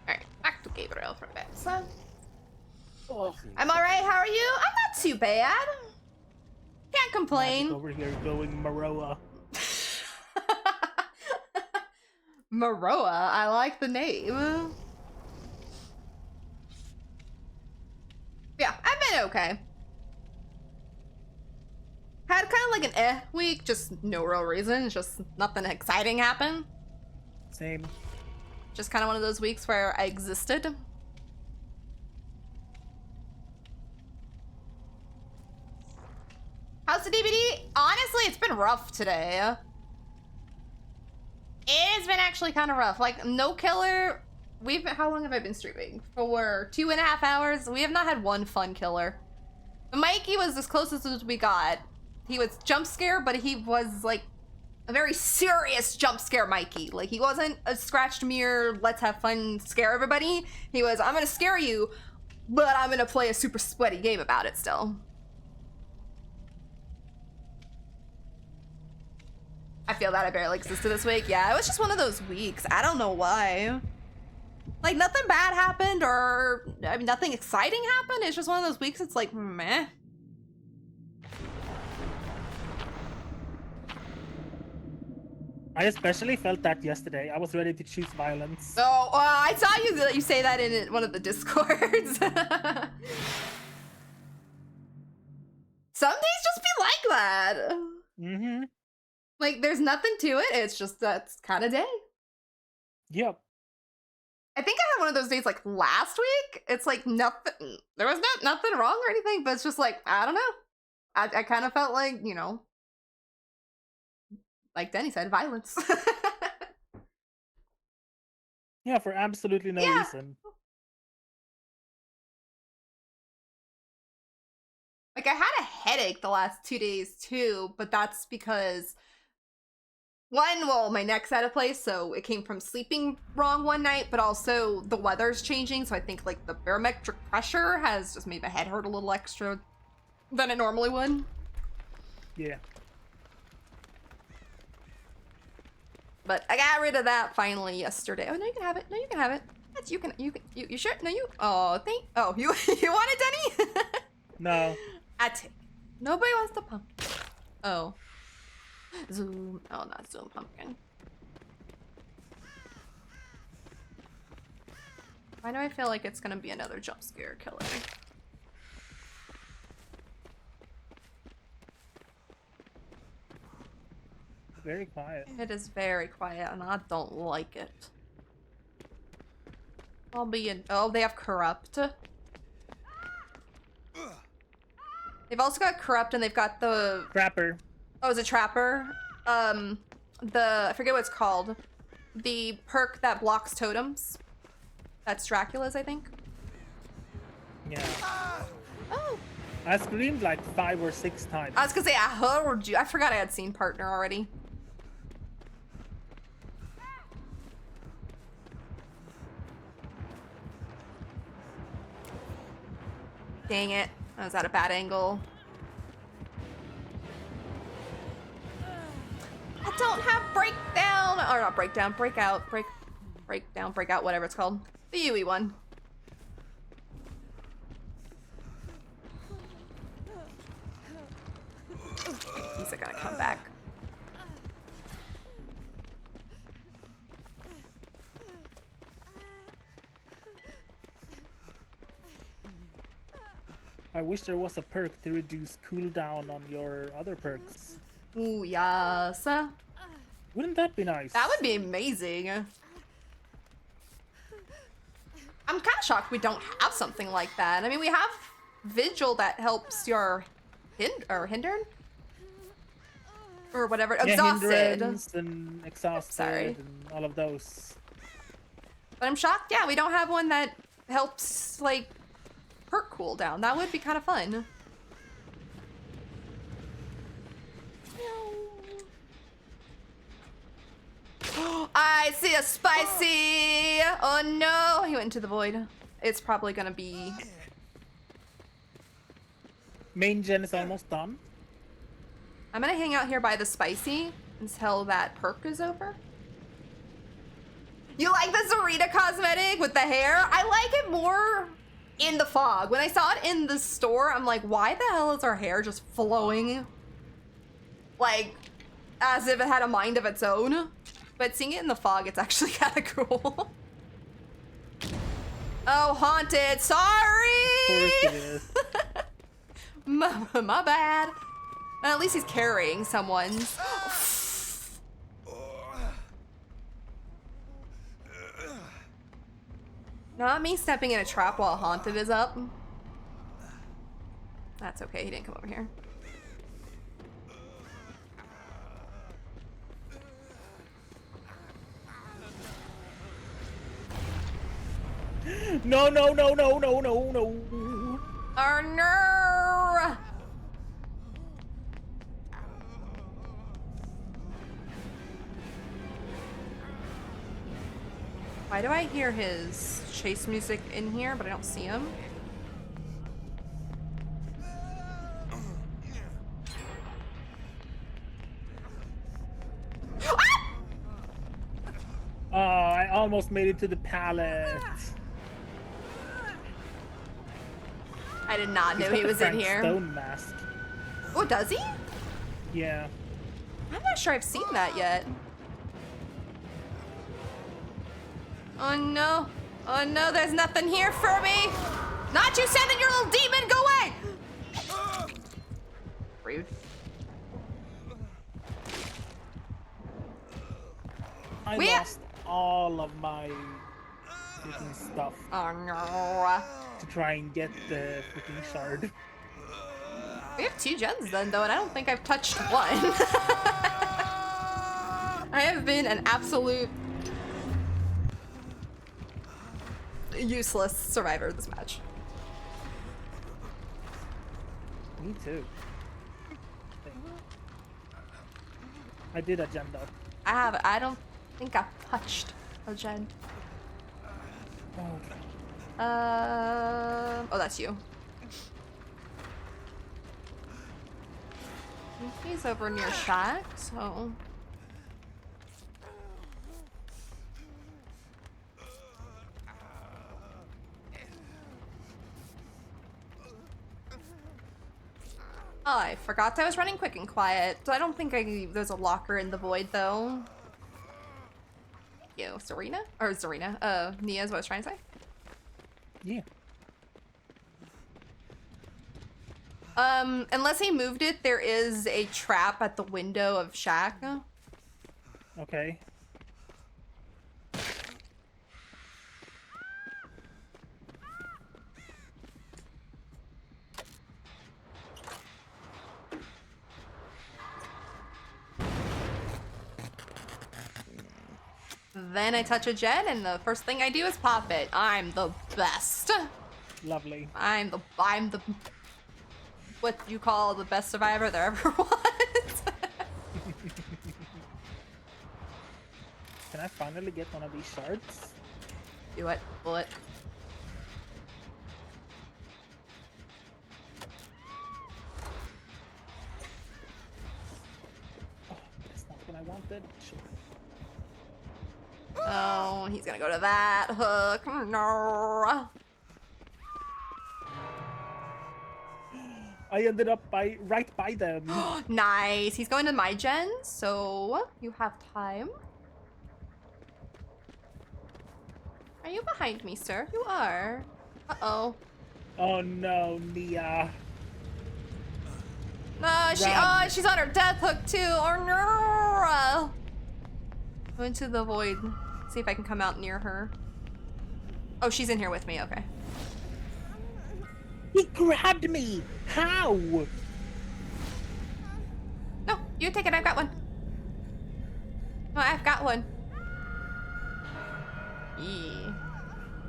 Alright, back to Gabriel from bed. So, Oh, I'm alright, how are you? I'm not too bad. Can't complain. Magic over here going Maroa. Maroa, I like the name. Yeah, I've been okay. Had kind of like an week, just no real reason, just nothing exciting happened. Same. Just kind of one of those weeks where I existed. How's the DVD? Honestly, it's been rough today. It has been actually kind of rough. Like, no killer. How long have I been streaming? For 2.5 hours. We have not had one fun killer. Mikey was as closest as we got. He was jump scare, but he was like a very serious jump scare Mikey. Like, he wasn't a scratched mirror, let's have fun, scare everybody. He was, I'm gonna scare you, but I'm gonna play a super sweaty game about it still. I feel that I barely existed this week. Yeah, it was just one of those weeks. I don't know why. Like, nothing bad happened, or, I mean, nothing exciting happened. It's just one of those weeks it's like, meh. I especially felt that yesterday. I was ready to choose violence. Oh, I saw you say that in one of the Discords. Some days just be like that. Mm-hmm. Like, there's nothing to it. It's just that's kind of day. Yep. I think I had one of those days like last week. It's like nothing. There was nothing wrong or anything, but it's just like, I don't know. I kind of felt like, you know, like Denny said, violence. Yeah, for absolutely no reason. Like, I had a headache the last 2 days too, but that's because my neck's out of place, so it came from sleeping wrong one night, but also the weather's changing, so I think like the barometric pressure has just made my head hurt a little extra than it normally would. Yeah. But I got rid of that finally yesterday. Oh, no, you can have it. No, you can have it. That's you sure? No, you. Oh, you want it, Denny? No. I take. Nobody wants the pumpkin. Oh. Zoom. Oh, not Zoom pumpkin. Why do I feel like it's gonna be another jump scare killer? Very quiet. It is very quiet, and I don't like it. I'll be in. Oh, they have corrupt. They've also got corrupt, and they've got the Trapper. Oh, it's a trapper. I forget what it's called. The perk that blocks totems. That's Dracula's, I think. Yeah. Oh. I screamed like 5 or 6 times. I was gonna say, I heard you. I forgot I had seen partner already. Dang it. I was at a bad angle. I don't have breakdown. Or not breakdown, breakout. Breakdown, breakout, whatever it's called. The UE one. He's gonna come back. I wish there was a perk to reduce cooldown on your other perks. Ooh, yes. Wouldn't that be nice? That would be amazing. I'm kind of shocked we don't have something like that. I mean, we have Vigil that helps your hinder? Or whatever. Yeah, Exhausted. hindrance and exhausted. Sorry. And all of those. But I'm shocked, yeah, we don't have one that helps, like, perk cooldown. That would be kind of fun. I see a spicy! Oh no! He went into the void. It's probably gonna be... Main gen is almost done. I'm gonna hang out here by the spicy until that perk is over. You like the Zarita cosmetic with the hair? I like it more in the fog. When I saw it in the store, I'm like, why the hell is her hair just flowing? Like, as if it had a mind of its own. But seeing it in the fog, it's actually kind of cool. Oh, haunted. Sorry! Of course it is. My bad. At least he's carrying someone's. Not me stepping in a trap while Haunted is up. That's okay, he didn't come over here. No, no, no, no, no, no, no. Oh no! Why do I hear his chase music in here, but I don't see him? Oh, I almost made it to the pallet. I did not know He's got he the was in Frank here. Stone mask. Oh, does he? Yeah. I'm not sure I've seen that yet. Oh no. Oh no, there's nothing here for me. Not you sending your little demon, go away! Rude. I lost all of my freaking stuff Oh no. to try and get the freaking shard. We have 2 gens then, though, and I don't think I've touched one. I have been an absolute useless survivor of this match. Me too. I did a gen though. I don't think I've touched a gen. Okay. Oh, that's you. He's over near Shack, so. Oh, I forgot I was running quick and quiet. So I don't think there's a locker in the void though. Thank you, Serena? Or Zarina. Nia is what I was trying to say. Yeah. Unless he moved it, there is a trap at the window of Shack. Okay. Then I touch a gen, and the first thing I do is pop it. I'm the best. Lovely. I'm the what you call the best survivor there ever was. Can I finally get one of these shards? Do it. Bullet. Oh, that's not what I wanted. Sure. Oh, he's gonna go to that hook. No. I ended up right by them. Nice. He's going to my gen, so you have time. Are you behind me, sir? You are. Uh-oh. Oh no, Nia. No, she's on her death hook too. Oh no. Go into the void. See if I can come out near her. Oh, she's in here with me. Okay. He grabbed me! How? No, you take it. I've got one. No, I've got one. Yee.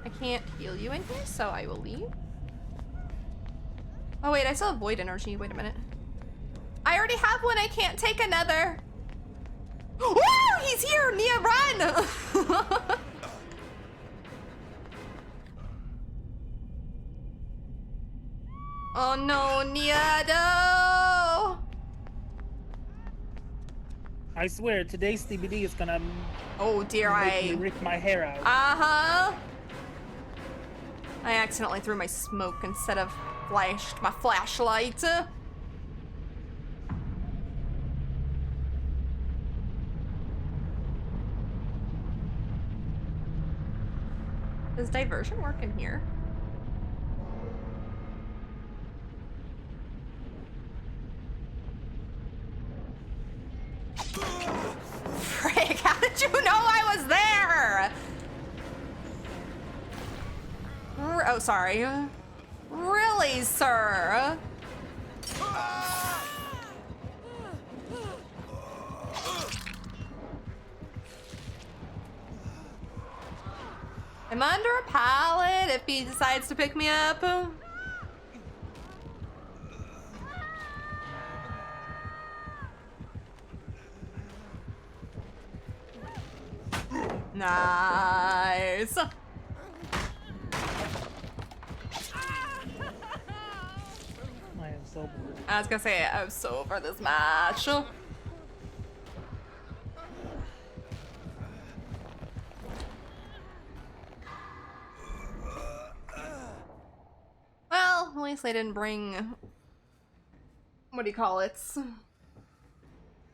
I can't heal you in here, so I will leave. Oh wait, I still have void energy. Wait a minute. I already have one. I can't take another. Woo! He's here! Nia, run! Oh no, Nia, no! I swear, today's TBD is gonna Oh dear, make me rip my hair out. Uh-huh. I accidentally threw my smoke instead of flashed my flashlight. Does diversion work in here? Frick, how did you know I was there? Oh, sorry. Really, sir? I'm under a pallet if he decides to pick me up. Nice. I am so bored. I was gonna say, I'm so over this match. Well, at least they didn't bring, what do you call it?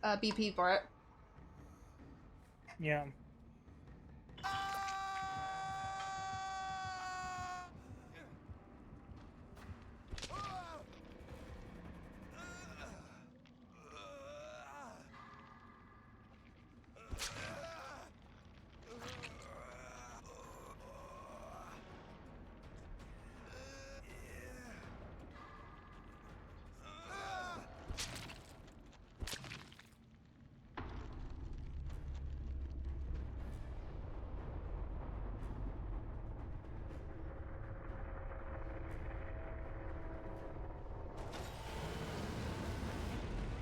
BP for it. Yeah.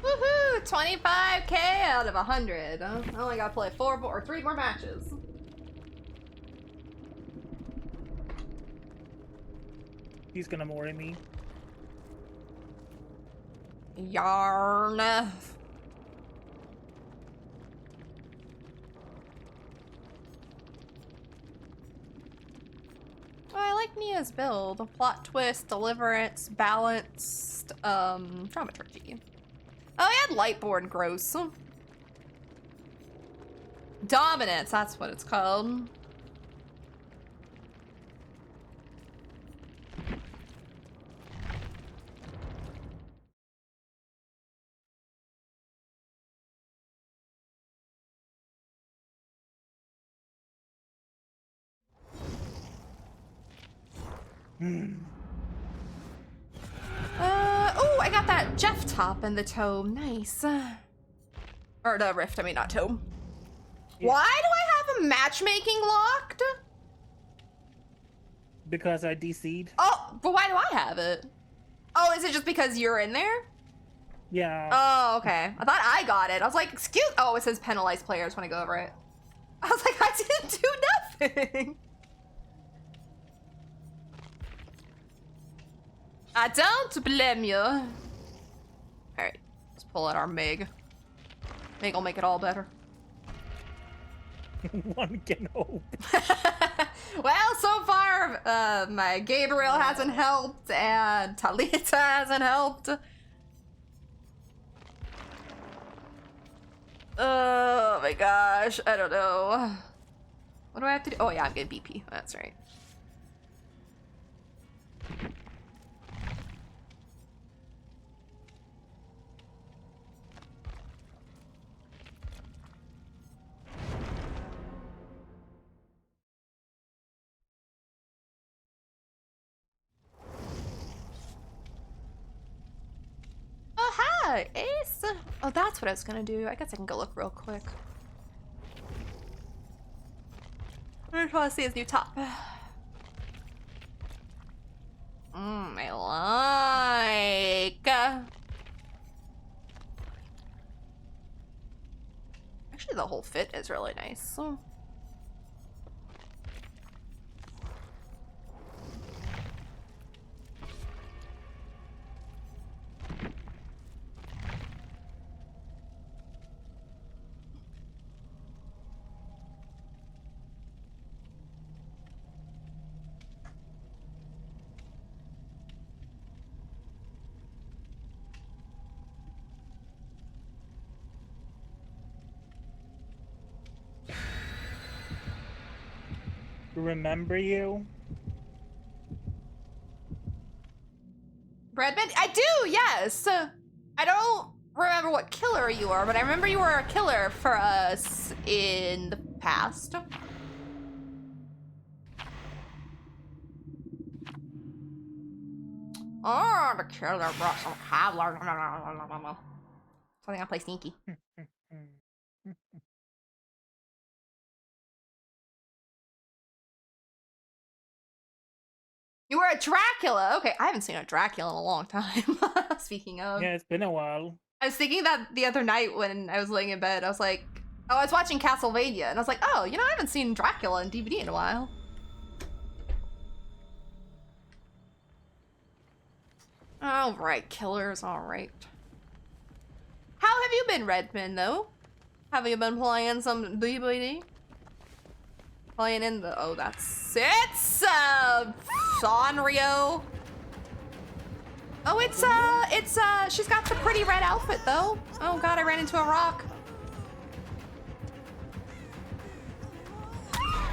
Woohoo! 25k out of 100. I only gotta play 3 more matches. He's gonna worry me. Yarn. Oh, I like Nia's build. Plot twist, deliverance, balanced, dramaturgy. Oh, I had Lightborn gross. Dominance, that's what it's called. Oh, I got that Jeff top in the tome. Nice. Or the rift, I mean, not tome. Yeah. Why do I have a matchmaking locked? Because I DC'd. Oh, but why do I have it? Oh, is it just because you're in there? Yeah. Oh, okay. I thought I got it. I was like, excuse. Oh, it says penalize players when I go over it. I was like, I didn't do nothing. I don't blame you. All right, let's pull out our Meg. Meg will make it all better. One can hope. Well, so far, my Gabriel hasn't helped, and Talita hasn't helped. Oh my gosh, I don't know. What do I have to do? Oh yeah, I'm getting BP. That's right. Oh, hi, Ace. Oh, that's what I was gonna do. I guess I can go look real quick. I just want to see his new top. I like. Actually, the whole fit is really nice. So. Remember you? Bradman? I do, yes. I don't remember what killer you are, but I remember you were a killer for us in the past. Oh, the killer brought some cobbler. So I play sneaky. You were a Dracula. Okay, I haven't seen a Dracula in a long time. Speaking of. Yeah, it's been a while. I was thinking that the other night when I was laying in bed. I was like, oh, I was watching Castlevania, and I was like, oh, you know, I haven't seen Dracula in DVD in a while. All right, killers, all right. How have you been, Redmond, though? Have you been playing some DVD? Playing in the, oh, that's it, Sanrio. Oh, she's got the pretty red outfit, though. Oh God, I ran into a rock.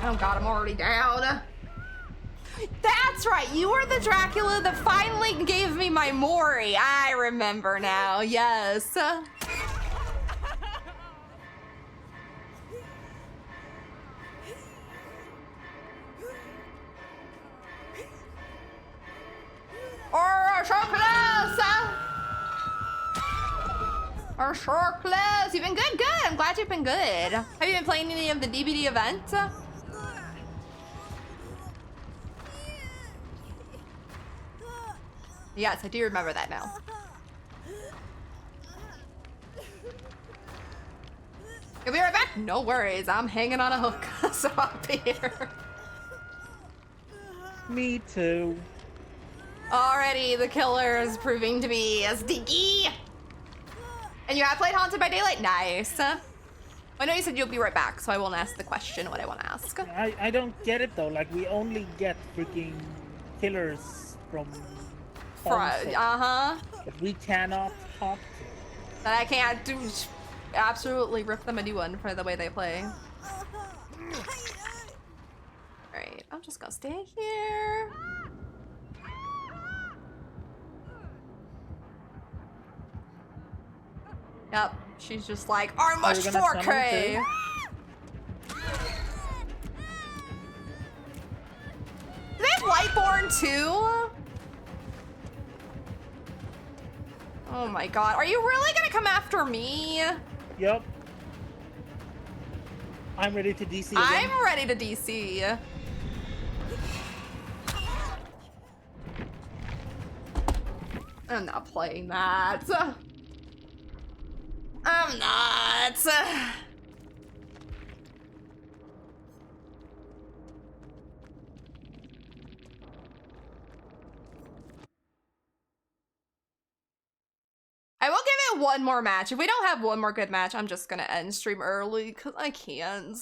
Oh God, I'm already down. That's right, you were the Dracula that finally gave me my Mori. I remember now, yes. Or so close! Or so close! You've been good, good! I'm glad you've been good. Have you been playing any of the DVD event? Yes, I do remember that now. You'll be right back? No worries, I'm hanging on a hook, so I'll be here. Me too. Already, the killer is proving to be a stinky. And you have played Haunted by Daylight? Nice. I know you said you'll be right back, so I won't ask the question what I want to ask. I don't get it though. Like, we only get freaking killers from. That we cannot talk to. That I can't do. Absolutely rip them a new one for the way they play. Alright, I'm just gonna stay here. Yep, she's just like, I'm a 4K! Do they have Lightborn too? Oh my God, are you really gonna come after me? Yep. I'm ready to DC again. I'm ready to DC. I'm not playing that. I'm not. I will give it one more match. If we don't have one more good match, I'm just gonna end stream early because I can't.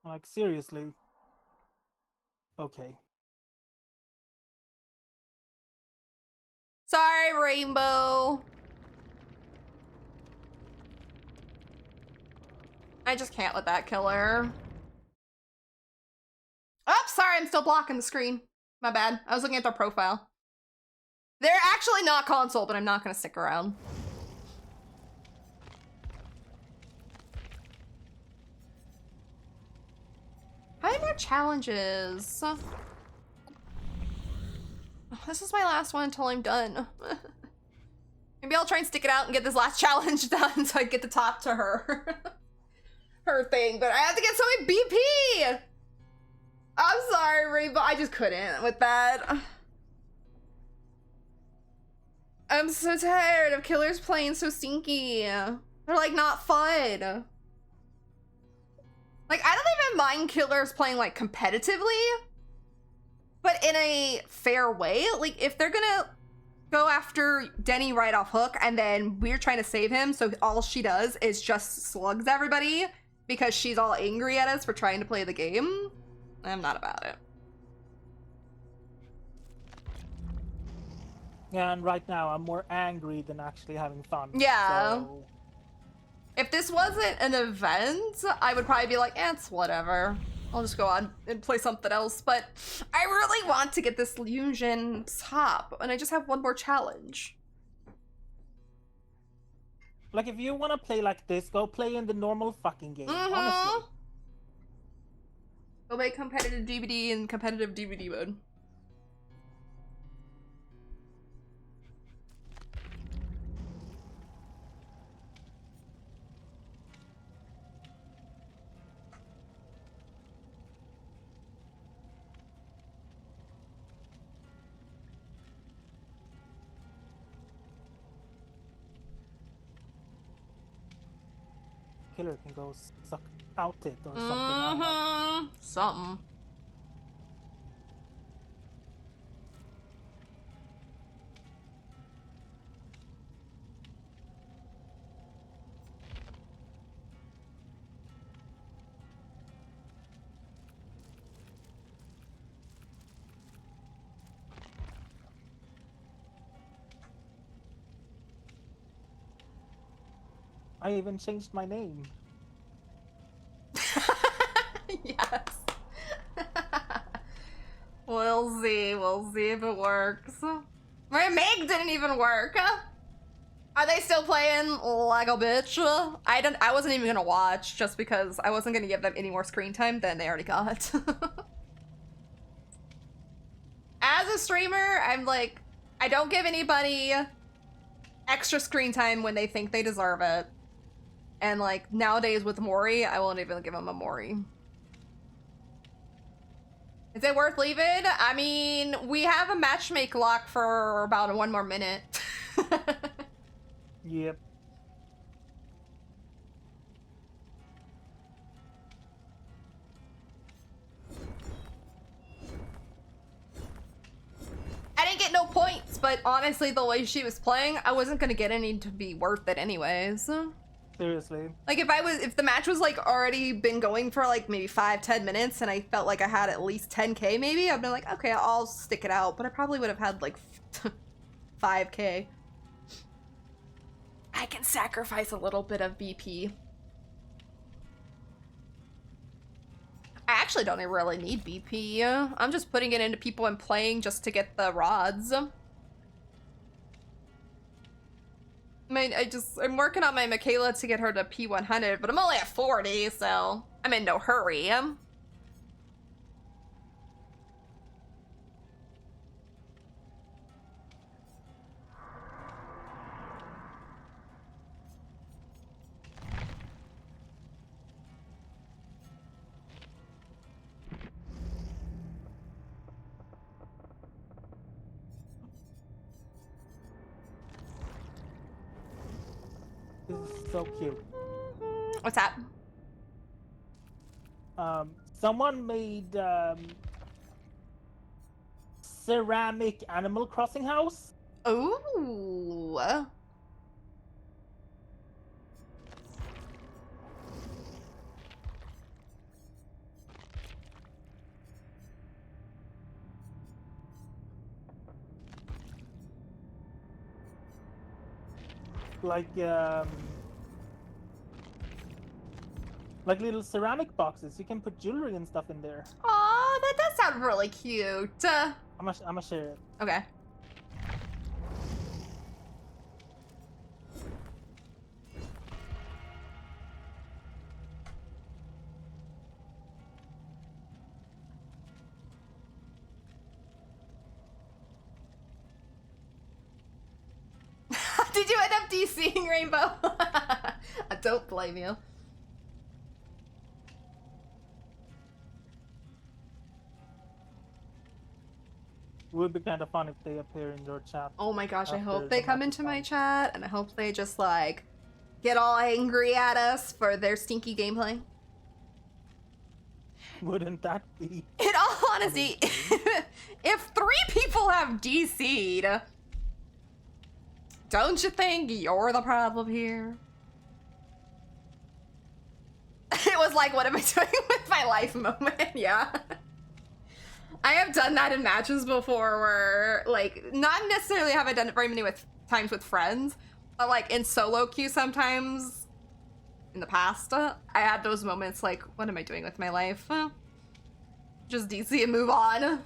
Like, seriously. Okay. Sorry, Rainbow. I just can't with that killer. Oh, sorry, I'm still blocking the screen. My bad. I was looking at their profile. They're actually not console, but I'm not gonna stick around. How many more challenges? This is my last one until I'm done. Maybe I'll try and stick it out and get this last challenge done so I get to talk to her. Her thing, but I have to get so many BP! I'm sorry, Rainbow, I just couldn't with that. I'm so tired of killers playing so stinky. They're like not fun. Like, I don't even mind killers playing like competitively, but in a fair way. Like, if they're gonna go after Denny right off hook and then we're trying to save him, so all she does is just slugs everybody because she's all angry at us for trying to play the game, I'm not about it. Yeah, and right now I'm more angry than actually having fun. Yeah. So... If this wasn't an event, I would probably be like, eh, it's whatever. I'll just go on and play something else, but I really want to get this Legion top, and I just have one more challenge. Like, if you want to play like this, go play in the normal fucking game, honestly. Go make competitive DVD and competitive DVD mode. killer can go suck out it or something. I don't know. Something. I even changed my name. Yes. We'll see. We'll see if it works. My Meg didn't even work. Are they still playing like a bitch? I wasn't even gonna watch just because I wasn't gonna give them any more screen time than they already got. As a streamer, I'm like, I don't give anybody extra screen time when they think they deserve it. And like nowadays with Mori, I won't even give them a Mori. Is it worth leaving? I mean, we have a matchmake lock for about 1 more minute. Yep. I didn't get no points, but honestly, the way she was playing, I wasn't gonna get any to be worth it anyways. Seriously. Like if the match was like already been going for like maybe 5-10 minutes and I felt like I had at least 10k maybe, I'd been like, okay, I'll stick it out, but I probably would have had like 5k. I can sacrifice a little bit of BP. I actually don't even really need BP. I'm just putting it into people I'm playing just to get the rods. I'm working on my Michaela to get her to P100, but I'm only at 40, so I'm in no hurry. This is so cute. What's that? Someone made ceramic Animal Crossing house. Ooh. Like little ceramic boxes. You can put jewelry and stuff in there. Aw, that does sound really cute. I'm gonna share it. Okay. Did you end up DCing Rainbow? I don't blame you. It would be kind of fun if they appear in your chat. Oh my gosh, I after hope the they come match into is my done. chat, and I hope they just like get all angry at us for their stinky gameplay. Wouldn't that be? In all honesty, if 3 people have DC'd, don't you think you're the problem here? It was like, what am I doing with my life moment? Yeah. I have done that in matches before where, like, not necessarily have I done it very many times with friends, but like in solo queue sometimes in the past, I had those moments like, what am I doing with my life? Just DC and move on.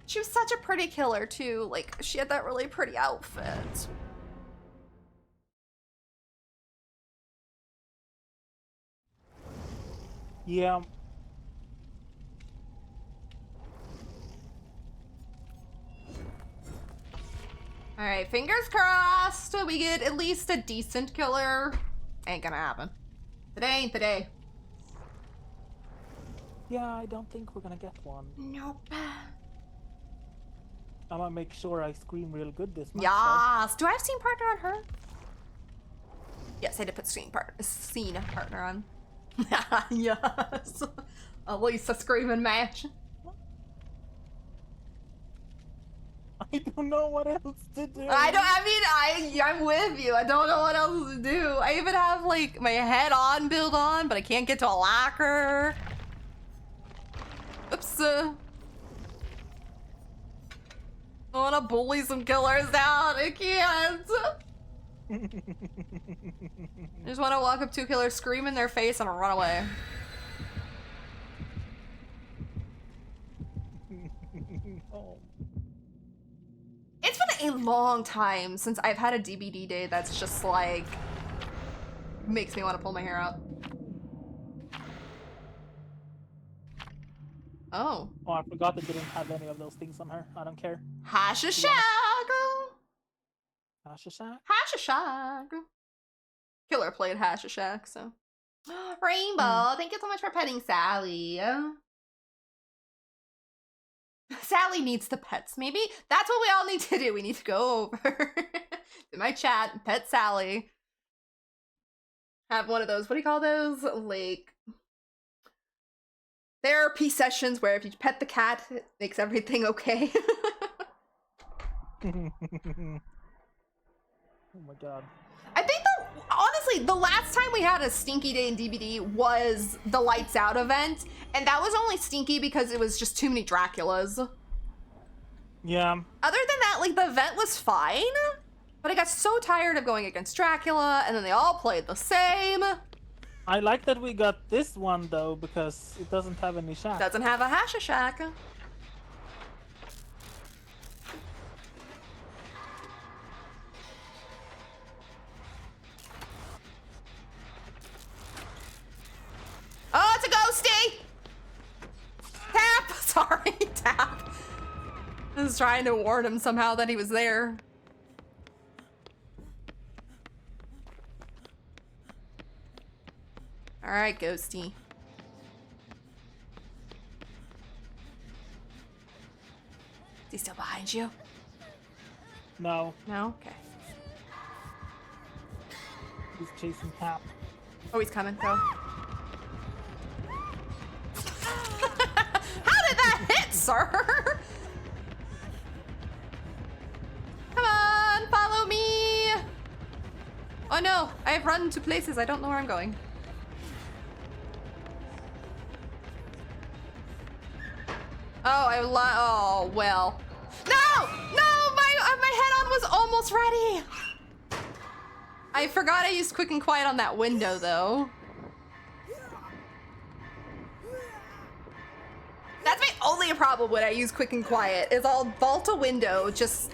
She was such a pretty killer too, like she had that really pretty outfit. Yeah. Alright, fingers crossed we get at least a decent killer. Ain't gonna happen. Today ain't the day. Yeah, I don't think we're gonna get one. Nope. I'm gonna make sure I scream real good this month. Yes. Do I have scene partner on her? Yes, I did put scene partner on. Yes. At least a screaming match. I don't know what else to do. I'm with you. I don't know what else to do. I even have like my head on build on, but I can't get to a locker. Oops. I wanna bully some killers down. I can't. I just wanna walk up to a killer, scream in their face, and run away. Oh. It's been a long time since I've had a DBD day that's just like makes me want to pull my hair out. Oh. Oh, I forgot that didn't have any of those things on her. I don't care. Hashashag. Hashashak? Hashashag. Killer played Hashashag, so. Rainbow, thank you so much for petting Sally. Sally needs the pets. Maybe that's what we all need to do. We need to go over to my chat and pet Sally. Have one of those, what do you call those? Like therapy sessions where if you pet the cat, it makes everything okay. Oh my god. I think honestly, the last time we had a stinky day in DBD was the Lights Out event, and that was only stinky because it was just too many Draculas. Yeah. Other than that, like, the event was fine, but I got so tired of going against Dracula, and then they all played the same. I like that we got this one, though, because it doesn't have any shack. Doesn't have a Hashashak. Oh, it's a ghosty! Tap! Sorry, tap. I was trying to warn him somehow that he was there. Alright, ghosty. Is he still behind you? No, No? Okay. he's chasing Cap. Oh, he's coming. Go. How did that hit, sir? Come on, follow me. Oh no, I've run to places. I don't know where I'm going. Oh, well. No! No! My head-on was almost ready! I forgot I used quick and quiet on that window, though. That's my only problem when I use quick and quiet, is I'll vault a window, just...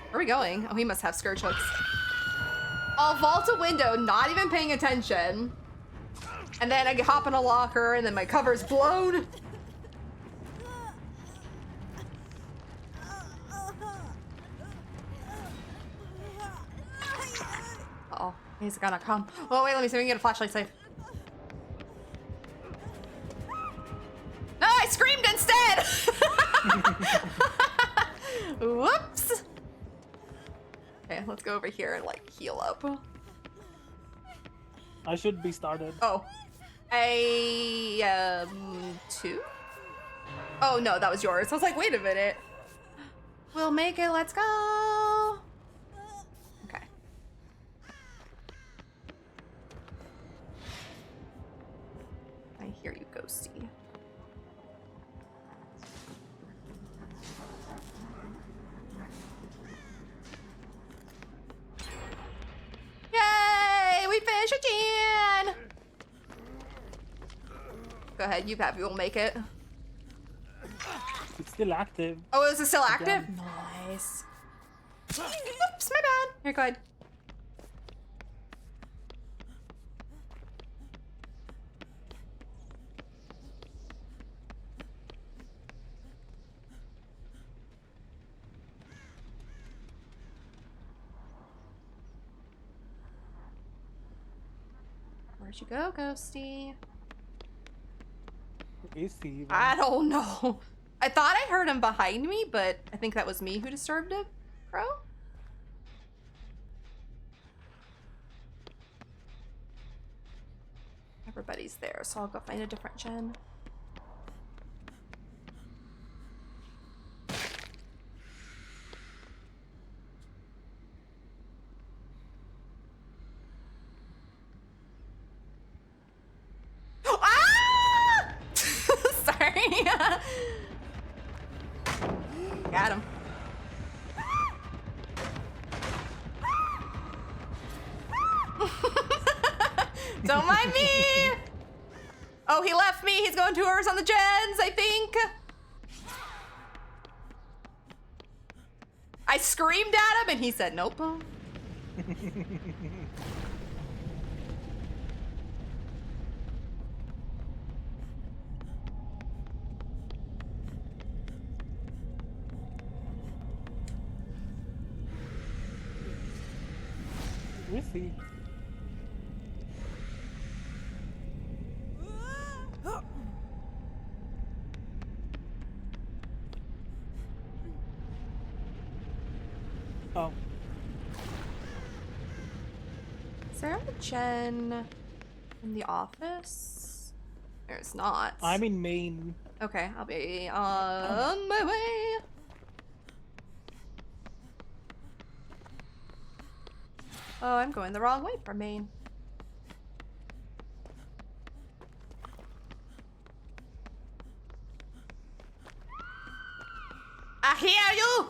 Where are we going? Oh, he must have scourge hooks. I'll vault a window, not even paying attention. And then I hop in a locker, and then my cover's blown. Uh-oh, he's gonna come. Oh, wait, let me see if we can get a flashlight safe. No, I screamed instead! Whoops! Okay, let's go over here and, like, heal up. I should be started. Oh. Two? Oh, no, that was yours. I was like, wait a minute. We'll make it, let's go! Okay. I hear you, Ghosty. Yay! We finished again! Go ahead, you'll make it. It's still active. Oh, is it still active? Again. Nice. Oops, my bad. Here, go ahead. Where'd you go, Ghosty? Is he even? I don't know. I thought I heard him behind me, but I think that was me who disturbed it. Crow? Everybody's there, so I'll go find a different gen. Ah! Sorry. Got him. Don't mind me. Oh, he left me. He's going tours on the gens, I think. I screamed at him and he said nope. Where is he? Oh. Is there a gen in the office? There's not. I'm in Maine. Okay, I'll be on my way. Oh, I'm going the wrong way for Maine. I hear you!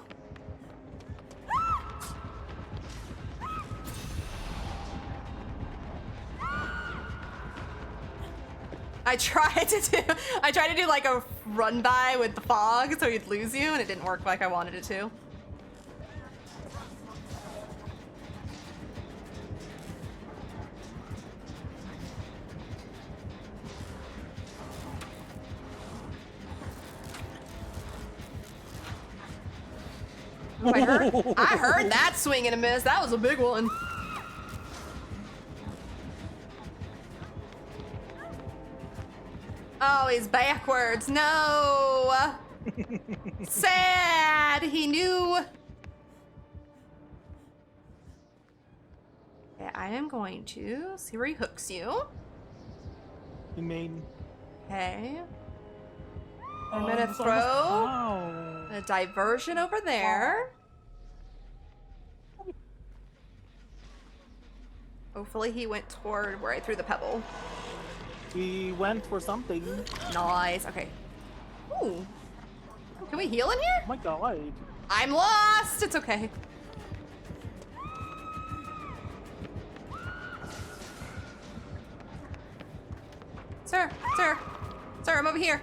I tried to do like a run by with the fog so he'd lose you, and it didn't work like I wanted it to. Ooh, I heard that swing and a miss. That was a big one. Oh, he's backwards. No. Sad. He knew. Okay, I am going to see where he hooks you. You mean? Okay. I'm gonna throw a diversion over there. Hopefully he went toward where I threw the pebble. We went for something. Nice. Okay. Ooh. Can we heal in here? Oh my god. I'm lost. It's okay. Sir, I'm over here.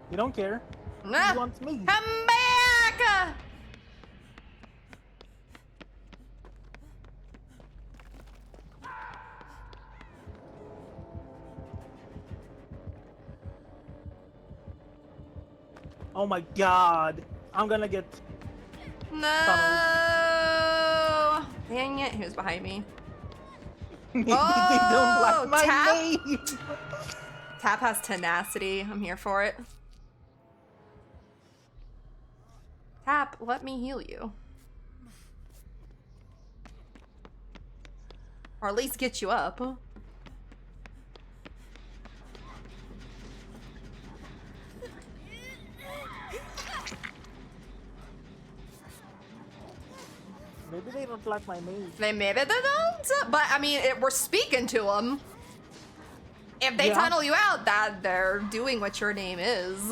You don't care. Nah. He wants me. Come back! Oh my god. I'm gonna get... No! Dang it, who's behind me? They don't like my Tap. name. Tap has tenacity. I'm here for it. Tap, let me heal you. Or at least get you up. Maybe they don't like my name. Maybe they don't, but I mean, we're speaking to them. If they tunnel you out, that they're doing what your name is.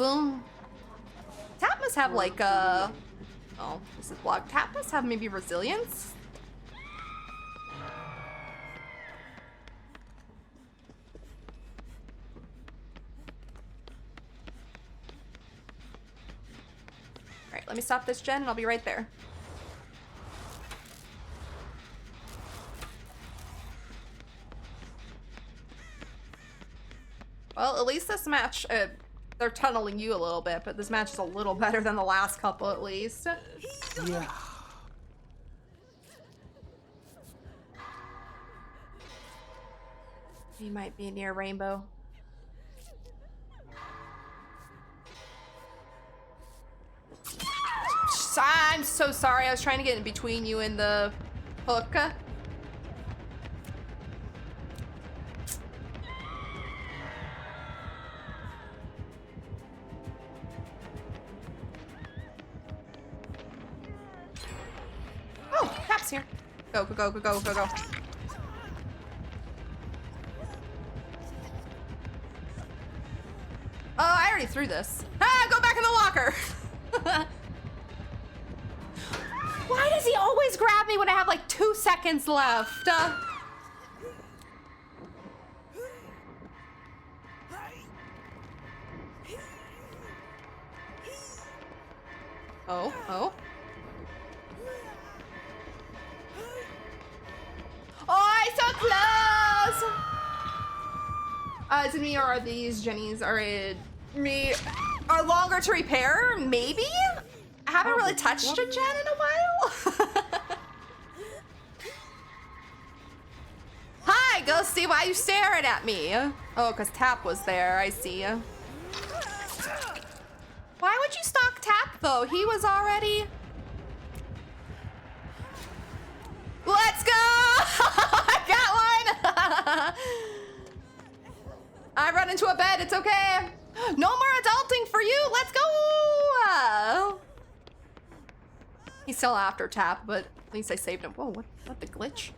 Tap must have like a... Oh, this is block. Tap must have maybe resilience? Alright, let me stop this gen and I'll be right there. Well, at least this match, they're tunneling you a little bit, but this match is a little better than the last couple at least. Yeah. He might be near Rainbow. I'm so sorry. I was trying to get in between you and the hook. Oh, Cap's here. Go, go, go, go, go, go, go. Oh, I already threw this. Ah, go back in the locker. Why does he always grab me when I have like 2 seconds left? Oh, oh. Oh, I'm so close! Is it me or are these Jennies are longer to repair? Maybe? I haven't really touched a Jen in a while. Hi, Ghosty, why are you staring at me? Oh, because Tap was there, I see. Why would you stalk Tap, though? He was already... Let's go! I got one! I run into a bed, it's okay. No more adulting for you, let's go! He's still after Tap, but at least I saved him. Whoa, what the glitch?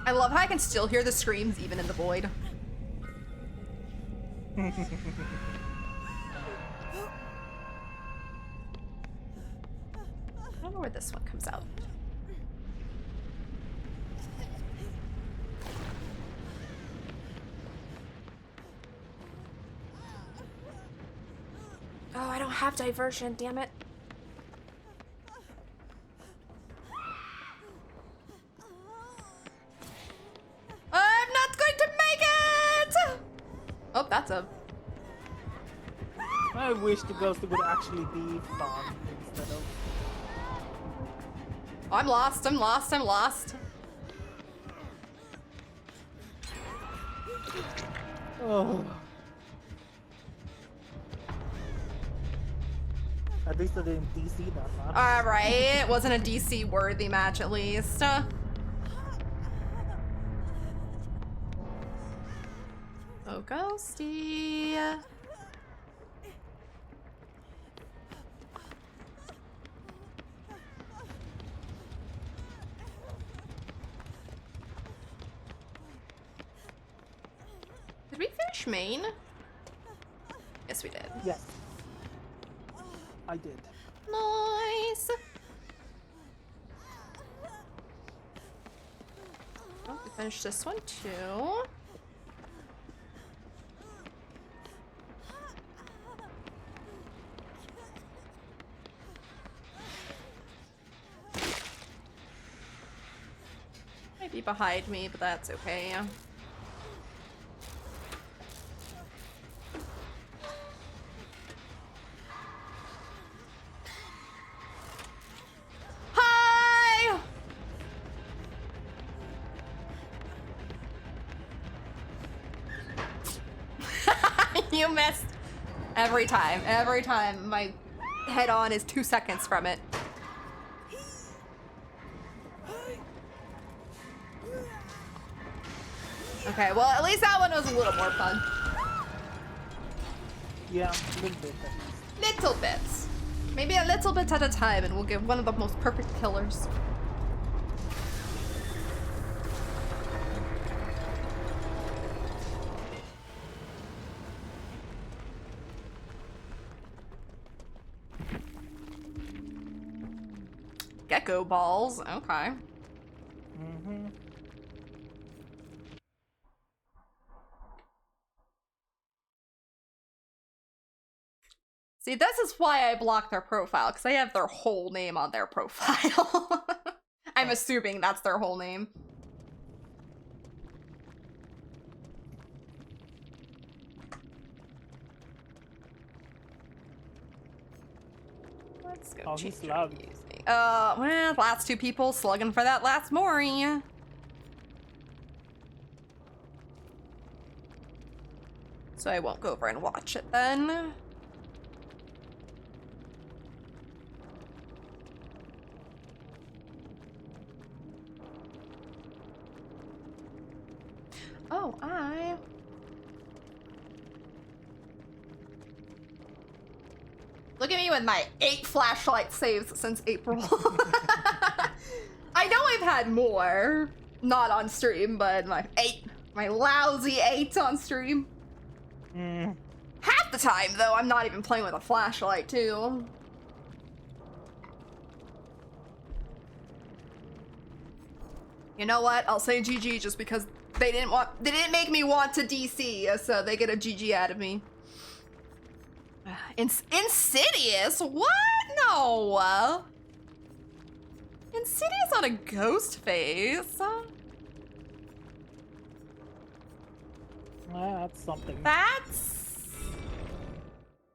I love how I can still hear the screams even in the void. I don't know where this one comes out. Oh, I don't have diversion, damn it. I'm not going to make it! Oh, that's a... I wish the ghost would actually be fun instead of... Oh, I'm lost, I'm lost, I'm lost. Oh. At least I didn't DC that much. Alright, it wasn't a DC worthy match at least. Oh, Ghosty. Did we finish main? Yes, we did. Yes. I did. Nice. Oh, we finished this one too. Might be behind me, but that's okay. Hi! You missed. Every time. Every time. My head on is 2 seconds from it. Okay, well, at least that one was a little more fun. Yeah, a little bit at least. Little bits. Maybe a little bit at a time, and we'll get one of the most perfect killers. Gecko balls. Okay. Mm-hmm. See, this is why I blocked their profile, because I have their whole name on their profile. I'm assuming that's their whole name. Let's go. Oh, he's loud. Music. Well, last 2 people slugging for that last Mori. So I won't go over and watch it then. Oh, Look at me with my 8 flashlight saves since April. I know I've had more. Not on stream, but my 8. My lousy 8 on stream. Half the time, though, I'm not even playing with a flashlight, too. You know what? I'll say GG just because they didn't make me want to DC, so they get a GG out of me. Insidious? What? No. Insidious on a ghost face. That's something. That's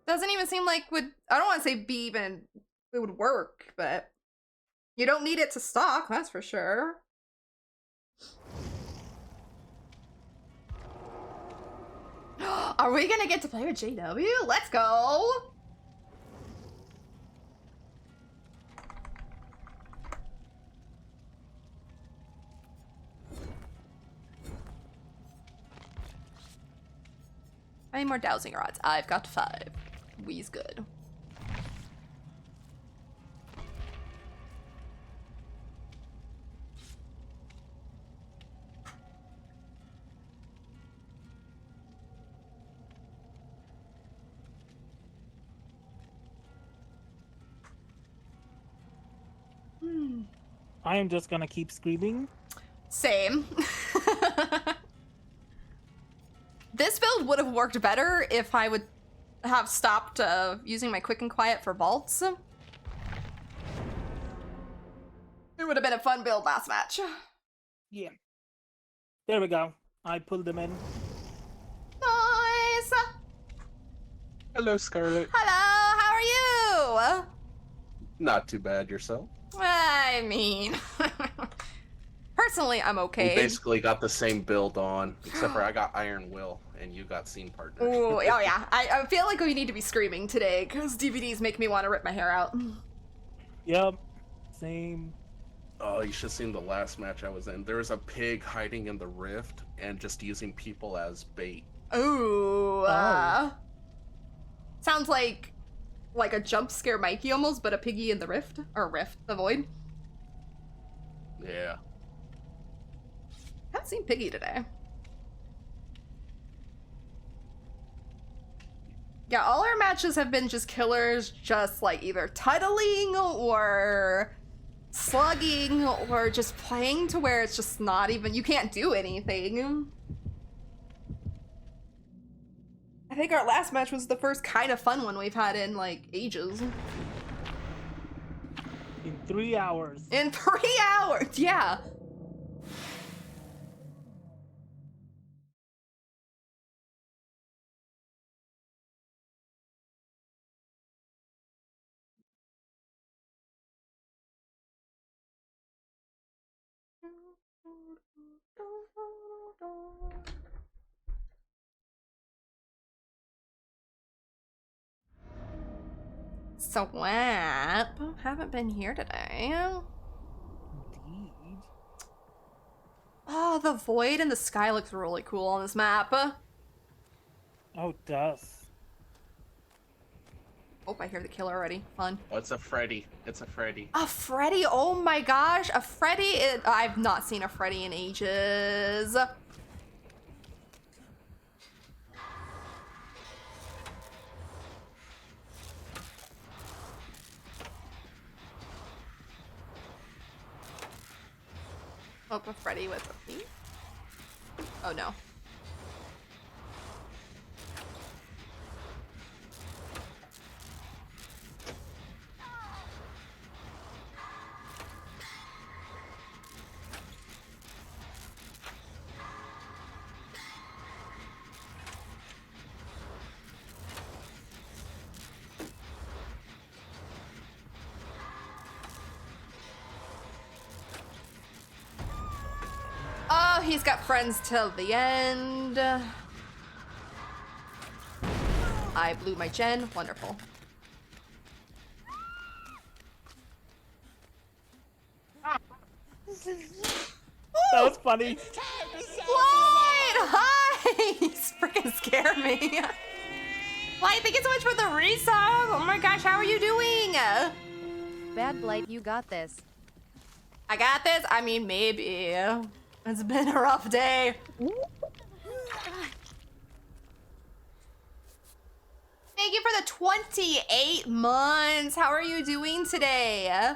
doesn't even seem like I don't want to say it would work, but you don't need it to stalk, that's for sure. Are we gonna get to play with JW? Let's go! How many more dowsing rods? I've got 5. We's good. I am just gonna keep screaming. Same. This build would have worked better if I would have stopped using my quick and quiet for vaults. It would have been a fun build last match. Yeah. There we go. I pulled them in. Nice! Hello, Scarlet. Hello, how are you? Not too bad, yourself? I mean, personally, I'm okay. We basically got the same build on, except for I got Iron Will and you got Scene Partner. Ooh, oh yeah, I feel like we need to be screaming today because DVDs make me want to rip my hair out. Yep, same. Oh, you should have seen the last match I was in. There was a pig hiding in the rift and just using people as bait. Ooh, sounds like a jump scare Mikey almost, but a piggy in the rift, or rift, the void. Yeah. I haven't seen Piggy today. Yeah, all our matches have been just killers, just like either titling or slugging or just playing to where it's just not even, you can't do anything. I think our last match was the first kind of fun one we've had in like ages. In 3 hours. In 3 hours, yeah. Swap. Haven't been here today. Indeed. Oh, the void in the sky looks really cool on this map. Oh, it does. Oh, I hear the killer already. Fun. Oh, it's a Freddy. It's a Freddy. A Freddy? Oh my gosh. A Freddy? I've not seen a Freddy in ages. Oh, a Freddy with a thief? Oh no. he's got friends till the end. I blew my gen. Wonderful. That was funny. What? Hi! He's freaking scared me. Why, thank you so much for the resub. Oh my gosh, how are you doing? Bad Blight, you got this. I got this? I mean, maybe. It's been a rough day. Thank you for the 28 months. How are you doing today?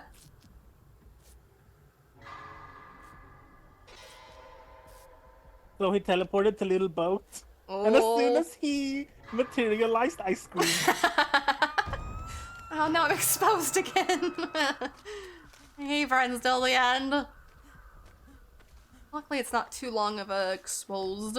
So he teleported to little boat. And as soon as he materialized, I screamed. Oh, now I'm exposed again. Hey, friends, till the end. Luckily, it's not too long of a exposed.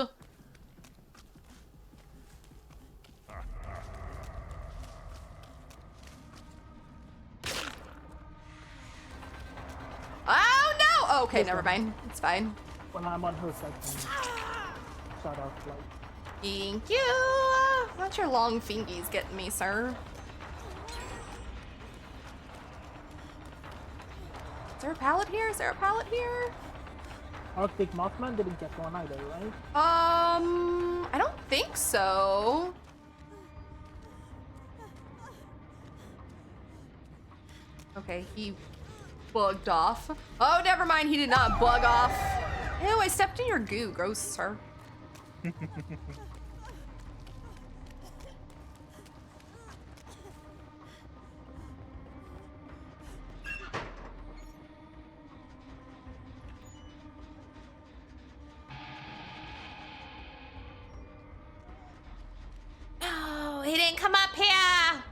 Oh, no! Okay, never mind. It's fine. When I'm on her side, shout out, like. Thank you. Not your long fingies getting me, sir. Is there a pallet here? Is there a pallet here? Arctic Mothman didn't get one either, right? I don't think so. Okay, he bugged off. Oh, never mind. He did not bug off. Ew, I stepped in your goo. Gross, sir. No, he didn't come up here.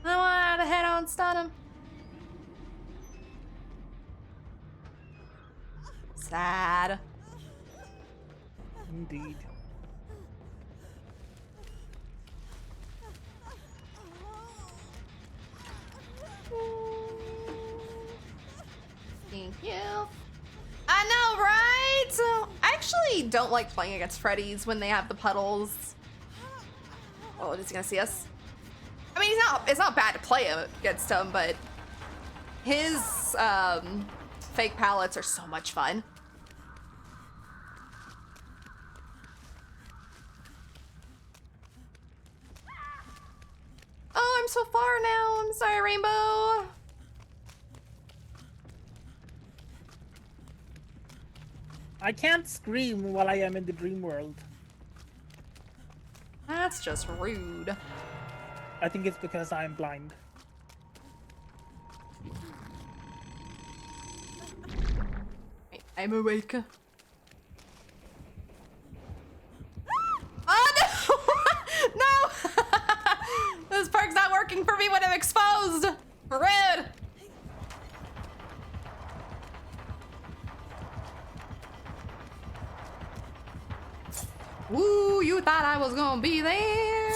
I wanted to head on stun him. Sad. Indeed. Thank you. I know, right? I actually don't like playing against Freddy's when they have the puddles. Oh, is he gonna see us? I mean, it's not bad to play against him, but his fake pallets are so much fun. Oh, I'm so far now. I'm sorry, Rainbow. I can't scream while I am in the dream world. That's just rude. I think it's because I'm blind. Wait, I'm awake. Oh no! No! This perk's not working for me when I'm exposed. Rude. Woo, you thought I was gonna be there.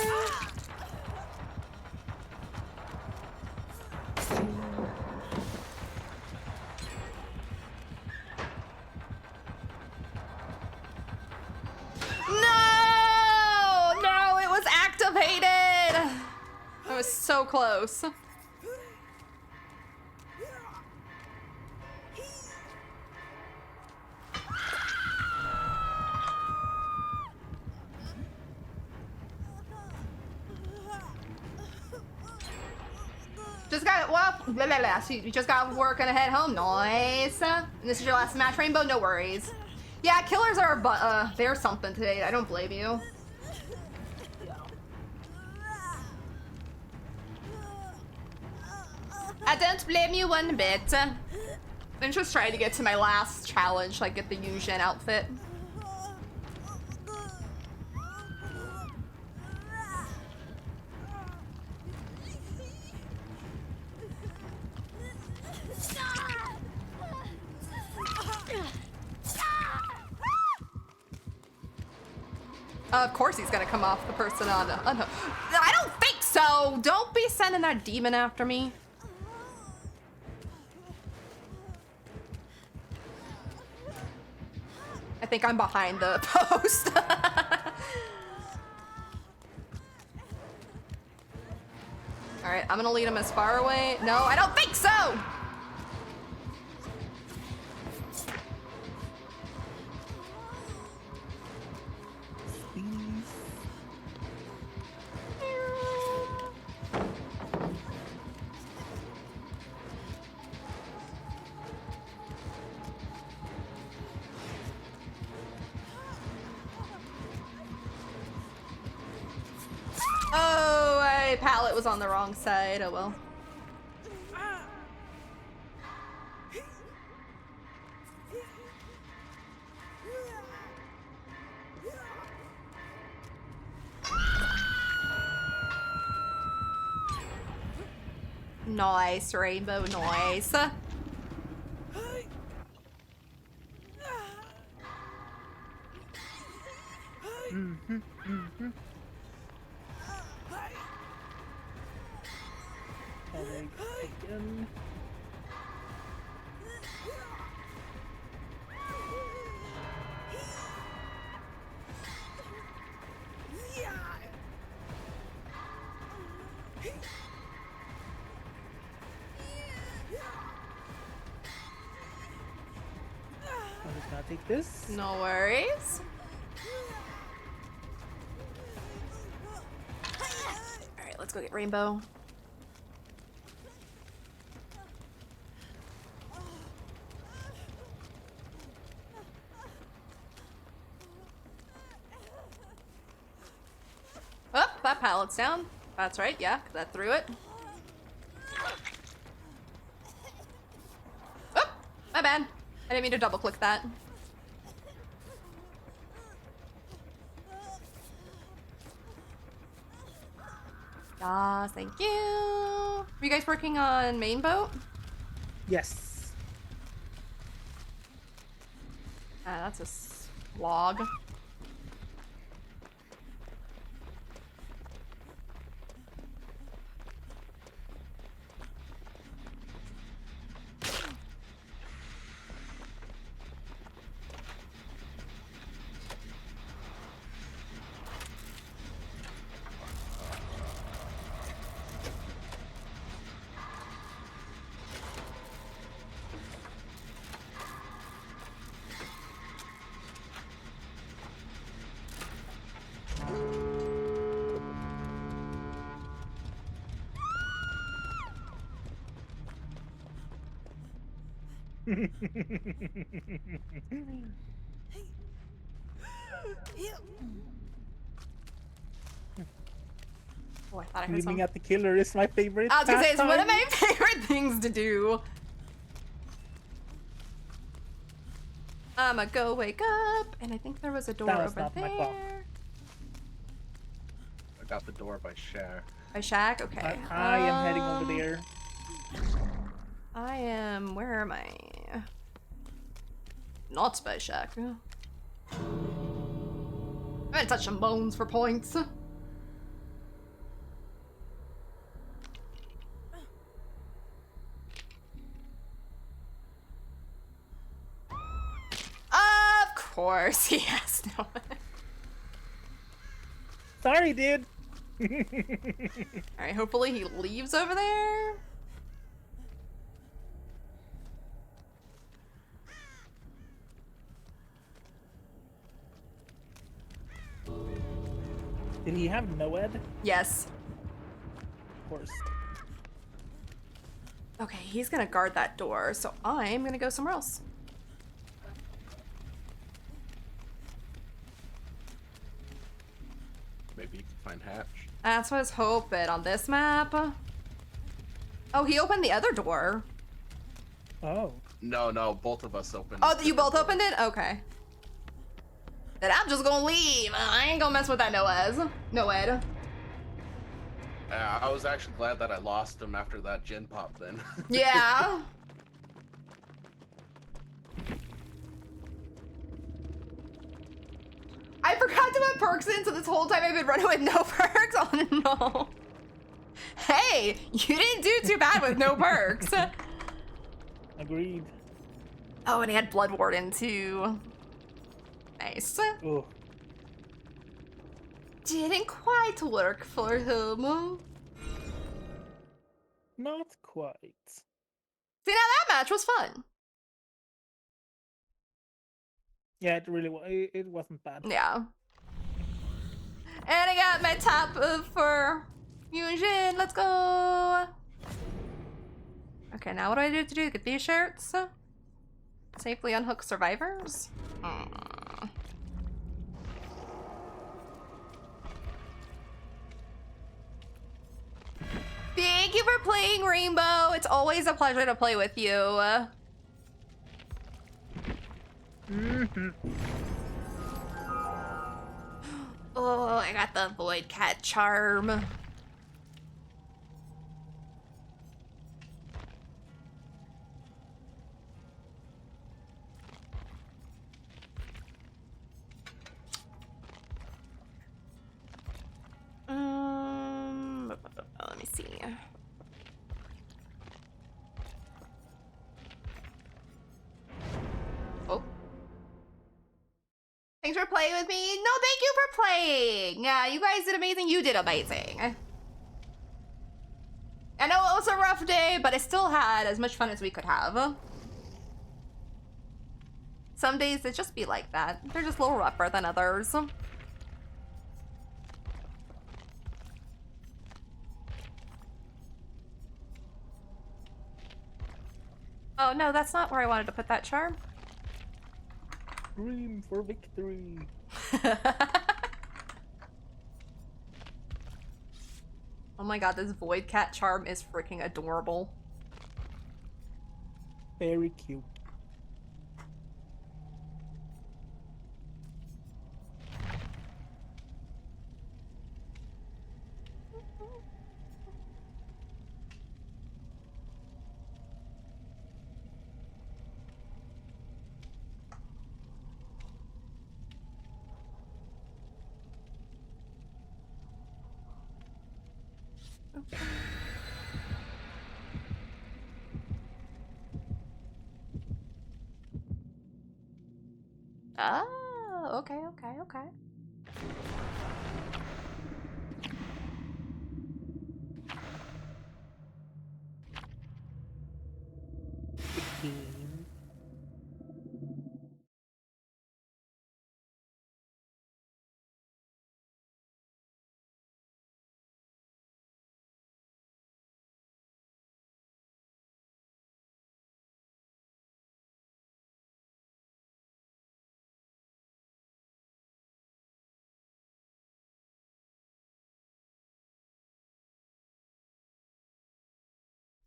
No, it was activated. I was so close. Just got so you just got work and head home. Nice. And this is your last match, Rainbow. No worries. Yeah, killers are they're something today. I don't blame you. I don't blame you one bit. I'm just trying to get to my last challenge, like get the Yujin outfit. Of course he's gonna come off the person on. I don't think so. Don't be sending that demon after me. I think I'm behind the post. Alright, I'm gonna lead him as far away. No, I don't think so! Oh, my pallet was on the wrong side. Oh well. Nice, Rainbow, nice. Again. I'm just gonna take this. No worries. Alright, let's go get Rainbow. Oh, that pallet's down. That's right, yeah, that threw it. Oh, my bad. I didn't mean to double click that. Yes, thank you. Were you guys working on main boat? Yes. Ah, that's a slog. Oh, I thought I heard Aiming something. at the killer is my favorite. I was gonna say, it's one of pastime. my favorite things to do. I'ma go wake up, and I think there was a door That was over not my there. fault. I got the door by Share. By Shack? Okay. I am heading over there. I am. Where am I? Not by Shack. I'm gonna touch some bones for points. Of course, he has no. Sorry, dude. Alright, hopefully he leaves over there. Did he have Noed? Yes. Of course. Okay, he's gonna guard that door, so I'm gonna go somewhere else. Maybe you can find Hatch. That's what I was hoping on this map. Oh, he opened the other door. Oh. No, both of us opened. Oh, you both opened it? Okay. Then I'm just gonna leave. I ain't gonna mess with that Noed. Yeah, I was actually glad that I lost him after that gin pop then. Yeah. I forgot to put perks in, so this whole time I've been running with no perks. Oh no. Hey, you didn't do too bad with no perks. Agreed. Oh, and he had Blood Warden too. Nice. Oh, Didn't quite work for him. not quite. See, now that match was fun. Yeah, it really was. It wasn't bad. Yeah. And I got my top for Fusion. Let's go. Okay, now what do I do to get these shirts? Safely unhook survivors? Thank you for playing, Rainbow. It's always a pleasure to play with you. Oh, I got the Void Cat charm. Let me see. Oh. Thanks for playing with me. No, thank you for playing. Yeah, you guys did amazing. You did amazing. I know it was a rough day, but I still had as much fun as we could have. Some days they just be like that. They're just a little rougher than others. Oh no, that's not where I wanted to put that charm. Scream for victory. Oh my god, this Void Cat charm is freaking adorable. Very cute. Oh, okay, okay, okay. Team.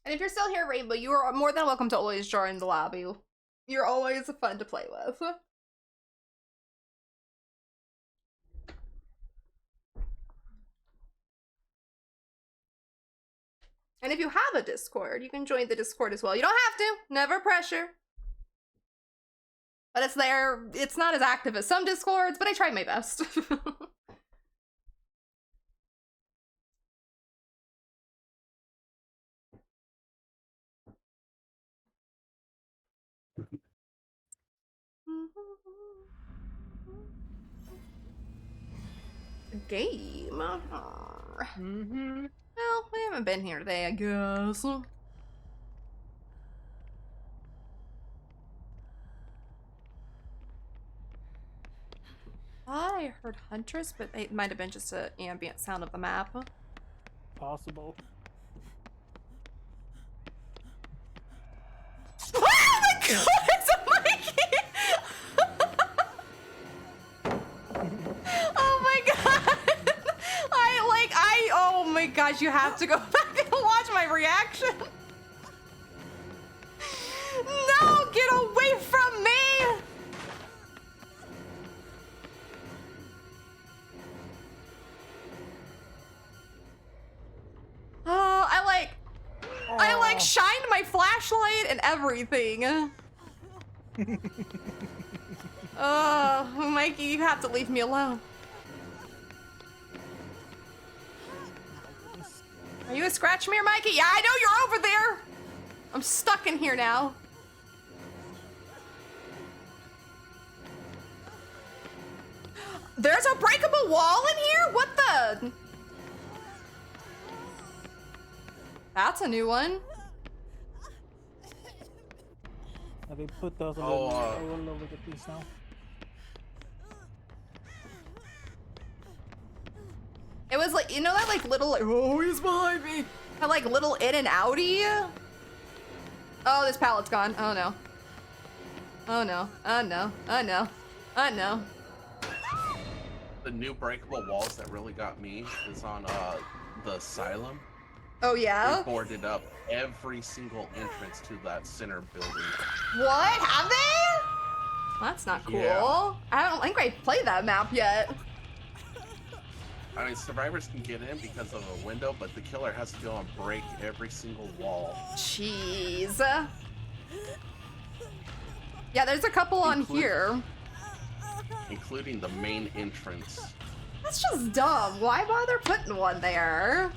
And if you're still here, Rainbow, you are more than welcome to always join the lobby. You're always fun to play with. And if you have a Discord, you can join the Discord as well. You don't have to. Never pressure. But it's there. It's not as active as some Discords, but I tried my best. Game. Mm-hmm. Well, we haven't been here today, I guess. I heard Huntress, but it might have been just an ambient sound of the map. Possible. Oh my god, it's a Mikey! Oh my god! Oh my gosh, you have to go back and watch my reaction. No, get away from me! Oh, I shined my flashlight and everything. Oh, Mikey, you have to leave me alone. Are you a scratch mirror, Mikey? Yeah, I know you're over there. I'm stuck in here now. There's a breakable wall in here? What the? That's a new one. Have they put those Oh, all over the piece now? It was like, you know that like little, like, oh, he's behind me. That like little in and outy. Oh, this pallet's gone. Oh no. Oh no. Oh no. Oh no. Oh no. The new breakable walls that really got me is on the asylum. Oh yeah? They boarded up every single entrance to that center building. What? Have they? That's not cool. Yeah. I don't think I played that map yet. I mean, survivors can get in because of a window, but the killer has to go and break every single wall. Jeez. Yeah, there's a couple on here. Including the main entrance. That's just dumb. Why bother putting one there?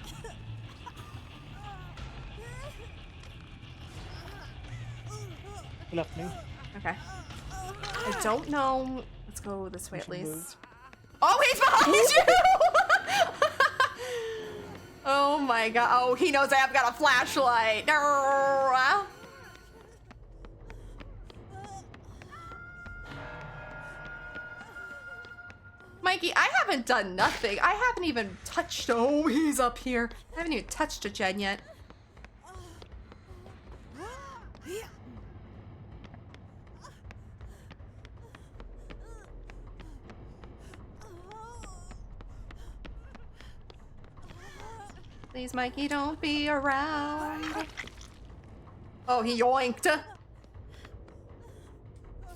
He left me. Okay. I don't know. Let's go this way at least. Move. Oh, he's behind you! Oh my god. Oh, he knows I've got a flashlight. No. Mikey, I haven't done nothing. I haven't even touched. Oh, he's up here. I haven't even touched a gen yet. Please, Mikey, don't be around. Oh, he yoinked.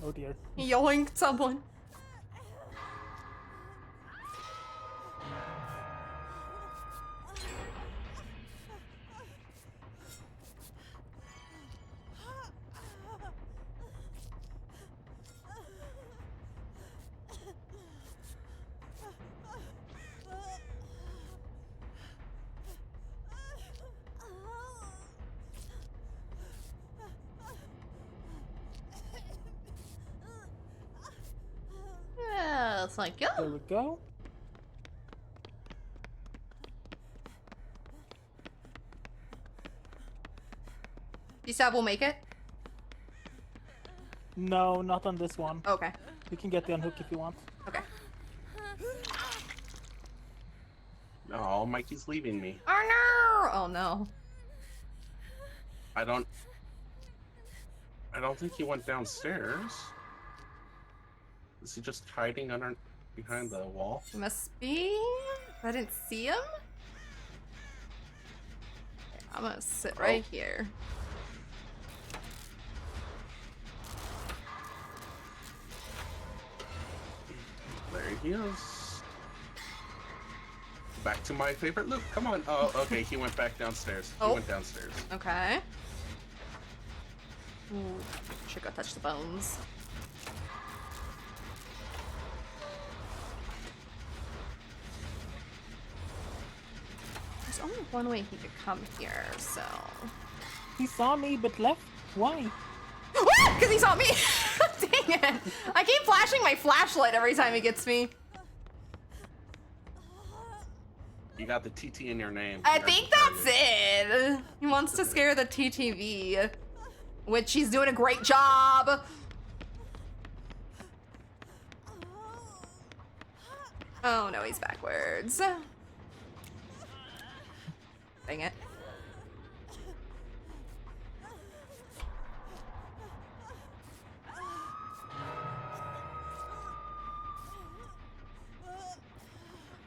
Oh dear. He yoinked someone. Yeah, it's like, There yeah. we go. You said we'll make it? No, not on this one. Okay. You can get the unhook if you want. Okay. Oh, Mikey's leaving me. Oh no! Oh no. I don't think he went downstairs. Is he just hiding behind the wall? He must be. I didn't see him. Okay, I'm gonna sit right here. There he is. Back to my favorite loop. Come on. Oh, okay. He went back downstairs. He Oh. went downstairs. Okay. Ooh, should go touch the bones. There's only one way he could come here, so. He saw me but left. Why? Because he saw me! Dang it! I keep flashing my flashlight every time he gets me. You got the TT in your name. I You're think the that's target. it. He wants to scare the TTV, which he's doing a great job. Oh no, he's backwards. Dang it.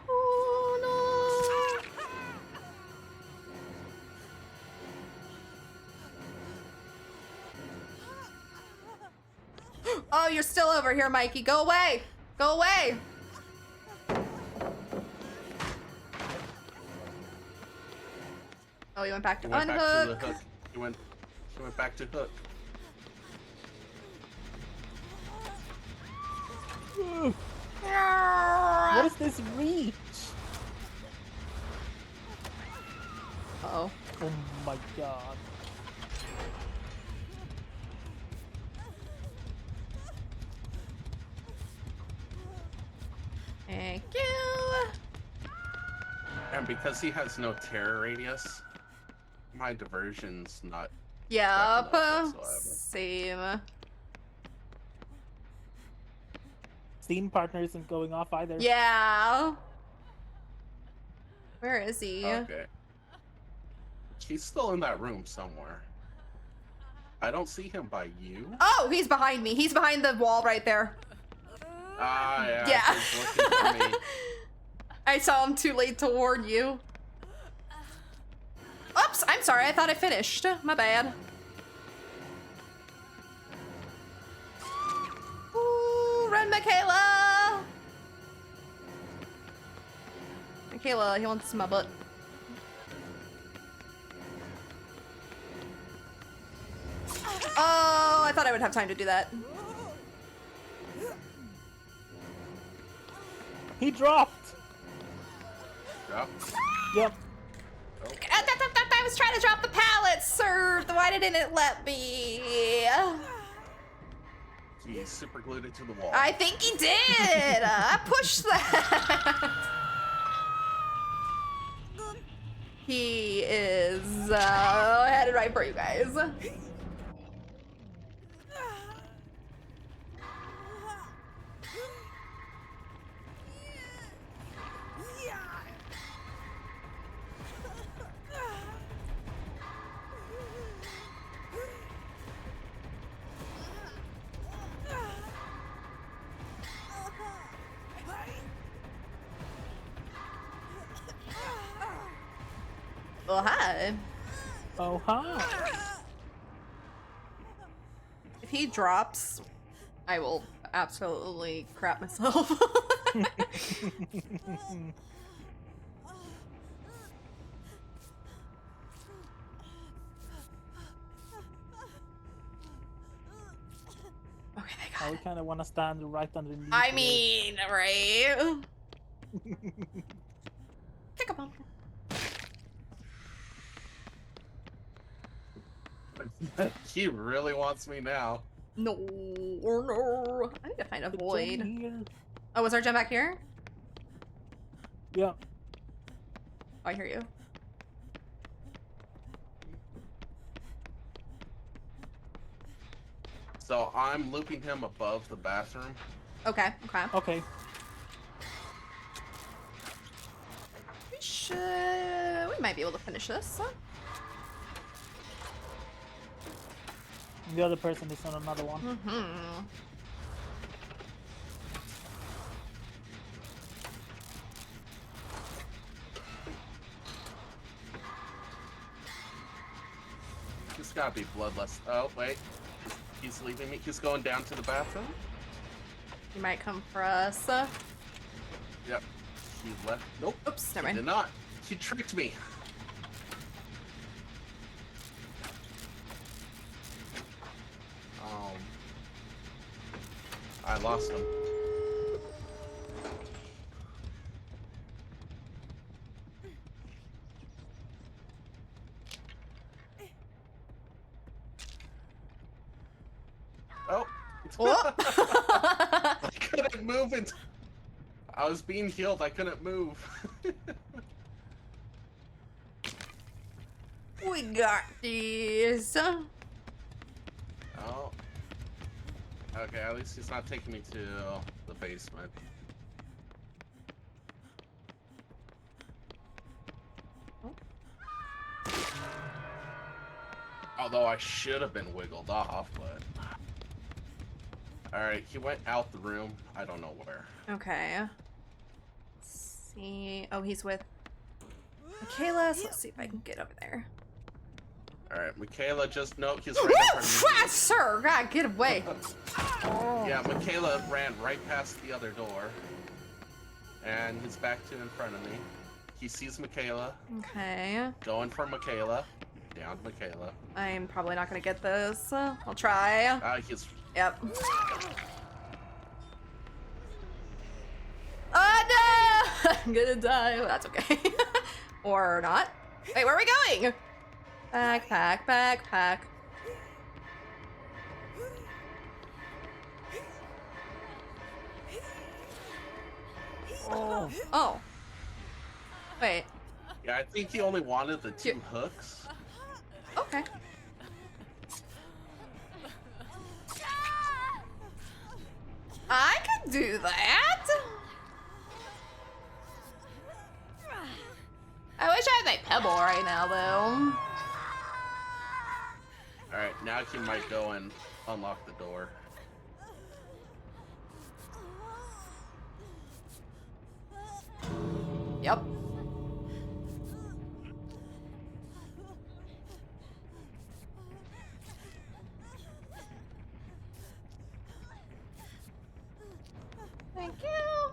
Oh no. Oh, you're still over here, Mikey. Go away. Go away. Oh, he went back to He went unhook. back to the hook. He went back to hook. What is this reach? Uh-oh. Oh my god. And because he has no terror radius, my diversion's not Yep. enough whatsoever. Same. Scene partner isn't going off either. Yeah. Where is he? Okay. He's still in that room somewhere. I don't see him by you. Oh, he's behind me. He's behind the wall right there. Ah, yeah. Yeah. He's looking for me. I saw him too late to warn you. Oops, I'm sorry. I thought I finished. My bad. Ooh, run, Michaela. Michaela, he wants my butt. Oh, I thought I would have time to do that. He dropped! Yep. Yep. Oh. I was trying to drop the pallet, sir. Why didn't it let me? He super glued it to the wall. I think he did. I pushed that. He is headed right for you guys. Well, hi. Oh, hi. If he drops, I will absolutely crap myself. Okay, they got I it. kind of want to stand right underneath. I it. mean, right? Kick a bump. He really wants me now. No, or no. I need to find a The void. gem here. Oh, was our gem back here? Yeah. Oh, I hear you. So I'm looping him above the bathroom. Okay, okay. Okay. We might be able to finish this. The other person is on another one. Mm-hmm. He's gotta be bloodless. Oh, wait. He's leaving me. He's going down to the bathroom. He might come for us. Yep. He left. Nope. Oops, never He did mind. not. He tricked me. I lost him. Oh. Oh. I couldn't move it. I was being healed. I couldn't move. We got these. Oh. Okay, at least he's not taking me to the basement. Although I should have been wiggled off, but... Alright, he went out the room. I don't know where. Okay. Let's see. Oh, he's with Michaela. So let's see if I can get over there. Alright, Michaela just... No, he's right Woo! in front of me. Sir! God, get away. Yeah, Michaela ran right past the other door. And he's back to in front of me. He sees Michaela. Okay. Going for Michaela. Down Michaela. I'm probably not gonna get this. I'll try. He's... Yep. Oh no! I'm gonna die. Well, that's okay. Or not. Wait, where are we going? Backpack, backpack. Oh. Oh. Wait. Yeah, I think he only wanted the 2 Here. hooks. Okay. I could do that. I wish I had my pebble right now, though. Alright, now he might go and unlock the door. Yep. Thank you.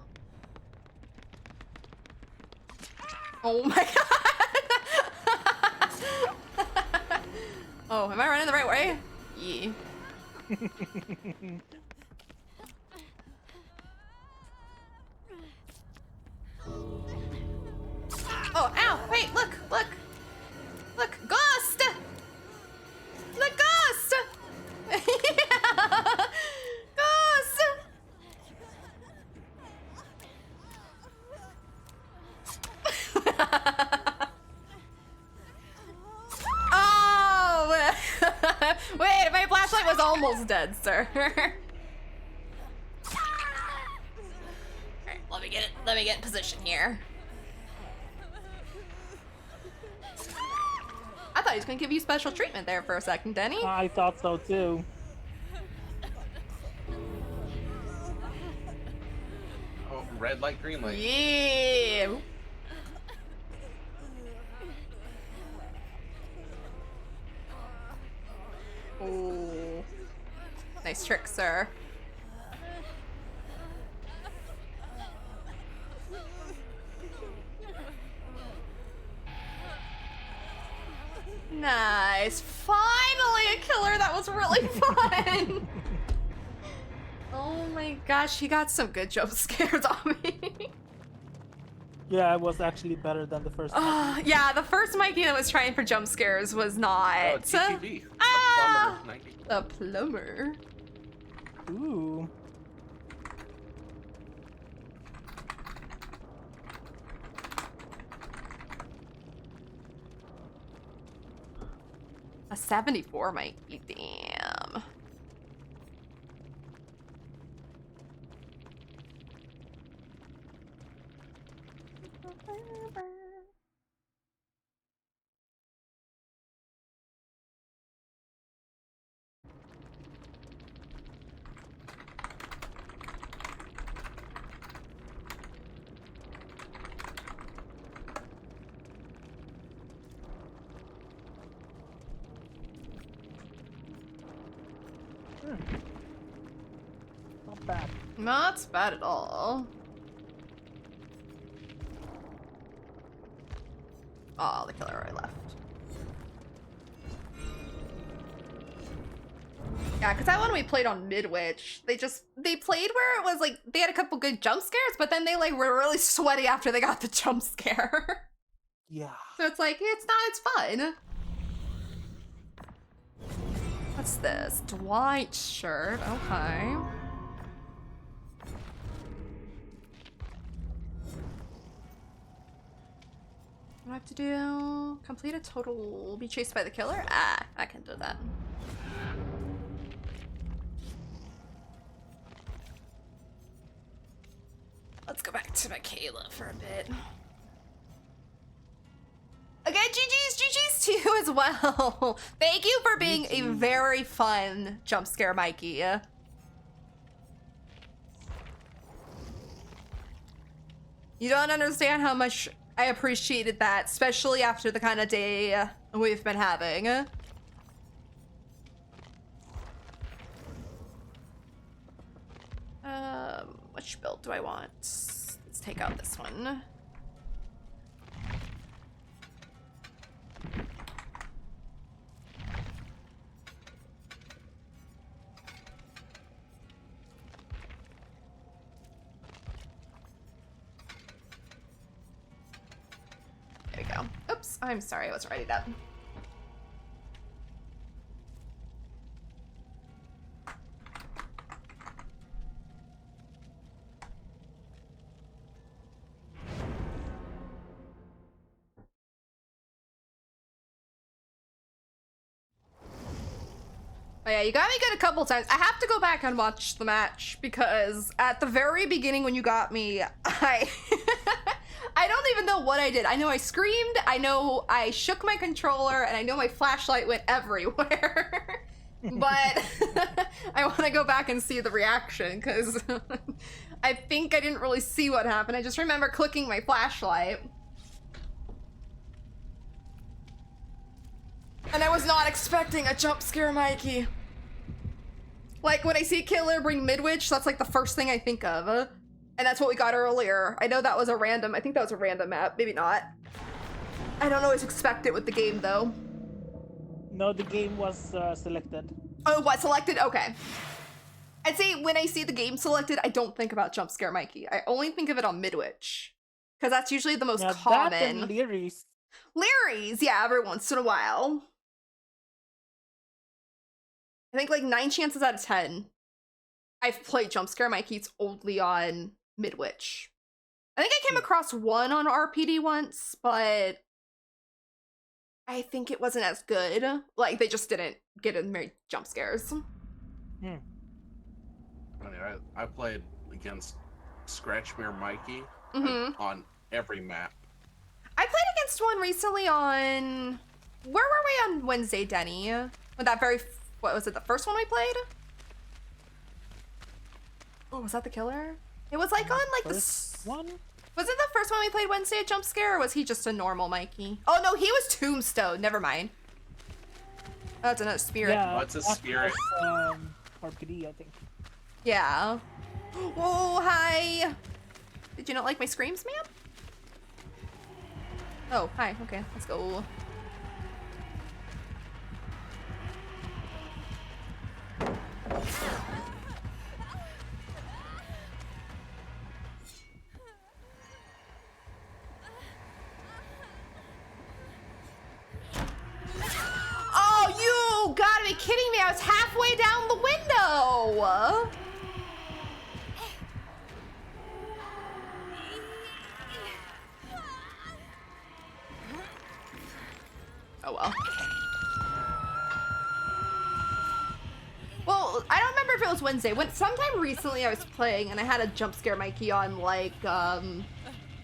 Oh my god. Oh, am I running the right way? Yeah. Oh, ow! Wait, look! Look, ghost! The ghost! Yeah! Ghost! Oh! Wait, my flashlight was almost dead, sir. Alright, let me get in position here. I thought he was gonna give you special treatment there for a second, Denny. I thought so too. Oh, red light, green light. Yeah. Oh. Nice trick, sir. Nice. Finally a killer that was really fun. Oh my gosh, he got some good jump scares on me. Yeah, it was actually better than the first one. Yeah, the first Mikey that was trying for jump scares was not. Oh, TTV. Ah! Plumber 90. A plumber. Ooh. A 74 might be damn. Not bad. Not bad at all. Oh, the killer already left. Yeah, because that one we played on Midwich, they played where it was like, they had a couple good jump scares, but then they like were really sweaty after they got the jump scare. Yeah. So it's like, it's fun. What's this? Dwight shirt, okay. What do I have to do? Complete a total, be chased by the killer? Ah, I can do that. Let's go back to Michaela for a bit. Again, GG's to you as well. Thank you for being a very fun jump scare, Mikey. You don't understand how much I appreciated that, especially after the kind of day we've been having. Which build do I want? Let's take out this one. There we go. Oops, I'm sorry, I wasn't ready that. Oh yeah, you got me good a couple times. I have to go back and watch the match because at the very beginning when you got me, I I don't even know what I did. I know I screamed, I know I shook my controller, and I know my flashlight went everywhere. But I want to go back and see the reaction because I think I didn't really see what happened. I just remember clicking my flashlight. And I was not expecting a jump scare, Mikey. Like, when I see Killer bring Midwich, that's like the first thing I think of. And that's what we got earlier. I know that was a random, I think that was a random map, maybe not. I don't always expect it with the game, though. No, the game was selected. Oh, what, selected? Okay. I'd say when I see the game selected, I don't think about jump scare, Mikey. I only think of it on Midwich. Because that's usually the most common. That and Leary's. Leary's, yeah, every once in a while. I think like 9 chances out of 10 I've played Jump Scare Mikey. It's only on Midwich. I think I came across one on RPD once, but I think it wasn't as good. Like, they just didn't get in very jump scares. I mean, I played against Scratchmere Mikey on every map. I played against one recently on... Where were we on Wednesday, Denny? With that very... What was it, the first one we played? Oh, was that the killer? It was like on like First one? Was it the first one we played Wednesday at Jump Scare, or was he just a normal Mikey? Oh no, he was Tombstone. Never mind. Oh, that's another spirit. Yeah, What's a spirit? RPD, I think. Yeah. Oh, hi. Did you not like my screams, ma'am? Oh, hi. Okay, let's go. Oh, you gotta be kidding me. I was halfway down the window. Oh well. Well, I don't remember if it was Wednesday. Sometime recently I was playing and I had a jump scare Mikey on like, I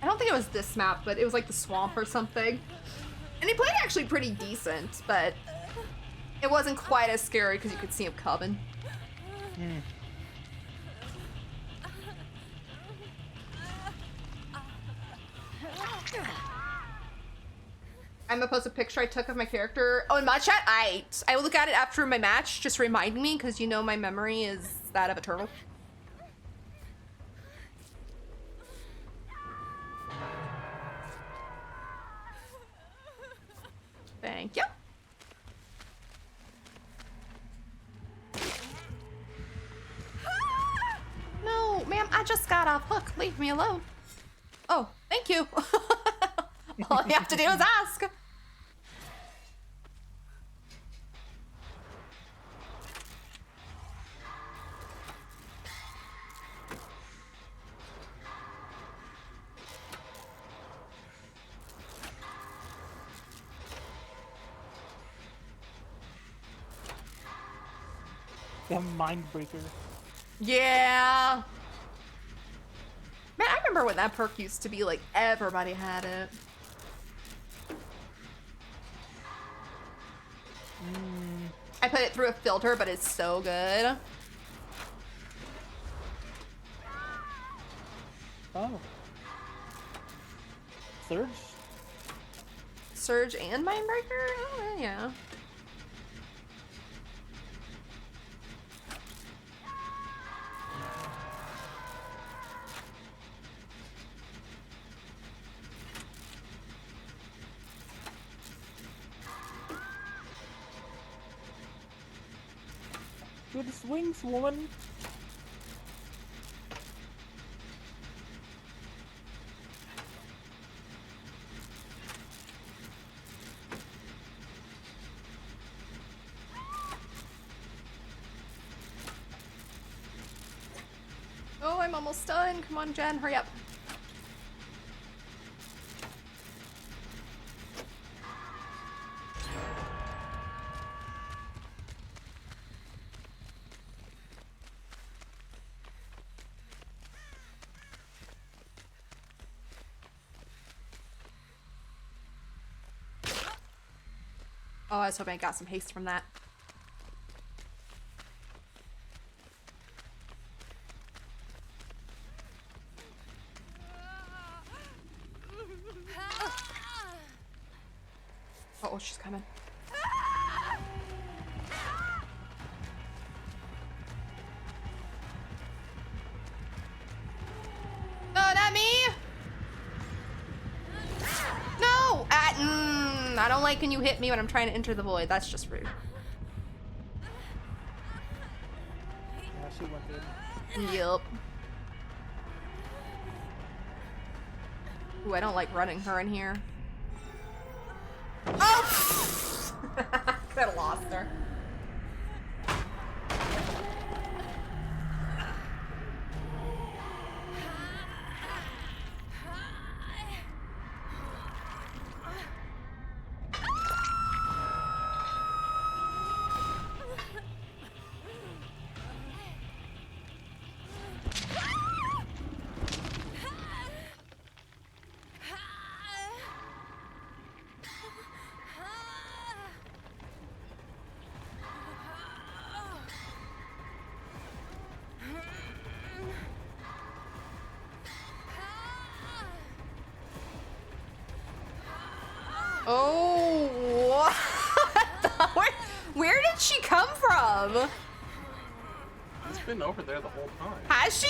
don't think it was this map, but it was like the swamp or something. And he played actually pretty decent, but it wasn't quite as scary because you could see him coming. I'm gonna post a picture I took of my character. Oh, in my chat, I will look at it after my match, just reminding me, because you know my memory is that of a turtle. Thank you. No, ma'am, I just got off hook. Leave me alone. Oh, thank you. All you have to do is ask. The Mindbreaker. Yeah. Man, I remember when that perk used to be like everybody had it. I put it through a filter, but it's so good. Oh. Surge? Surge and Mindbreaker? Oh, yeah. Good swings, woman. Oh, I'm almost done. Come on, Jen, hurry up. Oh, I was hoping I got some haste from that. Oh, she's coming. No, not me! No! I don't like when you hit me when I'm trying to enter the void. That's just rude. Yeah, she went in. Yup. Ooh, I don't like running her in here. Oh! Could have lost her. Oh, what? Where did she come from? He's been over there the whole time. Has she?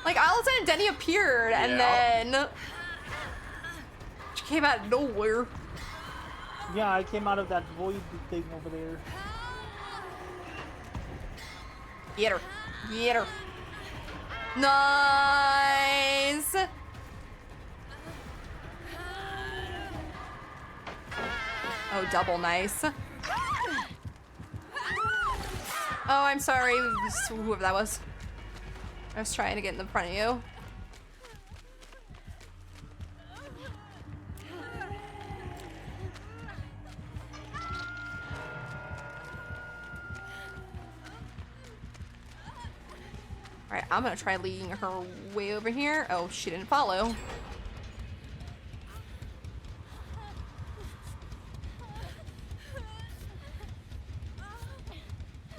Like, all of a sudden Denny appeared and then she came out of nowhere. Yeah, I came out of that void thing over there. Get her. Get her. Nice. Oh, double nice. Oh, I'm sorry, whoever that was. I was trying to get in the front of you. Alright, I'm gonna try leading her way over here. Oh, she didn't follow.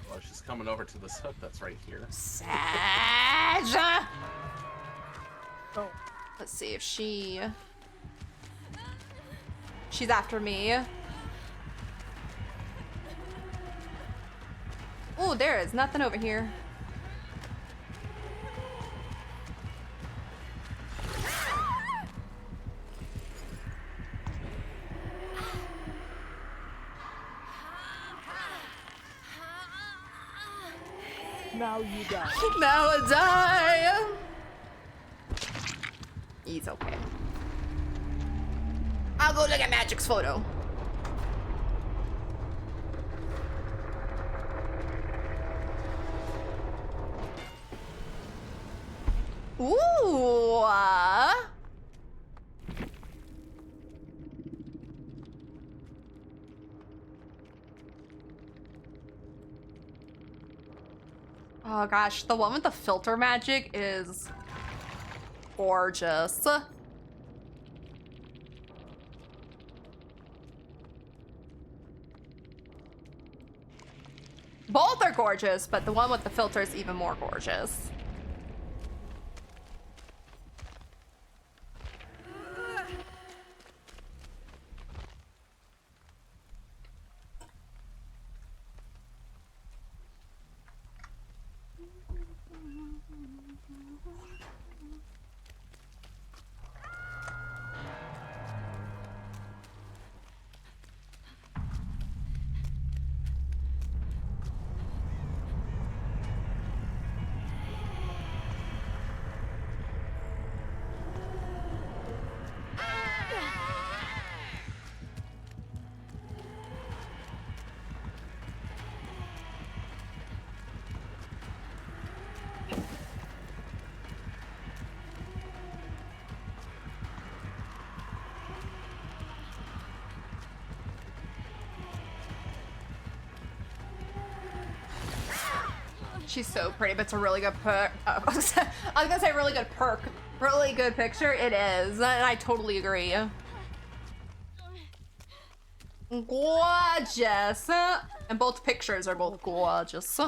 Well, she's coming over to this hook that's right here. Sag! Oh. Let's see if she's after me. Oh, there is nothing over here. Now you die. Now I die. He's okay. I'll go look at Magic's photo. Ooh. Oh gosh, the one with the filter magic is gorgeous. Both are gorgeous, but the one with the filter is even more gorgeous. She's so pretty, but it's a really good perk. I was gonna say really good perk. Really good picture. It is, and I totally agree. Gorgeous. And both pictures are both gorgeous.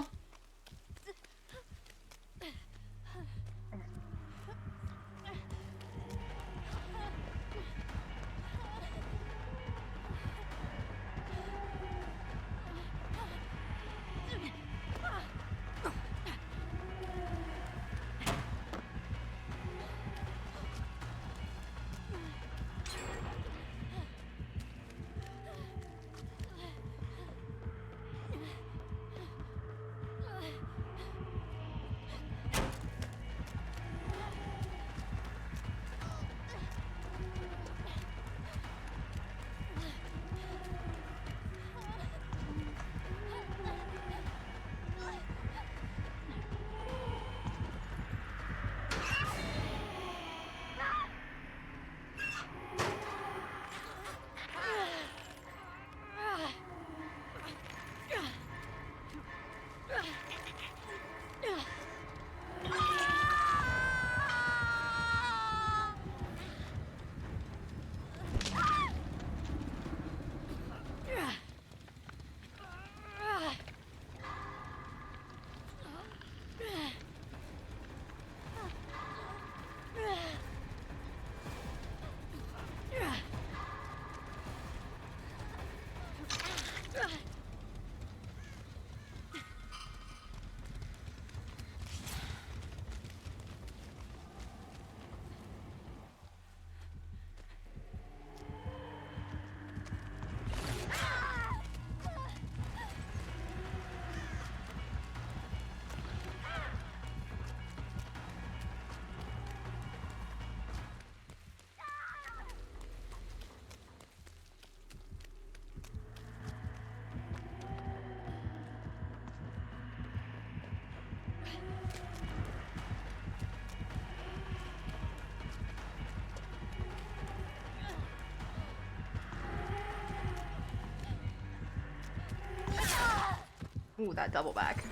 Ooh, that double back.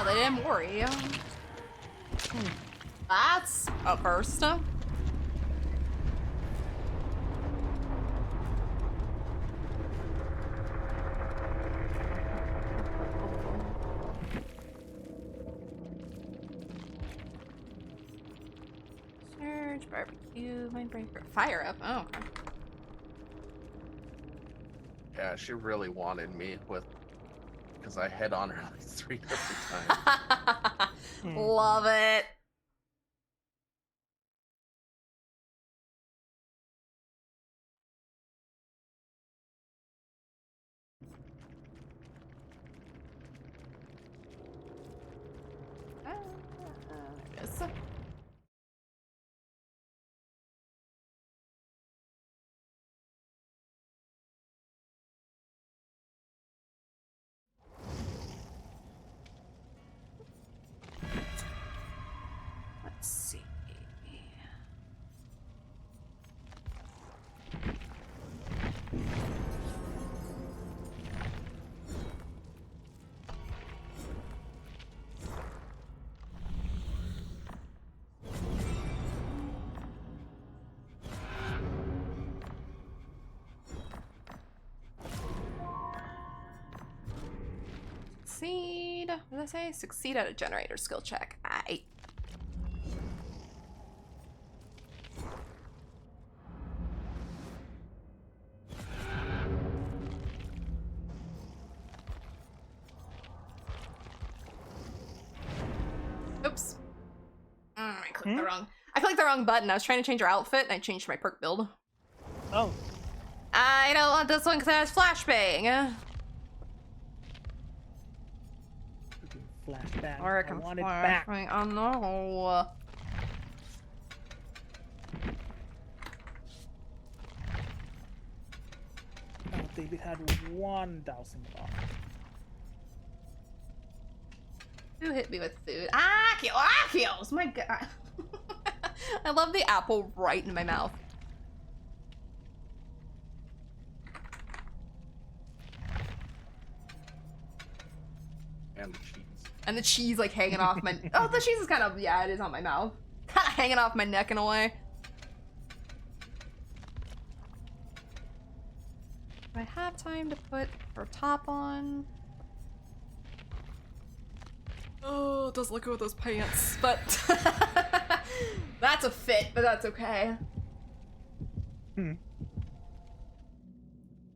They didn't worry. That's a first. Surge, barbecue, mindbreaker, fire up. Oh, okay. Yeah, she really wanted me with, because I hit on her like 3 different times. Love it. There it is. Let's see. Succeed. What did I say? Succeed at a generator skill check. Aye. Oops. I clicked the wrong. I clicked the wrong button. I was trying to change her outfit and I changed my perk build. Oh. I don't want this one because it has flashbang. Flashback. Or I want it back. back. Oh no. David had 1,000 bucks. Who hit me with food? Akios! My god. I love the apple right in my mouth. And the cheese. And the cheese like hanging off my... Oh, the cheese is kind of... Yeah, it is on my mouth. Kind of hanging off my neck in a way. Do I have time to put her top on? Oh, it does look good with those pants, but... That's a fit, but that's okay. Hmm.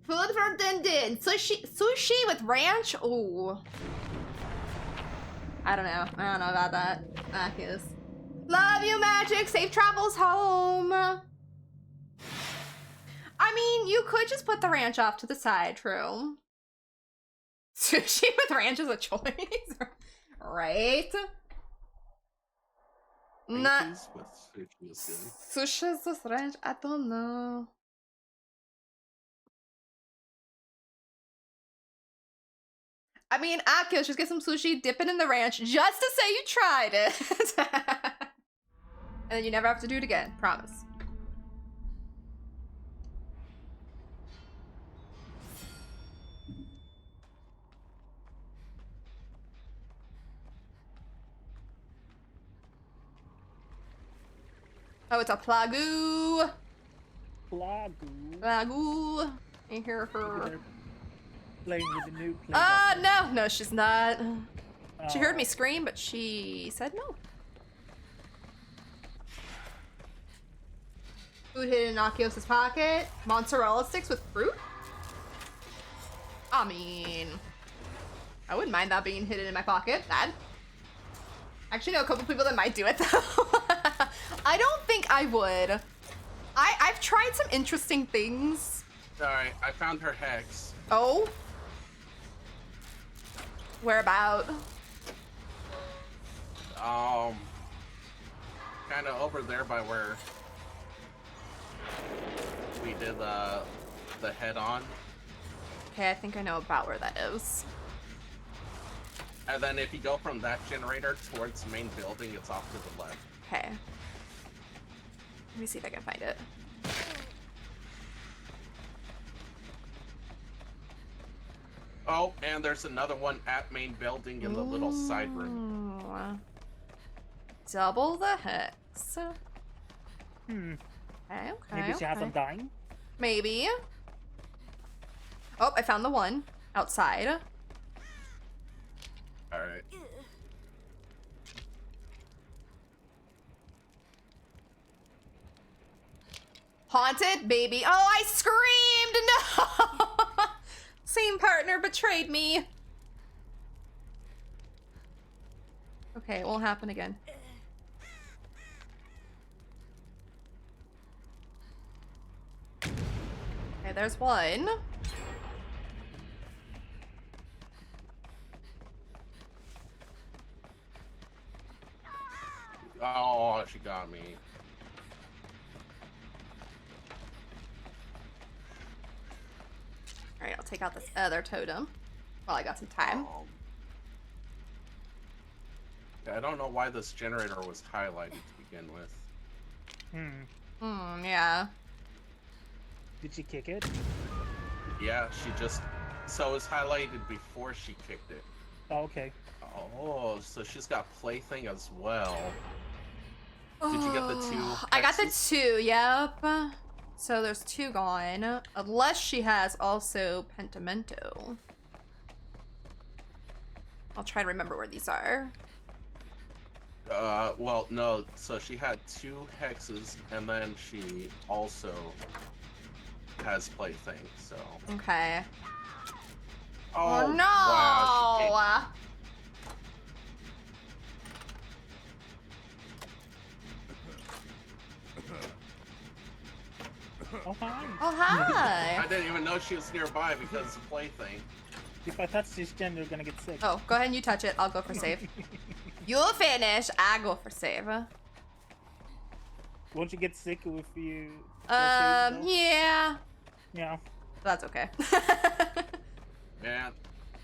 Food from Din Din. Sushi with ranch? Ooh. I don't know about that. Akios. Love you, Magic. Safe travels home. I mean, you could just put the ranch off to the side, true. Sushi with ranch is a choice, right? Not Ranches with sushi is good. sushi with ranch. I don't know. I mean, Akio, just get some sushi, dip it in the ranch, just to say you tried it. And then you never have to do it again, promise. Oh, it's a plagoo. Plagoo. I hear her. They're playing with the new play. No, she's not. She heard me scream, but she said no. Food hidden in Akios' pocket. Mozzarella sticks with fruit? I mean, I wouldn't mind that being hidden in my pocket. Bad. Actually, know a couple people that might do it though. I don't think I would. I've tried some interesting things. Alright, I found her hex. Oh? Where about? Kind of over there by where we did the head-on. Okay, I think I know about where that is. And then if you go from that generator towards the main building, it's off to the left. Okay. Let me see if I can find it. Oh, and there's another one at main building in the little side room. Ooh. Double the hex. Hmm. Okay, Maybe she has them dying. Maybe. Oh, I found the one outside. Alright. Haunted, baby. Oh, I screamed! No! Same partner betrayed me. Okay, it won't happen again. Okay, there's one. Oh, she got me. Alright, I'll take out this other totem while I got some time. Yeah, I don't know why this generator was highlighted to begin with. Yeah. Did she kick it? Yeah, she just... So it was highlighted before she kicked it. Oh, okay. Oh, so she's got plaything as well. Did you get the two? I got the hexes? 2, yep. So there's 2 gone. Unless she has also Pentimento. I'll try to remember where these are. Well, no. So she had 2 hexes, and then she also has plaything, so... Okay. Oh, no! Wow, Oh, hi. Oh, hi! I didn't even know she was nearby because of plaything. If I touch this gen, you're gonna get sick. Oh, go ahead and you touch it. I'll go for save. You'll finish. I go for save. Won't you get sick if you... Yeah. Yeah. That's okay. Man,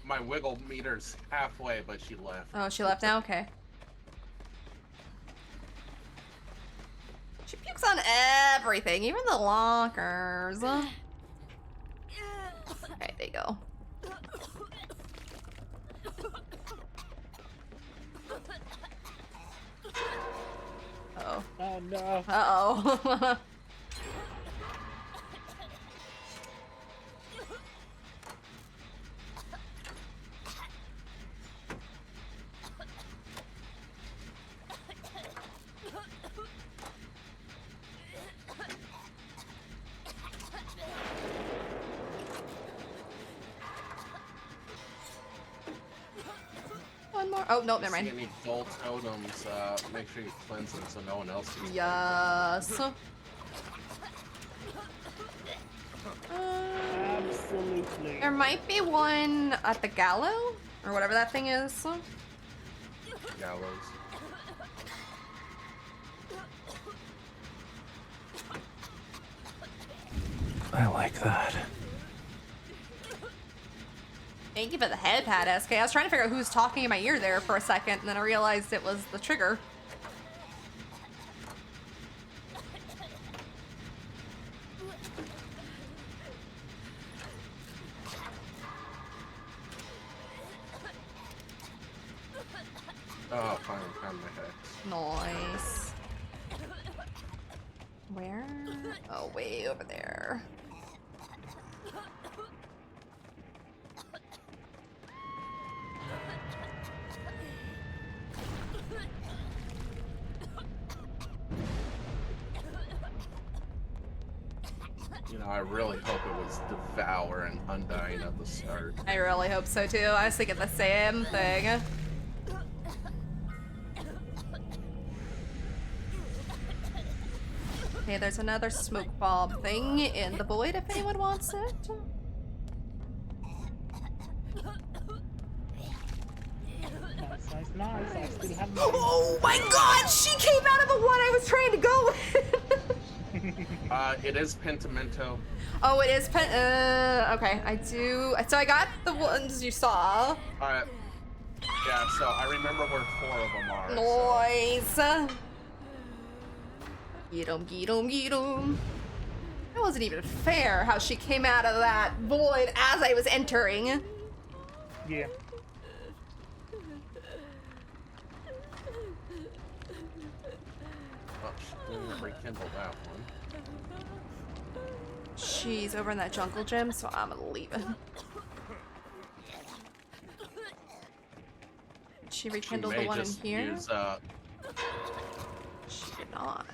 my wiggle meter's halfway, but she left. Oh, she left now? Okay. She pukes on everything, even the lockers. Alright, there you go. Uh-oh. Oh no. Uh-oh. One more. Oh, no, never See mind. any dull totems, make sure you cleanse them so no one else can. Yes. Absolutely. There might be one at the gallows, or whatever that thing is. Gallows. I like that. Thank you for the head pat, SK. I was trying to figure out who was talking in my ear there for a second, and then I realized it was the trigger. Oh, finally found my head. Nice. Where? Oh, way over there. You know, I really hope it was Devour and Undying at the start. I really hope so too. I was thinking the same thing. Okay, there's another smoke bomb thing in the void if anyone wants it. Nice. I still have mine. Oh my god, she came out of the one I was trying to go with! It is Pentimento. Oh, it is okay, I do. So I got the ones you saw. Yeah, so I remember where 4 of them are. Noise. Get 'em, get 'em, get 'em. That wasn't even fair how she came out of that void as I was entering. Yeah. Oh, she didn't rekindle that one. She's over in that jungle gym, so I'm gonna leave it. She rekindled the one in here? Use, She did not.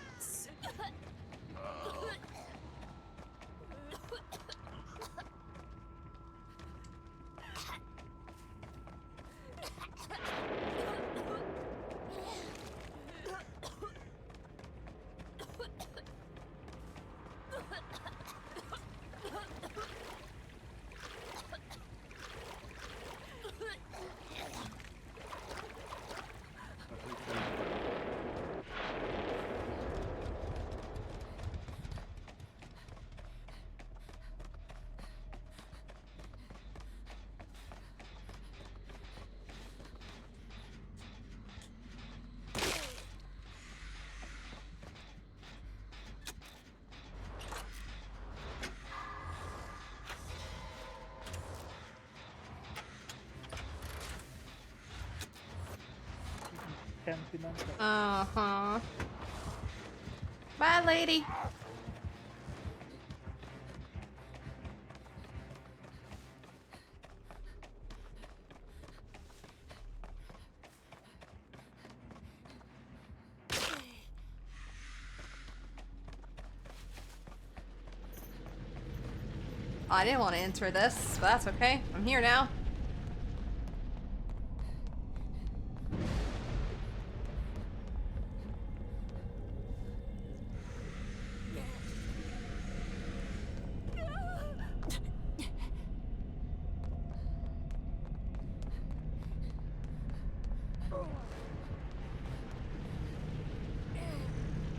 Uh-huh. Bye, lady. I didn't want to enter this, but that's okay. I'm here now.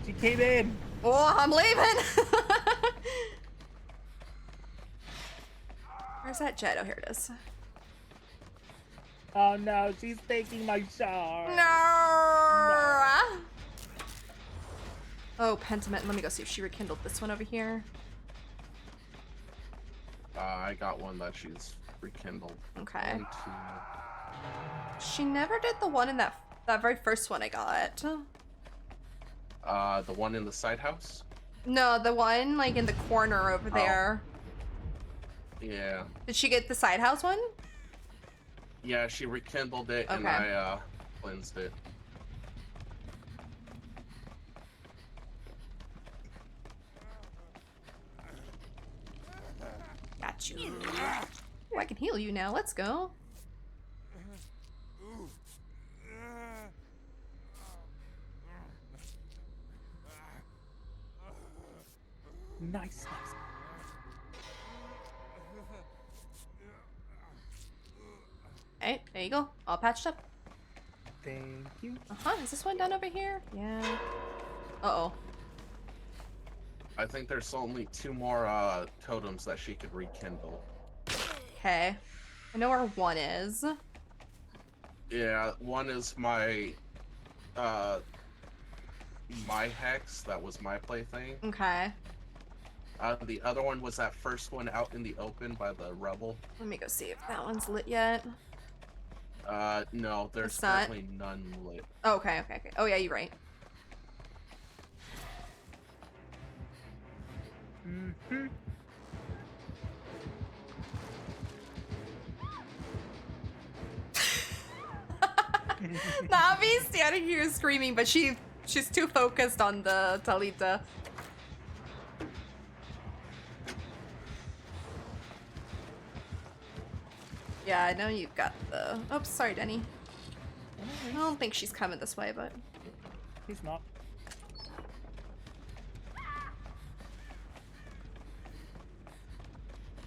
She came in. Oh, I'm leaving. Where's that jet? Oh, here it is. Oh no, she's taking my shard. No. Oh, Pentiment. Let me go see if she rekindled this one over here. I got one that she's rekindled. Okay. 1, 2. She never did the one in that very first one I got. The one in the side house? No, the one like in the corner over there. Yeah. Did she get the side house one? Yeah, she rekindled it and Okay. I cleansed it. Got you. Ooh, I can heal you now. Let's go. Nice. Hey, there you go. All patched up. Thank you. Is this one done over here? Yeah. Uh-oh. I think there's only 2 more totems that she could rekindle. Okay. I know where one is. Yeah, one is my my hex, that was my plaything. Okay. The other one was that first one out in the open by the rubble. Let me go see if that one's lit yet. No, there's It's not? currently none lit. Oh, okay. Oh, yeah, you're right. Mm-hmm. Navi's standing here screaming, but she's too focused on the Talita. Yeah, I know you've got the... Oops, sorry, Denny. I don't think she's coming this way, but... He's not.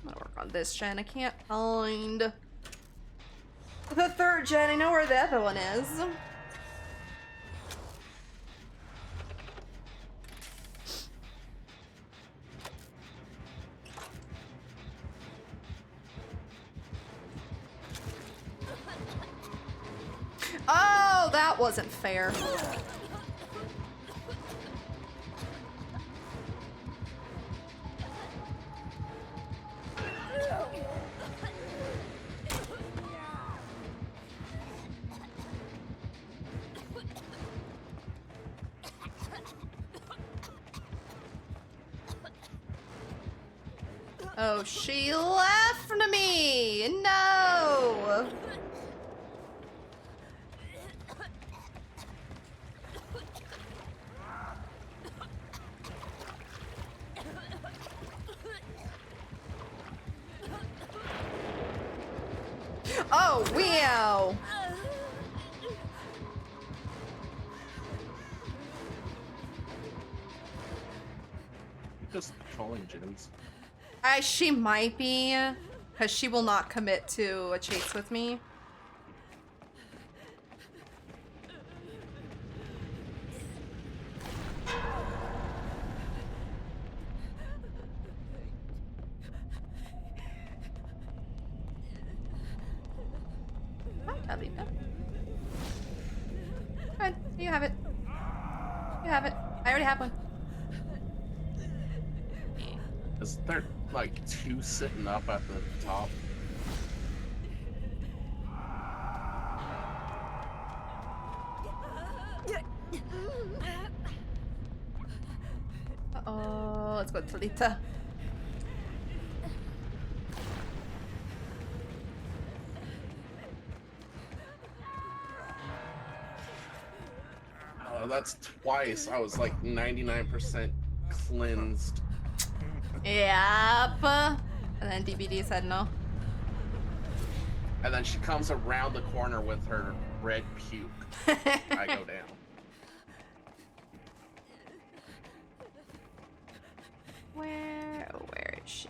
I'm gonna work on this gen. I can't find the third gen. I know where the other one is. Oh, that wasn't fair. Oh, she left me! No! Oh, wow! Just trolling gyms. She might be, because she will not commit to a chase with me. Hi, Alita. Good, you have it. You have it. I already have one. Is there like 2 sitting up at the top? Uh-oh, let's go to Talita. That's twice. I was like 99% cleansed. Yep. And then DBD said no. And then she comes around the corner with her red puke. I go down. Where is she?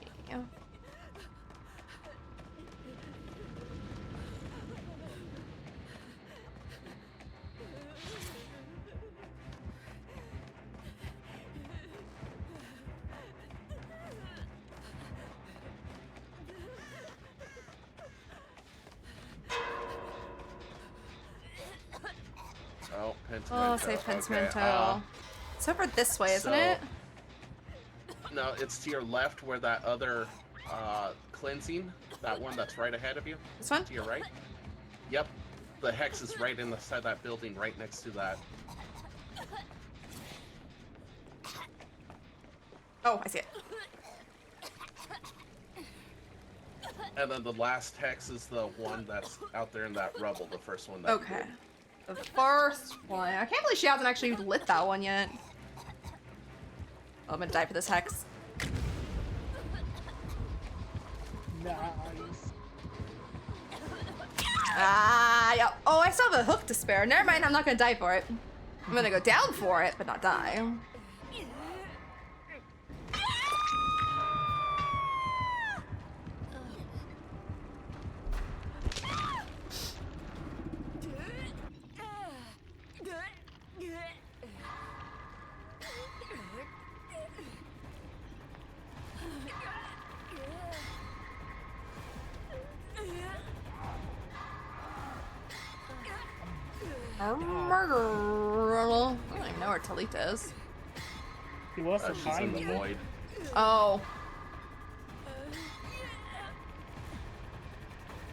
Oh, say Pentimento. It's over this way, isn't so- it? No, it's to your left where that other cleansing, that one that's right ahead of you. This one? To your right. Yep. The hex is right inside that building, right next to that. Oh, I see it. And then the last hex is the one that's out there in that rubble, the first one. That you Okay. did. The first one. I can't believe she hasn't actually lit that one yet. Oh, I'm gonna die for this hex. Nice. Ah, yeah. Oh, I still have a hook to spare. Never mind, I'm not gonna die for it. I'm gonna go down for it, but not die. I don't even know where Talita is. He was She's in behind the you. void. Oh.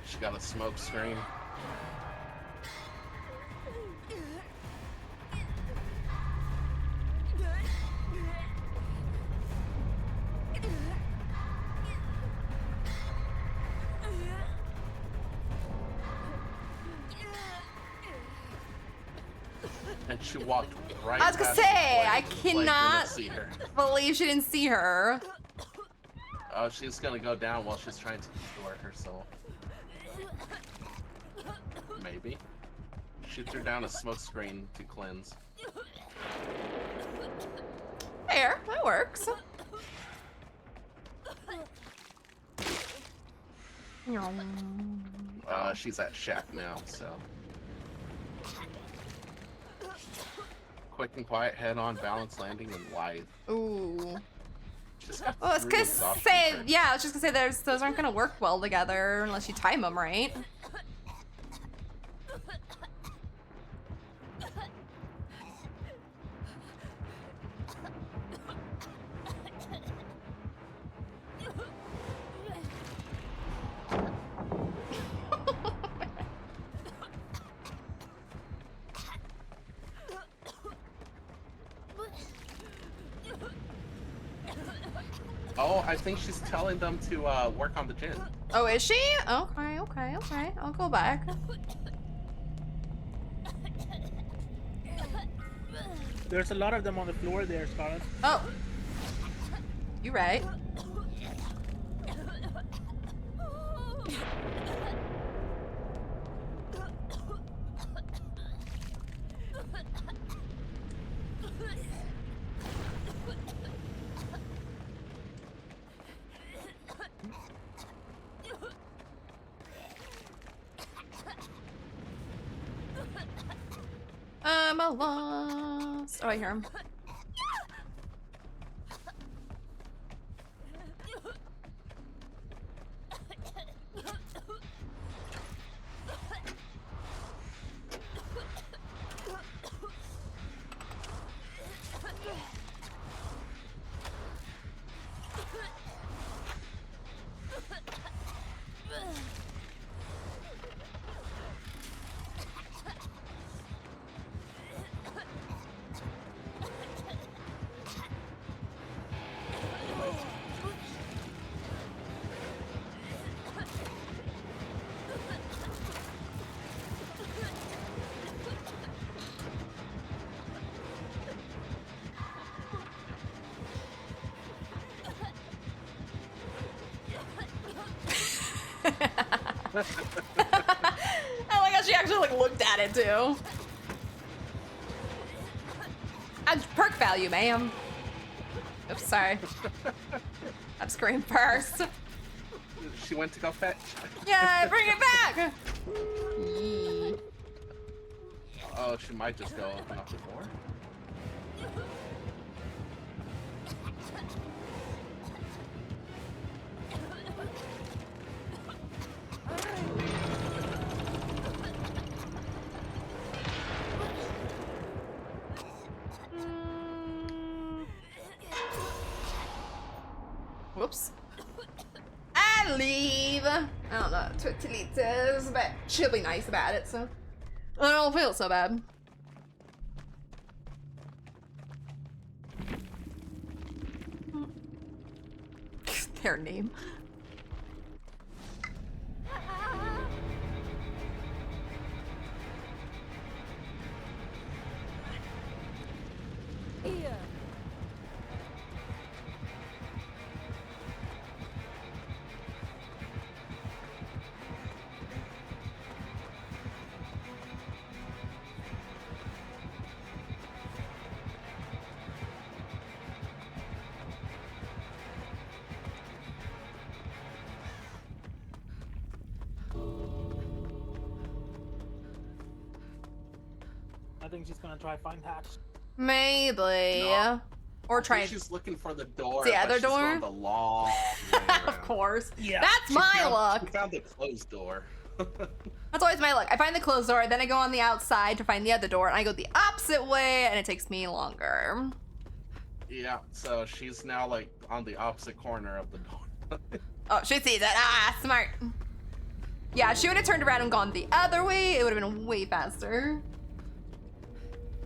She got a smoke screen. And she walked right I was gonna past the say, void, I like, didn't cannot see her. believe she didn't see her. Oh, she's gonna go down while she's trying to destroy her soul. Maybe. She threw down a smoke screen to cleanse. There, that works. She's at Shack now, so. Quick and quiet, head on, balance landing, and lithe. Ooh. She's got Well, I was 3 gonna exhaustion say, tricks. yeah, I was just gonna say those aren't gonna work well together unless you time them right. Oh, I think she's telling them to work on the gin. Oh, is she? Okay, okay, okay. I'll go back. There's a lot of them on the floor there, Scarlet. Oh. You right. I'm a lost. Oh, I hear him. I like how she actually like looked at it too. Perk value, ma'am. Oops, sorry. I'm screaming first. She went to go fetch. Yeah, bring it back. Yee. Oh, she might just go off the floor. Whoops. I leave. I don't know, Tortilitas, but she'll be nice about it, so I don't feel so bad. Their name. Here. I think she's gonna try find Hatch. Maybe. No. Or I try think she's looking for the door. The but other she's door? going the long way Of around. course. Yeah. That's She my found- luck. She found the closed door. That's always my luck. I find the closed door, then I go on the outside to find the other door, and I go the opposite way, and it takes me longer. Yeah, so she's now like on the opposite corner of the door. Oh, she sees it. Ah, smart. Yeah, if she would have turned around and gone the other way, it would have been way faster.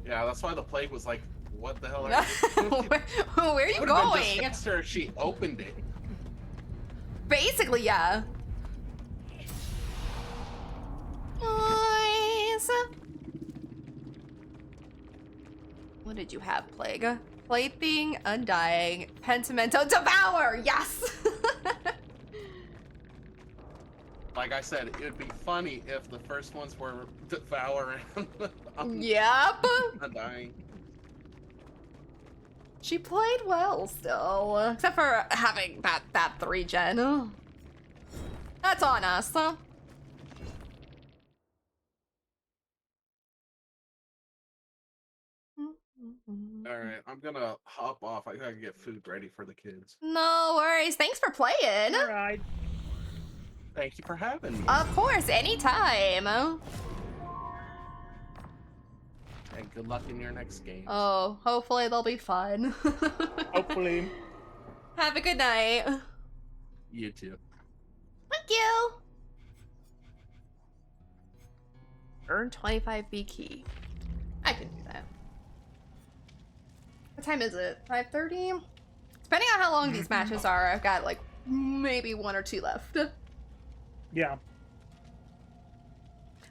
Yeah, that's why the plague was like, what the hell are where, you? where are you Would've been just going? faster if she opened it. Basically, yeah. Nice. What did you have, Plague? Plaything, Undying, Pentimento, Devour! Yes! Like I said, it would be funny if the first ones were Devour and Yep. Undying. She played well still, except for having that 3-gen. That's on us. Alright, I'm gonna hop off. I gotta get food ready for the kids. No worries. Thanks for playing. All right. Thank you for having me. Of course, anytime. And good luck in your next game. Oh, hopefully they'll be fun. Hopefully. Have a good night. You too. Thank you. Earn 25 B key. I can do that. What time is it? 5:30? Depending on how long these matches are, I've got like maybe 1 or 2 left. Yeah.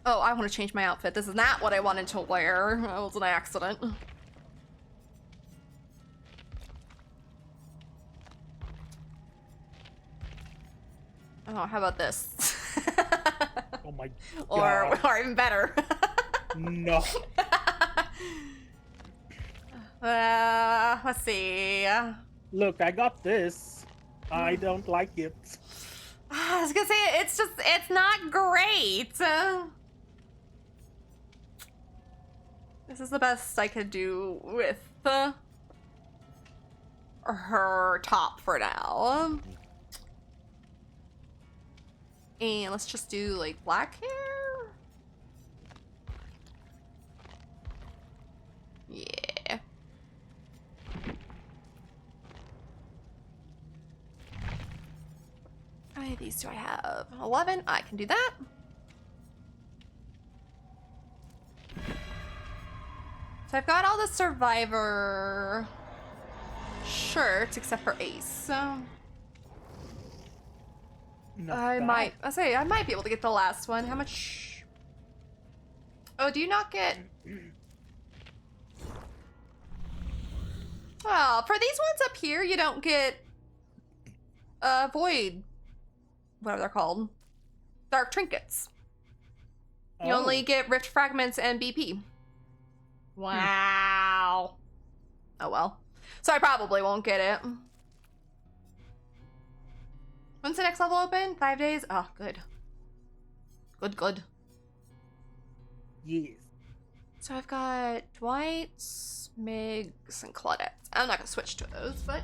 Oh, I want to change my outfit. This is not what I wanted to wear. That was an accident. Oh, how about this? Oh my or, god. or even better. No. Let's see. Look, I got this. I don't like it. I was gonna say, it's not great. This is the best I could do with her top for now. And let's just do like black hair. Yeah. How many of these do I have? 11? I can do that. So I've got all the Survivor shirts except for Ace. So Not I bad. might be able to get the last one. How much? Oh, do you not get? Well, for these ones up here, you don't get void, whatever they're called, dark trinkets. You only get rift fragments and BP. Wow. Oh well. So I probably won't get it. When's the next level open? 5 days? Oh, good. Good. Yes. So I've got Dwight, Migs, and Claudette. I'm not gonna switch to those, but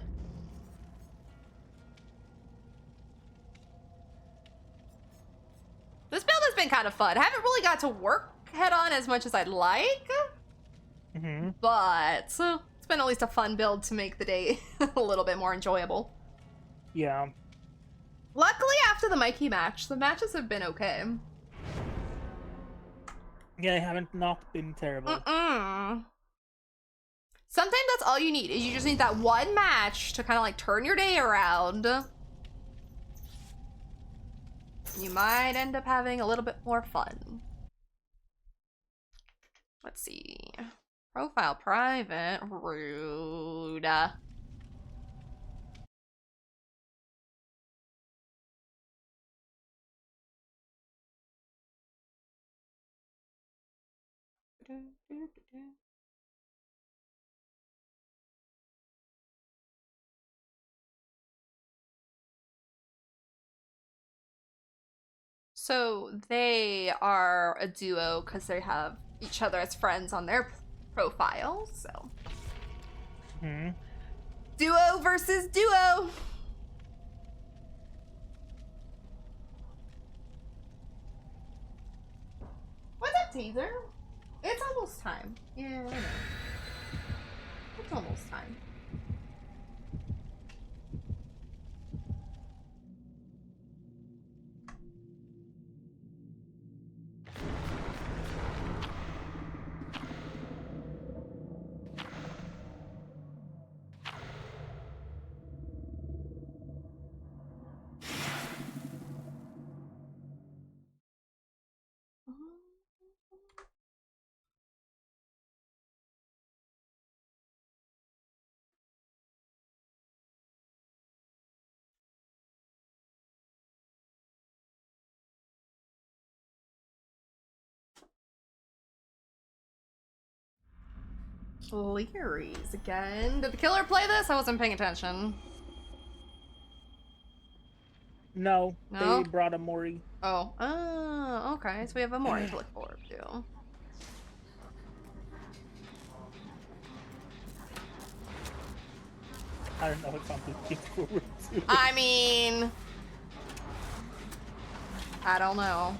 this build has been kind of fun. I haven't really got to work head on as much as I'd like, Mm-hmm. but it's been at least a fun build to make the day a little bit more enjoyable. Yeah. Luckily, after the Mikey match, the matches have been okay. Yeah, they haven't not been terrible. Sometimes that's all you need, is you just need that one match to kind of like turn your day around. You might end up having a little bit more fun. Let's see. Profile private. Rude. So they are a duo because they have each other as friends on their profile, so. Duo versus duo! What's up, Teaser? It's almost time. Yeah, I know. It's almost time. Leary's again. Did the killer play this? I wasn't paying attention. No, No? they brought a Mori. Oh. Oh, okay. So we have a Mori to look forward to. I don't know if I'm looking forward to it. I mean... I don't know.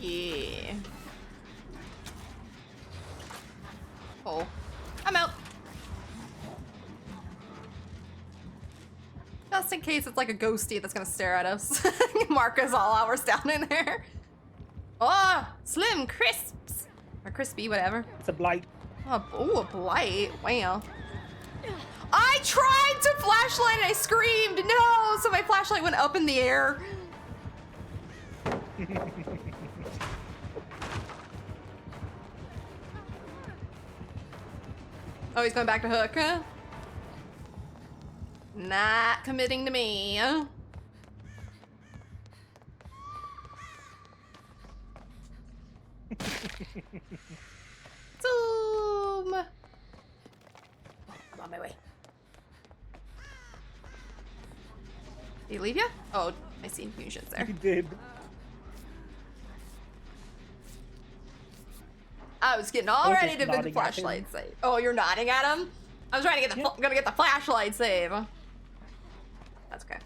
Yeah. Oh. I'm out. Just in case it's like a ghosty that's gonna stare at us. Mark us all hours down in there. Oh, slim crisps. Or crispy, whatever. It's a blight. Oh, ooh, a blight. Wow. I tried to flashlight and I screamed. No, so my flashlight went up in the air. Oh, he's going back to Hook, huh? Not committing to me. Zoom. I'm on my way. Did he leave you? Oh, I see infusions there. He did. I was getting all I was ready just to nodding the at him. flashlight save. Oh, you're nodding at him? I was trying to get the Yeah. gonna get the flashlight save. That's okay.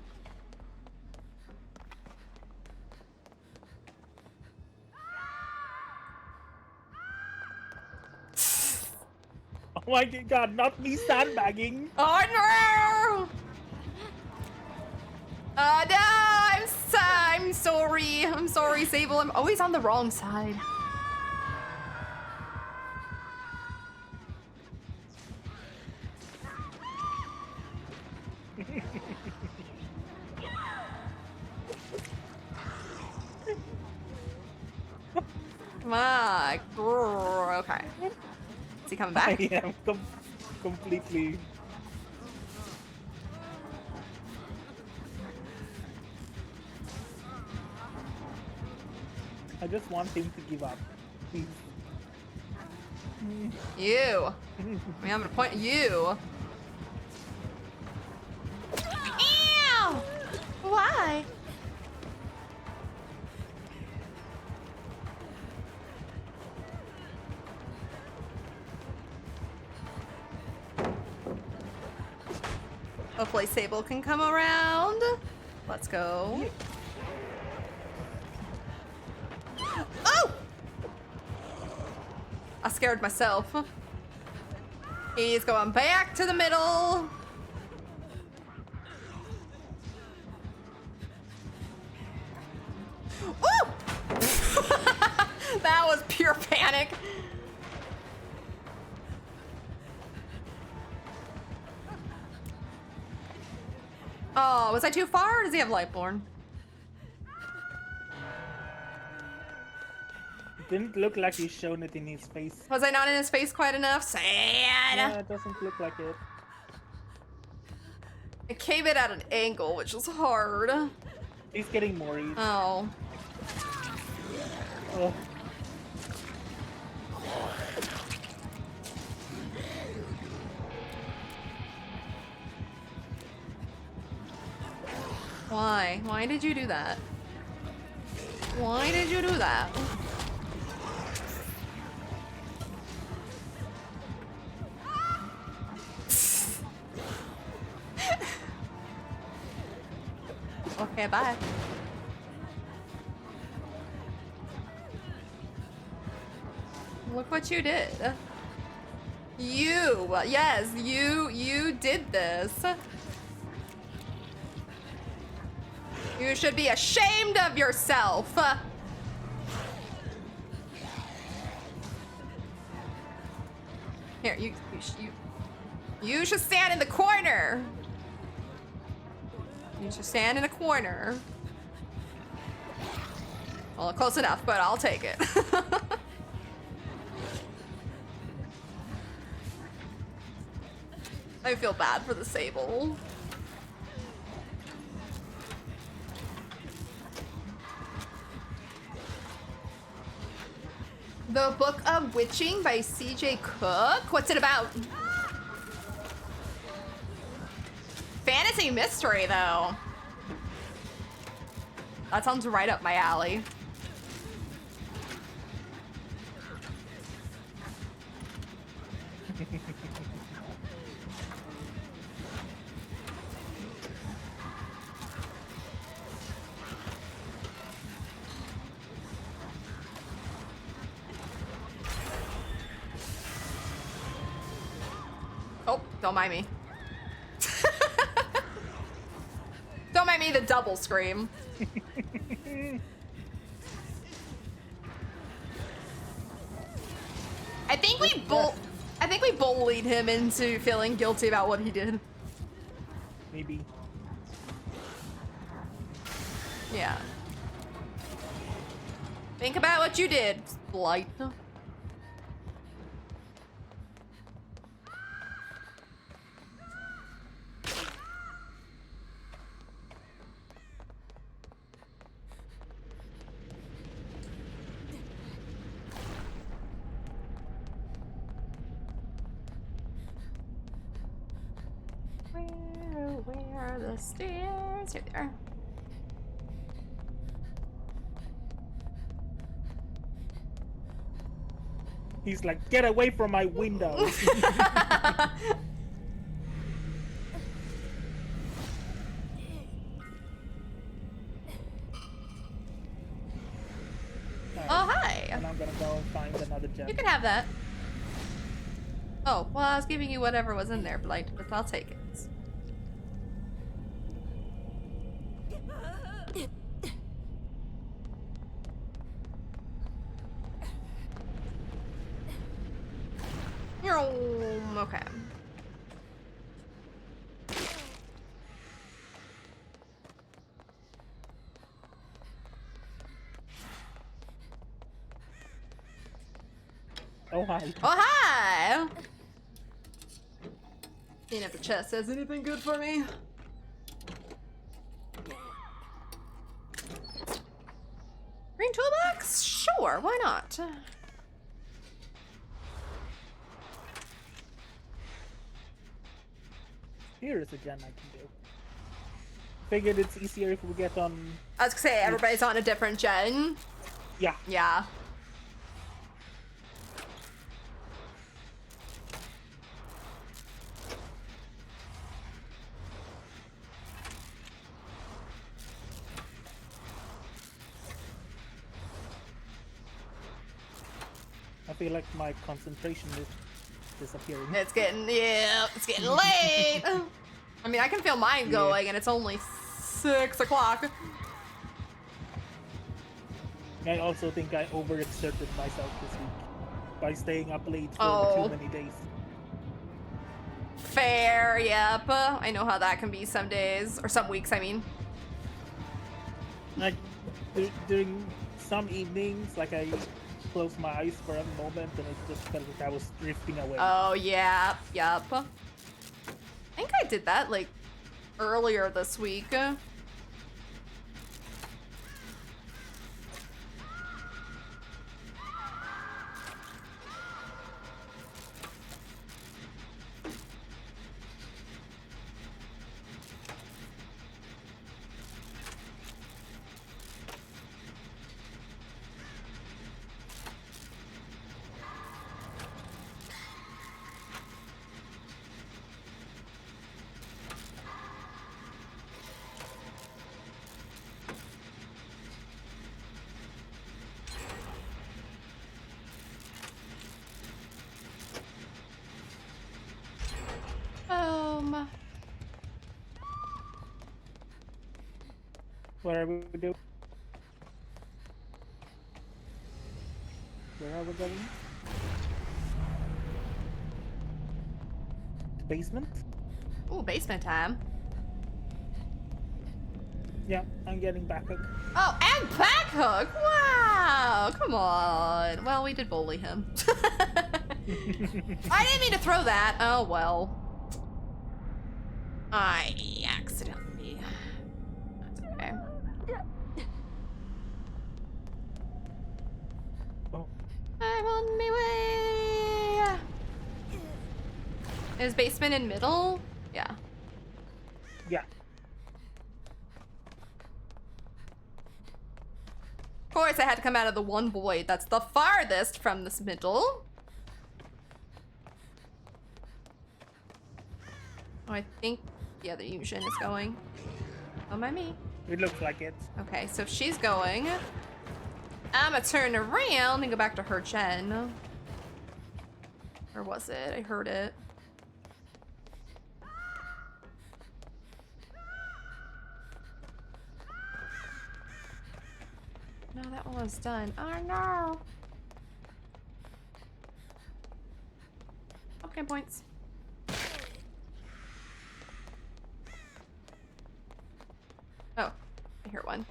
Oh my god, not me sandbagging. Oh no! No, I'm sorry. I'm sorry, Sable. I'm always on the wrong side. Come on. Grrr. Okay. Is he coming back? I am completely. I just want him to give up. Please. You. I mean, I'm gonna point at you. Ew! Why? Hopefully Sable can come around. Let's go. Oh! I scared myself. He's going back to the middle. Oh, was I too far or does he have Lightborn? It didn't look like he's shown it in his face. Was I not in his face quite enough? Sad. Yeah, it doesn't look like it. I came in at an angle, which was hard. He's getting more easy. Oh. Oh. Why? Why did you do that? Why did you do that? Okay, bye. Look what you did. Yes, you did this. You should be ashamed of yourself. Here, you should stand in the corner. You should stand in a corner. Well, close enough, but I'll take it. I feel bad for the Sable. The Book of Witching by C.J. Cook? What's it about? Fantasy mystery, though. That sounds right up my alley. Oh, don't mind me. Don't mind me the double scream. I think we bullied him into feeling guilty about what he did. Maybe. Yeah. Think about what you did, Blight. Where are the stairs? Here they are. He's like, get away from my window. Oh, hi. And I'm gonna go find another gem. You can have that. Oh, well, I was giving you whatever was in there, Blight, but I'll take it. Okay. Oh, hi. Oh, hi! Seeing if the chest says anything good for me. Green toolbox? Sure, why not? Here is a gem I can do. Figured it's easier if we get on... I was gonna say, everybody's on a different gen. Yeah. Yeah. I feel like my concentration is disappearing. It's getting late. I mean, I can feel mine going, and it's only 6 o'clock. I also think I overexerted myself this week by staying up late for too many days. Fair, yep. I know how that can be some days. Or some weeks, I mean. Like, during some evenings, like I closed my eyes for a moment and it just felt like I was drifting away. Oh, yeah, yep. I think I did that, like, earlier this week. What are we doing? Where are we going? The basement? Ooh, basement time. Yeah, I'm getting back hook. Oh, and back hook! Wow, come on. Well, we did bully him. I didn't mean to throw that. Oh, well. I accidentally. That's okay. Oh. I'm on my way. Is basement in middle? Yeah. Yeah. Of course, I had to come out of the one void that's the farthest from this middle. Oh, I think the other Yushin is going. Don't mind me. It looks like it. Okay, so if she's going, I'm gonna turn around and go back to her gen. Or was it? I heard it. No, that one was done. Oh no. Okay, points. Oh, I hear one.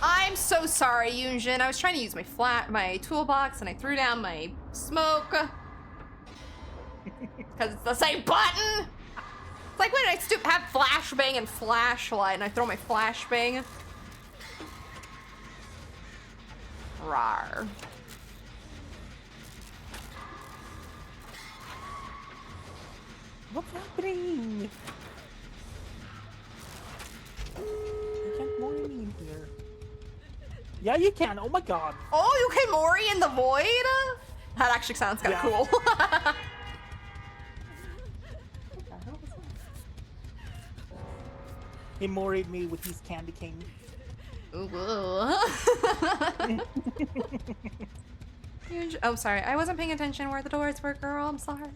I'm so sorry, Yunjin. I was trying to use my toolbox and I threw down my smoke. Because it's the same button! It's like when I have flashbang and flashlight and I throw my flashbang. Rawr. What's happening? I can't Mori me in here. Yeah, you can. Oh my god. Oh, you can Mori in the void? That actually sounds kind of Yeah. cool. He Mori'd me with his candy cane. Ooh. Oh, sorry. I wasn't paying attention where the doors were, girl. I'm sorry.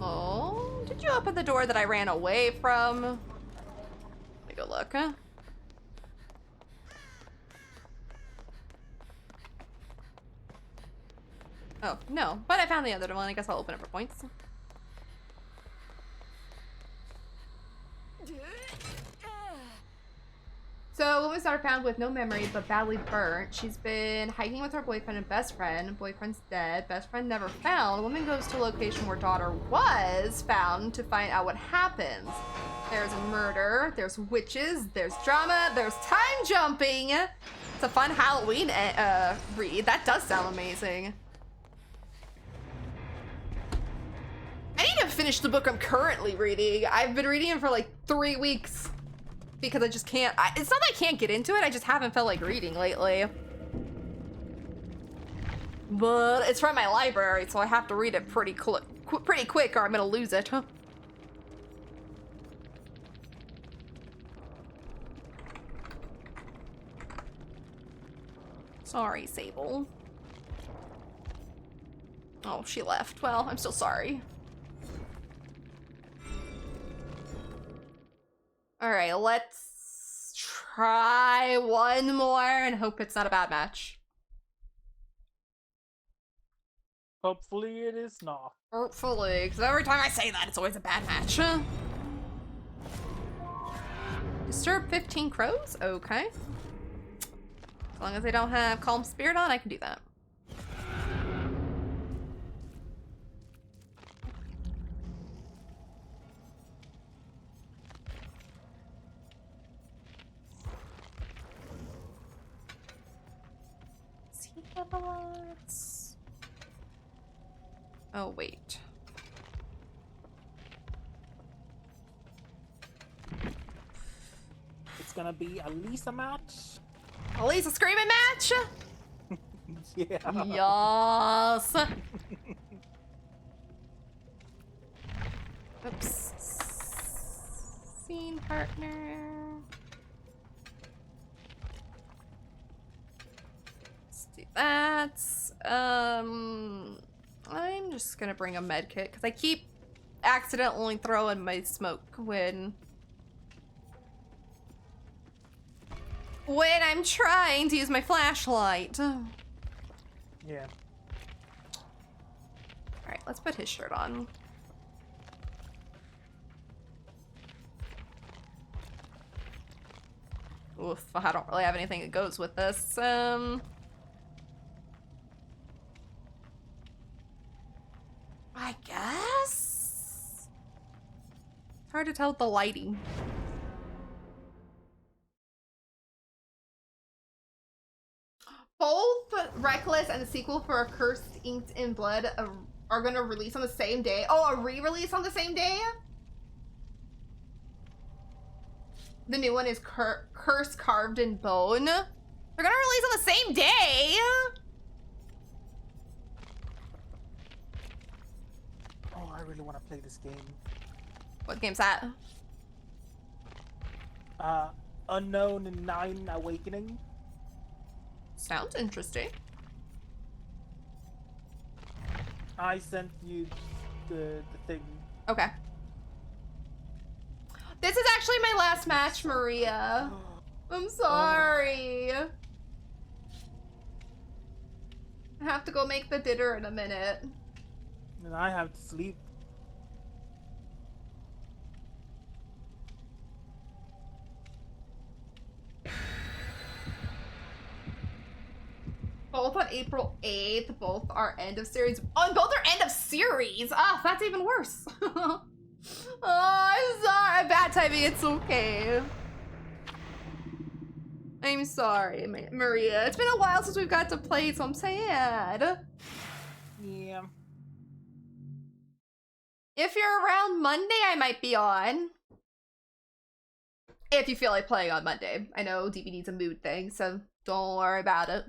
Oh, did you open the door that I ran away from? Let me go look, huh? Oh, no. But I found the other one. I guess I'll open it for points. So, woman star found with no memory but badly burnt. She's been hiking with her boyfriend and best friend. Boyfriend's dead. Best friend never found. Woman goes to a location where daughter was found to find out what happens. There's a murder. There's witches. There's drama. There's time jumping. It's a fun Halloween read. That does sound amazing. I need to finish the book I'm currently reading. I've been reading it for like 3 weeks. Because I just can't, it's not that I can't get into it, I just haven't felt like reading lately. But it's from my library, so I have to read it pretty quick or I'm gonna lose it. Sorry, Sable. Oh, she left. Well, I'm still sorry. Alright, let's try one more and hope it's not a bad match. Hopefully it is not. Hopefully, because every time I say that, it's always a bad match. Disturb 15 crows? Okay. As long as they don't have Calm Spirit on, I can do that. Oh, wait. It's gonna be at least a match. At least a screaming match? Yeah. Yes. Oops. Scene partner. Let's do that. I'm just gonna bring a med kit because I keep accidentally throwing my smoke when I'm trying to use my flashlight. Yeah. Alright, let's put his shirt on. Oof, I don't really have anything that goes with this. I guess? It's hard to tell with the lighting. Both Reckless and the sequel for Cursed Inked in Blood are gonna release on the same day. Oh, a re-release on the same day? The new one is Curse Carved in Bone. They're gonna release on the same day? Oh, I really want to play this game. What game's that? Unknown 9 Awakening. Sounds interesting. I sent you the thing. Okay. This is actually my last match, Maria. I'm sorry. I have to go make the dinner in a minute. And I have to sleep. Both on April 8th. Both are end of series. Oh, both are end of series. Ah, that's even worse. Oh, I'm sorry. Bad timing. It's okay. I'm sorry, Maria. It's been a while since we've got to play, so I'm sad. Yeah. If you're around Monday, I might be on. If you feel like playing on Monday. I know DVD's a mood thing, so don't worry about it.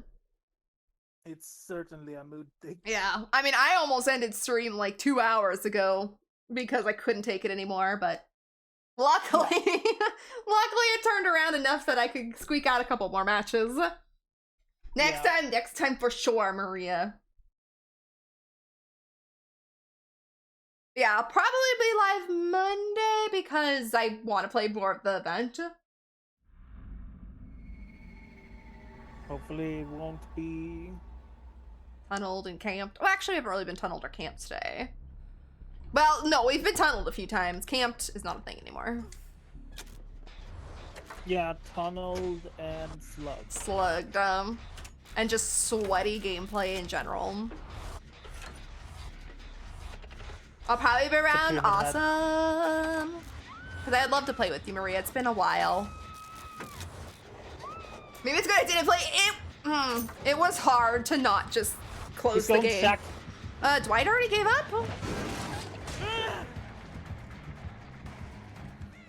It's certainly a mood thing. Yeah, I mean, I almost ended stream like 2 hours ago because I couldn't take it anymore, but luckily, luckily it turned around enough that I could squeak out a couple more matches. Next time for sure, Maria. Yeah, I'll probably be live Monday because I want to play more of the event. Hopefully it won't be Tunneled and camped. Well, actually, I haven't really been tunneled or camped today. Well, no, we've been tunneled a few times. Camped is not a thing anymore. Yeah, tunneled and slugged. Slugged, and just sweaty gameplay in general. I'll probably be around. Awesome. Because I'd love to play with you, Maria. It's been a while. Maybe it's good I didn't play it. It was hard to not just close the game. Check. Dwight already gave up?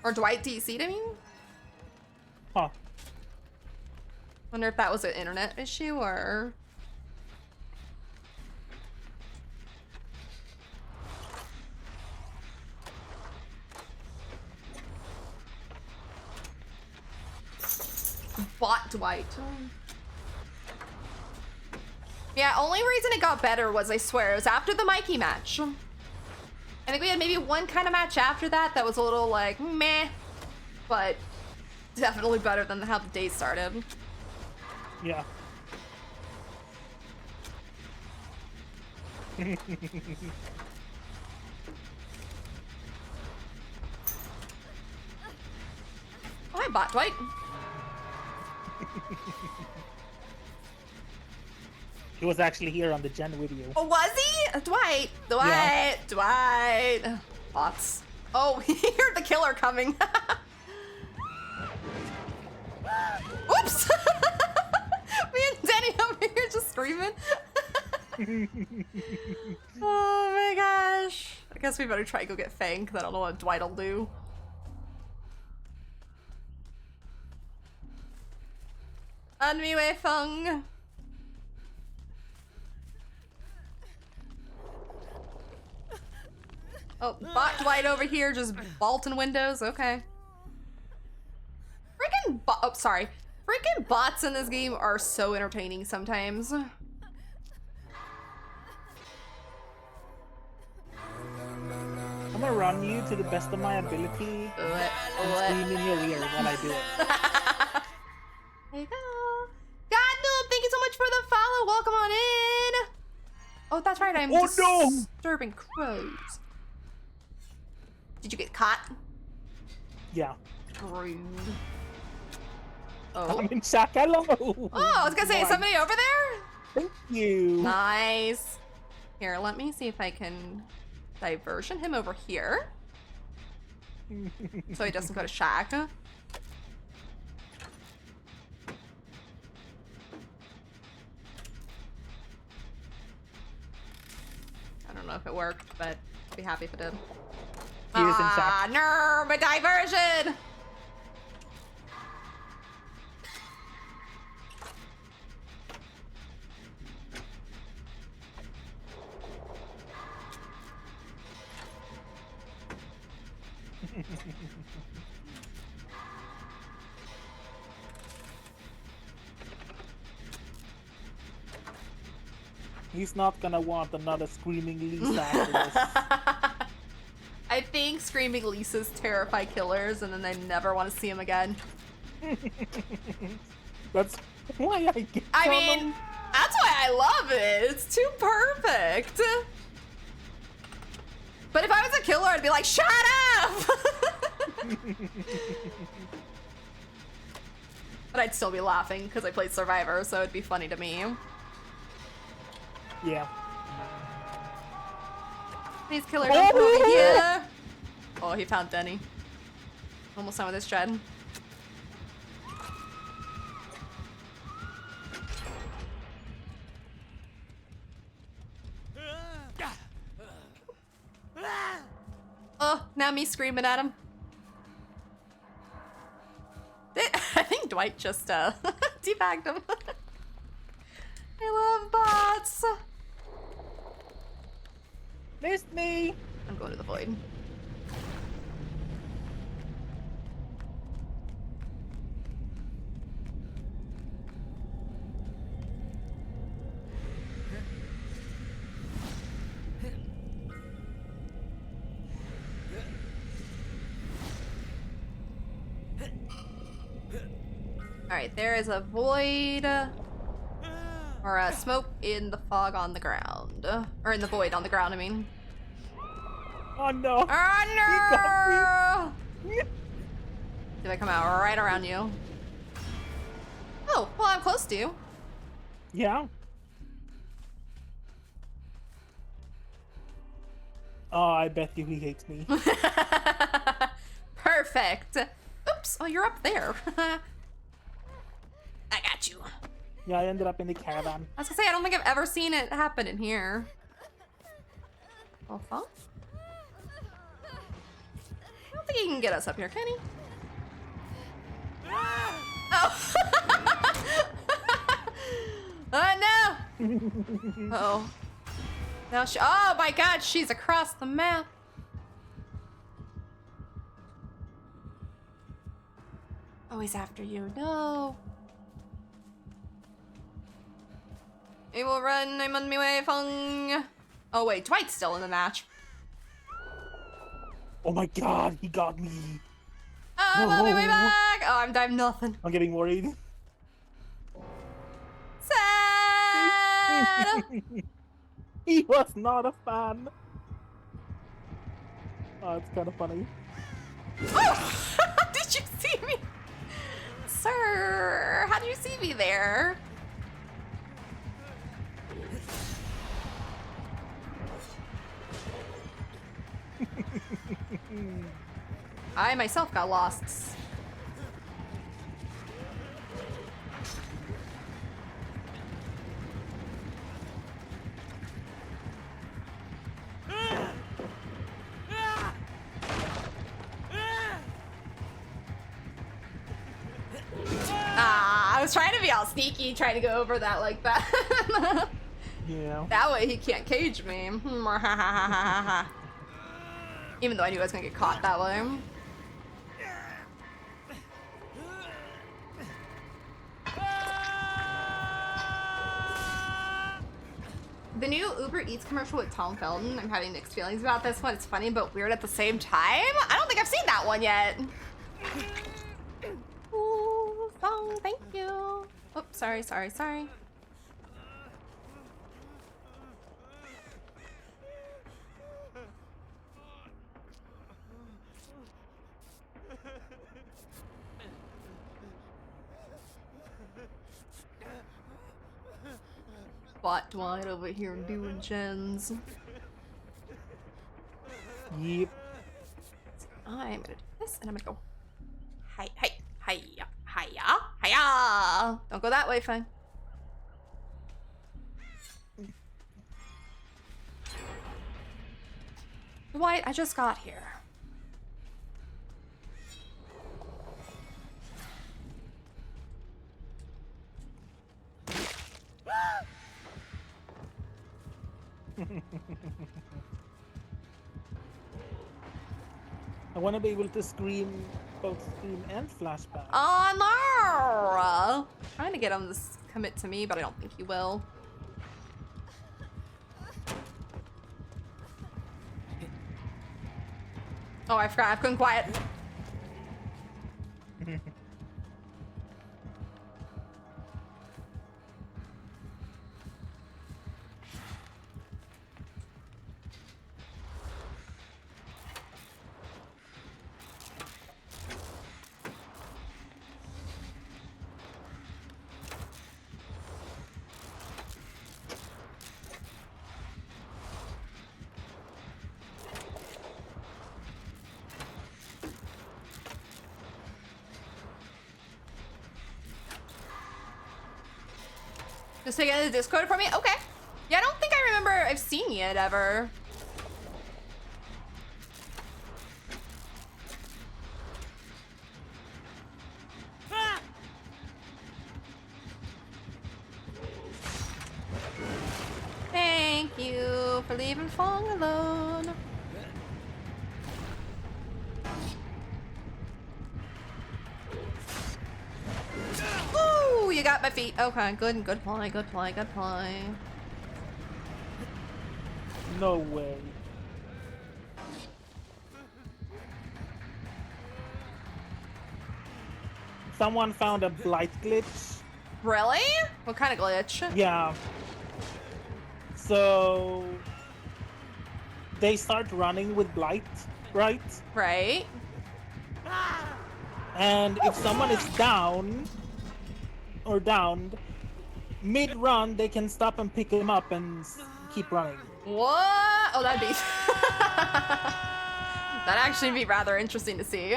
Or Dwight DC'd, I mean? Huh. Wonder if that was an internet issue or... Bot Dwight. Yeah, only reason it got better was, I swear, it was after the Mikey match. I think we had maybe one kind of match after that that was a little like meh, but definitely better than how the day started. Yeah. Oh, hi, Bot Dwight. He was actually here on the Gen video. Oh, was he? Dwight. Yeah. Dwight. Bots. Oh, he heard the killer coming. Oops. Me and Denny over here just screaming. Oh my gosh. I guess we better try to go get Fang, because I don't know what Dwight will do. Anmiwe Feng. Oh, Bot Dwight over here just vaulting windows. Okay. Oh, sorry. Freaking bots in this game are so entertaining sometimes. I'm gonna run you to the best of my ability. And scream in your ear while I do it. There you go. God, Noob, thank you so much for the follow. Welcome on in. Oh, that's right. I'm disturbing crows. Did you get caught? Yeah. Rude. Oh. I'm in shock. Hello. Oh, I was gonna say, is somebody over there? Thank you. Nice. Here, let me see if I can diversion him over here. So he doesn't go to shack. I don't know if it worked, but I'd be happy if it did. He is in shock. No, my diversion! He's not gonna want another screaming Lisa after this. I think screaming Lisas terrify killers, and then they never want to see him again. That's why I get I on mean, him. that's why I love it. It's too perfect. But if I was a killer, I'd be like, shut up! But I'd still be laughing because I played Survivor, so it'd be funny to me. Yeah. Please, killer, don't come over here. Oh, he found Denny. Almost done with this dread. Oh, now me screaming at him. I think Dwight just debagged him. I love bots. Missed me. I'm going to the void. Alright, there is a void. Or a smoke in the fog on the ground. Or in the void on the ground, I mean. Oh no. Oh no! Did I come out right around you? Oh, well, I'm close to you. Yeah. Oh, I bet you he hates me. Perfect. Oops, oh, you're up there. I got you. Yeah, I ended up in the caravan. I was gonna say, I don't think I've ever seen it happen in here. Oh, fuck. I don't think he can get us up here, can he? Oh. Oh, no. Uh-oh. Now she, oh my god, she's across the map. Oh, always after you. No. I will run. I'm on my way, Fung. Oh wait, Dwight's still in the match. Oh my god, he got me. I'm on my way back. Oh, I'm nothing. I'm getting worried. Sad. He was not a fan. Oh, it's kind of funny. Oh! Did you see me? Sir, how did you see me there? I myself got lost. I was trying to be all sneaky, trying to go over that like that. Yeah. That way he can't cage me. Even though I knew I was gonna get caught that way. The new Uber Eats commercial with Tom Felton, I'm having mixed feelings about this one. It's funny but weird at the same time. I don't think I've seen that one yet. Ooh, song, thank you. Oh, sorry. Bot Dwight over here doing gens. Yep. I'm gonna do this and I'm gonna go. Hiya. Don't go that way, fine. Dwight, I just got here. I want to be able to scream, both scream and flashback. Oh no! Trying to get him to commit to me, but I don't think he will. Oh, I forgot. I've gone quiet. Just taking the Discord for me? Okay. Yeah, I don't think I remember I've seen it ever. Thank you for leaving Fong alone. Ooh, you got my feet. Okay, good play. No way. Someone found a blight glitch. Really? What kind of glitch? Yeah. So they start running with blight, right? Right. And if someone is down or downed, mid-run they can stop and pick them up and keep running. What? Oh, that'd be... That'd actually be rather interesting to see.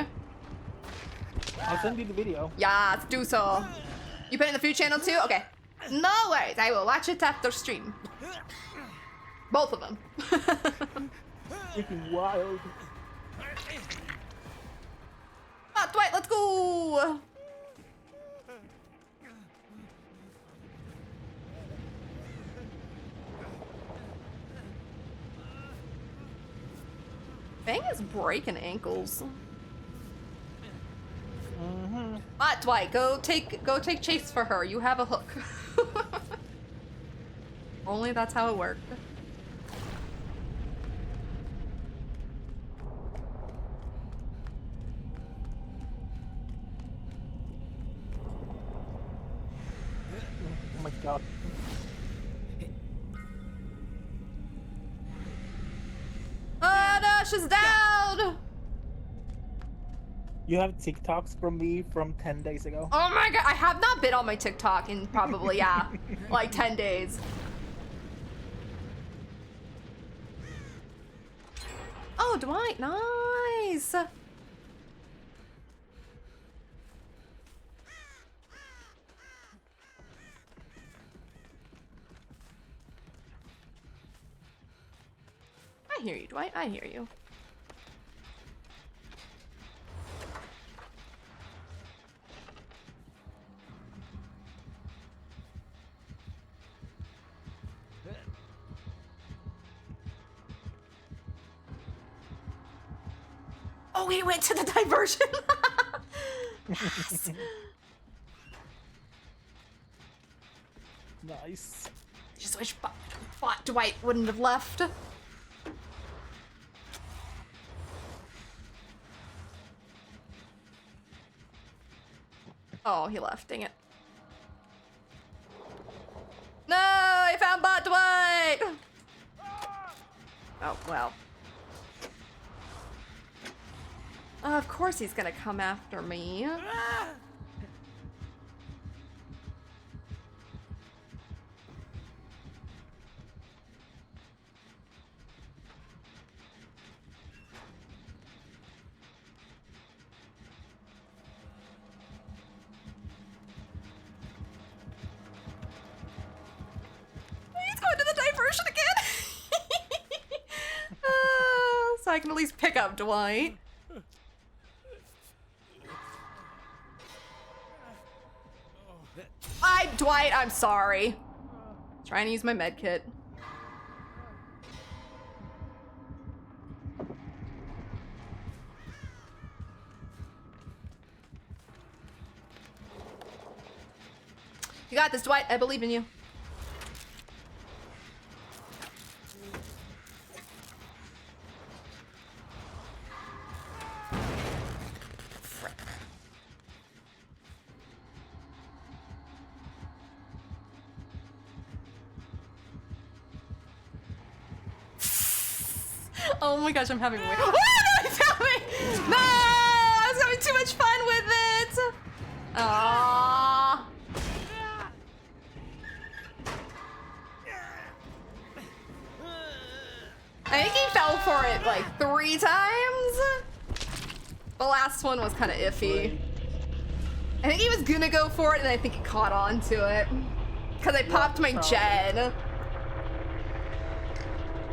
I'll send you the video. Yeah, let's do so. You put it in the food channel too? Okay. No worries, I will watch it after stream. Both of them. Freaking wild. Ah, Dwight, let's go! Fang is breaking ankles. Mm-hmm. Ah, Dwight. Go take chase for her. You have a hook. Only that's how it worked. Oh my god. Oh no, she's down! You have TikToks from me from 10 days ago. Oh my god, I have not been on my TikTok in probably, yeah, like 10 days. Oh, Dwight, nice! I hear you, Dwight, I hear you. Oh, he went to the diversion. Yes. Nice. Just wish Bot Dwight wouldn't have left. Oh, he left. Dang it. No, I found Bot Dwight. Oh, well. Of course he's gonna come after me. He's going to the diversion again. So I can at least pick up Dwight. Dwight, I'm sorry. Trying to use my med kit. You got this, Dwight. I believe in you. Oh my gosh, I'm having way. Oh, no, he's got me! No! I was having too much fun with it! Aww. I think he fell for it like 3 times. The last one was kind of iffy. I think he was gonna go for it and I think he caught on to it. Because I popped my gen.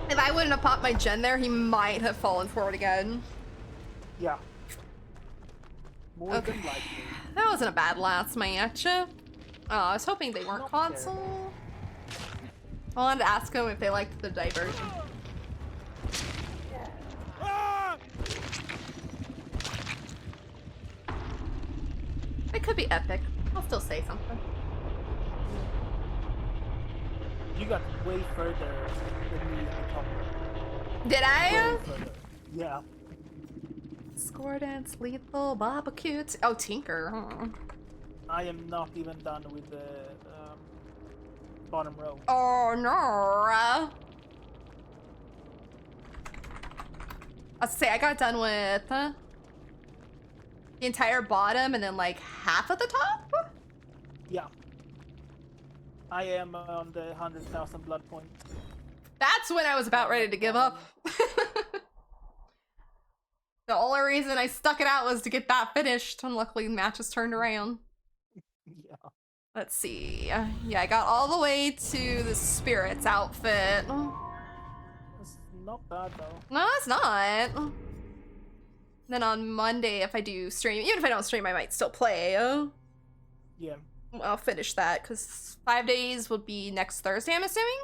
If I wouldn't have popped my gen there, he might have fallen for it again. Yeah. More Okay. than likely. That wasn't a bad last match. Oh, I was hoping they weren't Not console. I wanted to ask them if they liked the diversion. It could be epic. I'll still say something. You got way further than me in the top. Did I? Way further. Yeah. Score dance, lethal, barbecue. Oh, Tinker. Huh. I am not even done with the bottom row. Oh no. I'll say I got done with the entire bottom and then like half of the top. Yeah. I am on the 100,000 blood point. That's when I was about ready to give up. The only reason I stuck it out was to get that finished, and luckily the matches turned around. Yeah. Let's see. Yeah, I got all the way to the Spirits outfit. It's not bad though. No, it's not. Then on Monday, if I do stream, even if I don't stream, I might still play. Yeah. I'll finish that, because 5 days would be next Thursday, I'm assuming?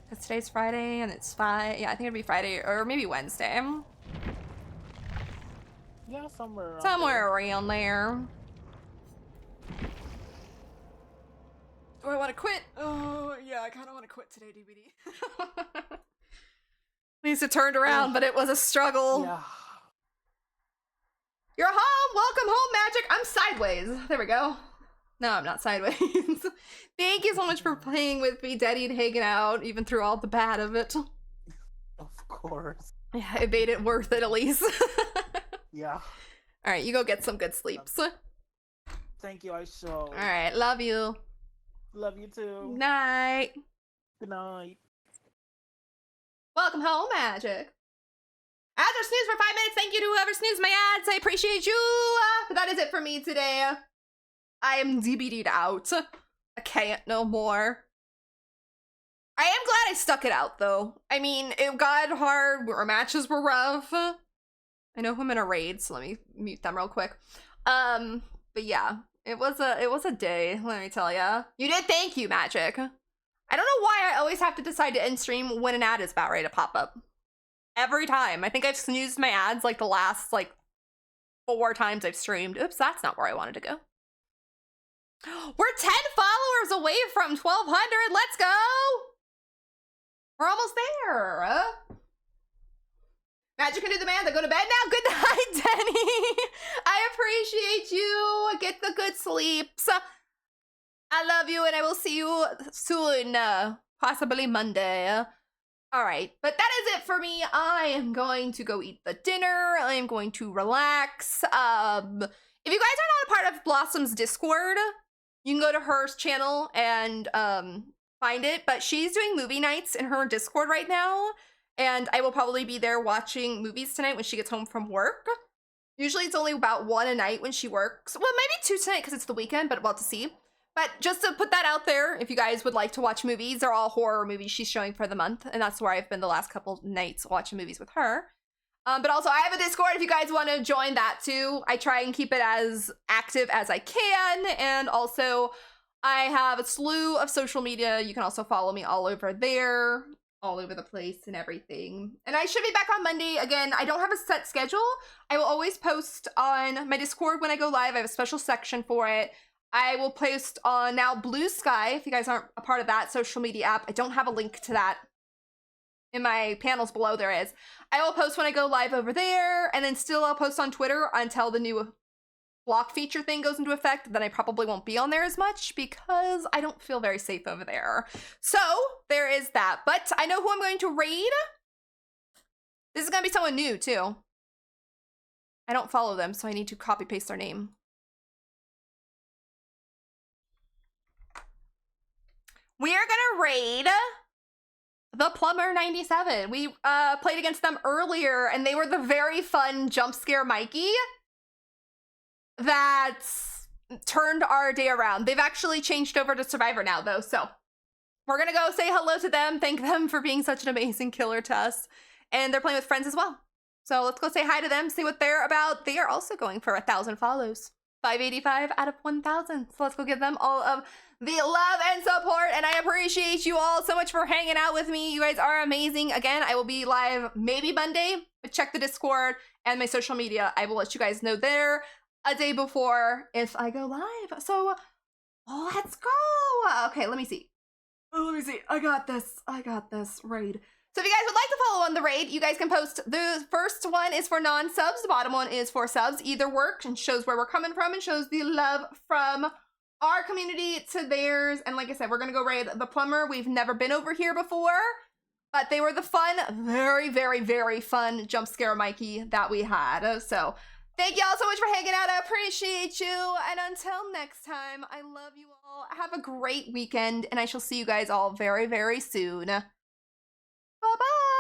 Because today's Friday, and it's 5. Yeah, I think it'd be Friday, or maybe Wednesday. Yeah, somewhere around Somewhere around there. Do I want to quit? Oh, yeah, I kind of want to quit today, DVD. At least it turned around, but it was a struggle. Yeah. You're home! Welcome home, Magic! I'm sideways. There we go. No, I'm not sideways. Thank you so much for playing with me, Daddy, and hanging out, even through all the bad of it. Of course. Yeah, it made it worth it, at least. Yeah. Alright, you go get some good sleeps. Thank you, I shall. Alright, love you. Love you too. Night. Good night. Welcome home, Magic. Ads are snooze for 5 minutes. Thank you to whoever snoozed my ads. I appreciate you. But that is it for me today. I am DBD'd out. I can't no more. I am glad I stuck it out, though. I mean, it got hard. Our matches were rough. I know who I'm in a raid, so let me mute them real quick. But yeah, it was a day, let me tell ya. You did thank you, Magic. I don't know why I always have to decide to end stream when an ad is about ready to pop up. Every time. I think I've snoozed my ads like the last, 4 times I've streamed. Oops, that's not where I wanted to go. We're 10 followers away from 1,200. Let's go! We're almost there. Magic can do the man. They go to bed now. Good night, Denny. I appreciate you. Get the good sleeps. I love you, and I will see you soon. Possibly Monday. All right, but that is it for me. I am going to go eat the dinner. I am going to relax. If you guys are not a part of Blossom's Discord, you can go to her channel and find it. But she's doing movie nights in her Discord right now, and I will probably be there watching movies tonight when she gets home from work. Usually it's only about 1 a night when she works. Well, maybe 2 tonight because it's the weekend, but we'll have to see. But just to put that out there, if you guys would like to watch movies, they're all horror movies she's showing for the month, and that's where I've been the last couple nights watching movies with her. But also, I have a Discord if you guys want to join that too. I try and keep it as active as I can, and also I have a slew of social media. You can also follow me all over there, all over the place and everything. And I should be back on Monday. Again, I don't have a set schedule. I will always post on my Discord when I go live. I have a special section for it. I will post on now Blue Sky, if you guys aren't a part of that social media app. I don't have a link to that. In my panels below there is. I will post when I go live over there, and then still I'll post on Twitter until the new block feature thing goes into effect. Then I probably won't be on there as much because I don't feel very safe over there. So there is that. But I know who I'm going to raid. This is going to be someone new too. I don't follow them, so I need to copy paste their name. We are gonna raid the Plumber 97. We played against them earlier, and they were the very fun jump scare Mikey that turned our day around. They've actually changed over to Survivor now, though, so we're gonna go say hello to them, thank them for being such an amazing killer to us, and they're playing with friends as well. So let's go say hi to them, see what they're about. They are also going for 1,000 follows. 585 out of 1,000. So let's go give them all of the love and support, and I appreciate you all so much for hanging out with me. You guys are amazing. Again, I will be live maybe Monday, but check the Discord and my social media. I will let you guys know there a day before if I go live. So let's go. Okay, let me see. I got this. Raid. So if you guys would like to follow on the raid, you guys can post. The first one is for non-subs. The bottom one is for subs. Either works and shows where we're coming from and shows the love from our community to theirs. And like I said, we're going to go raid the Plumber. We've never been over here before, but they were the fun, very, very, very fun jump scare Mikey that we had. So thank y'all so much for hanging out. I appreciate you. And until next time, I love you all. Have a great weekend, and I shall see you guys all very, very soon. Bye-bye.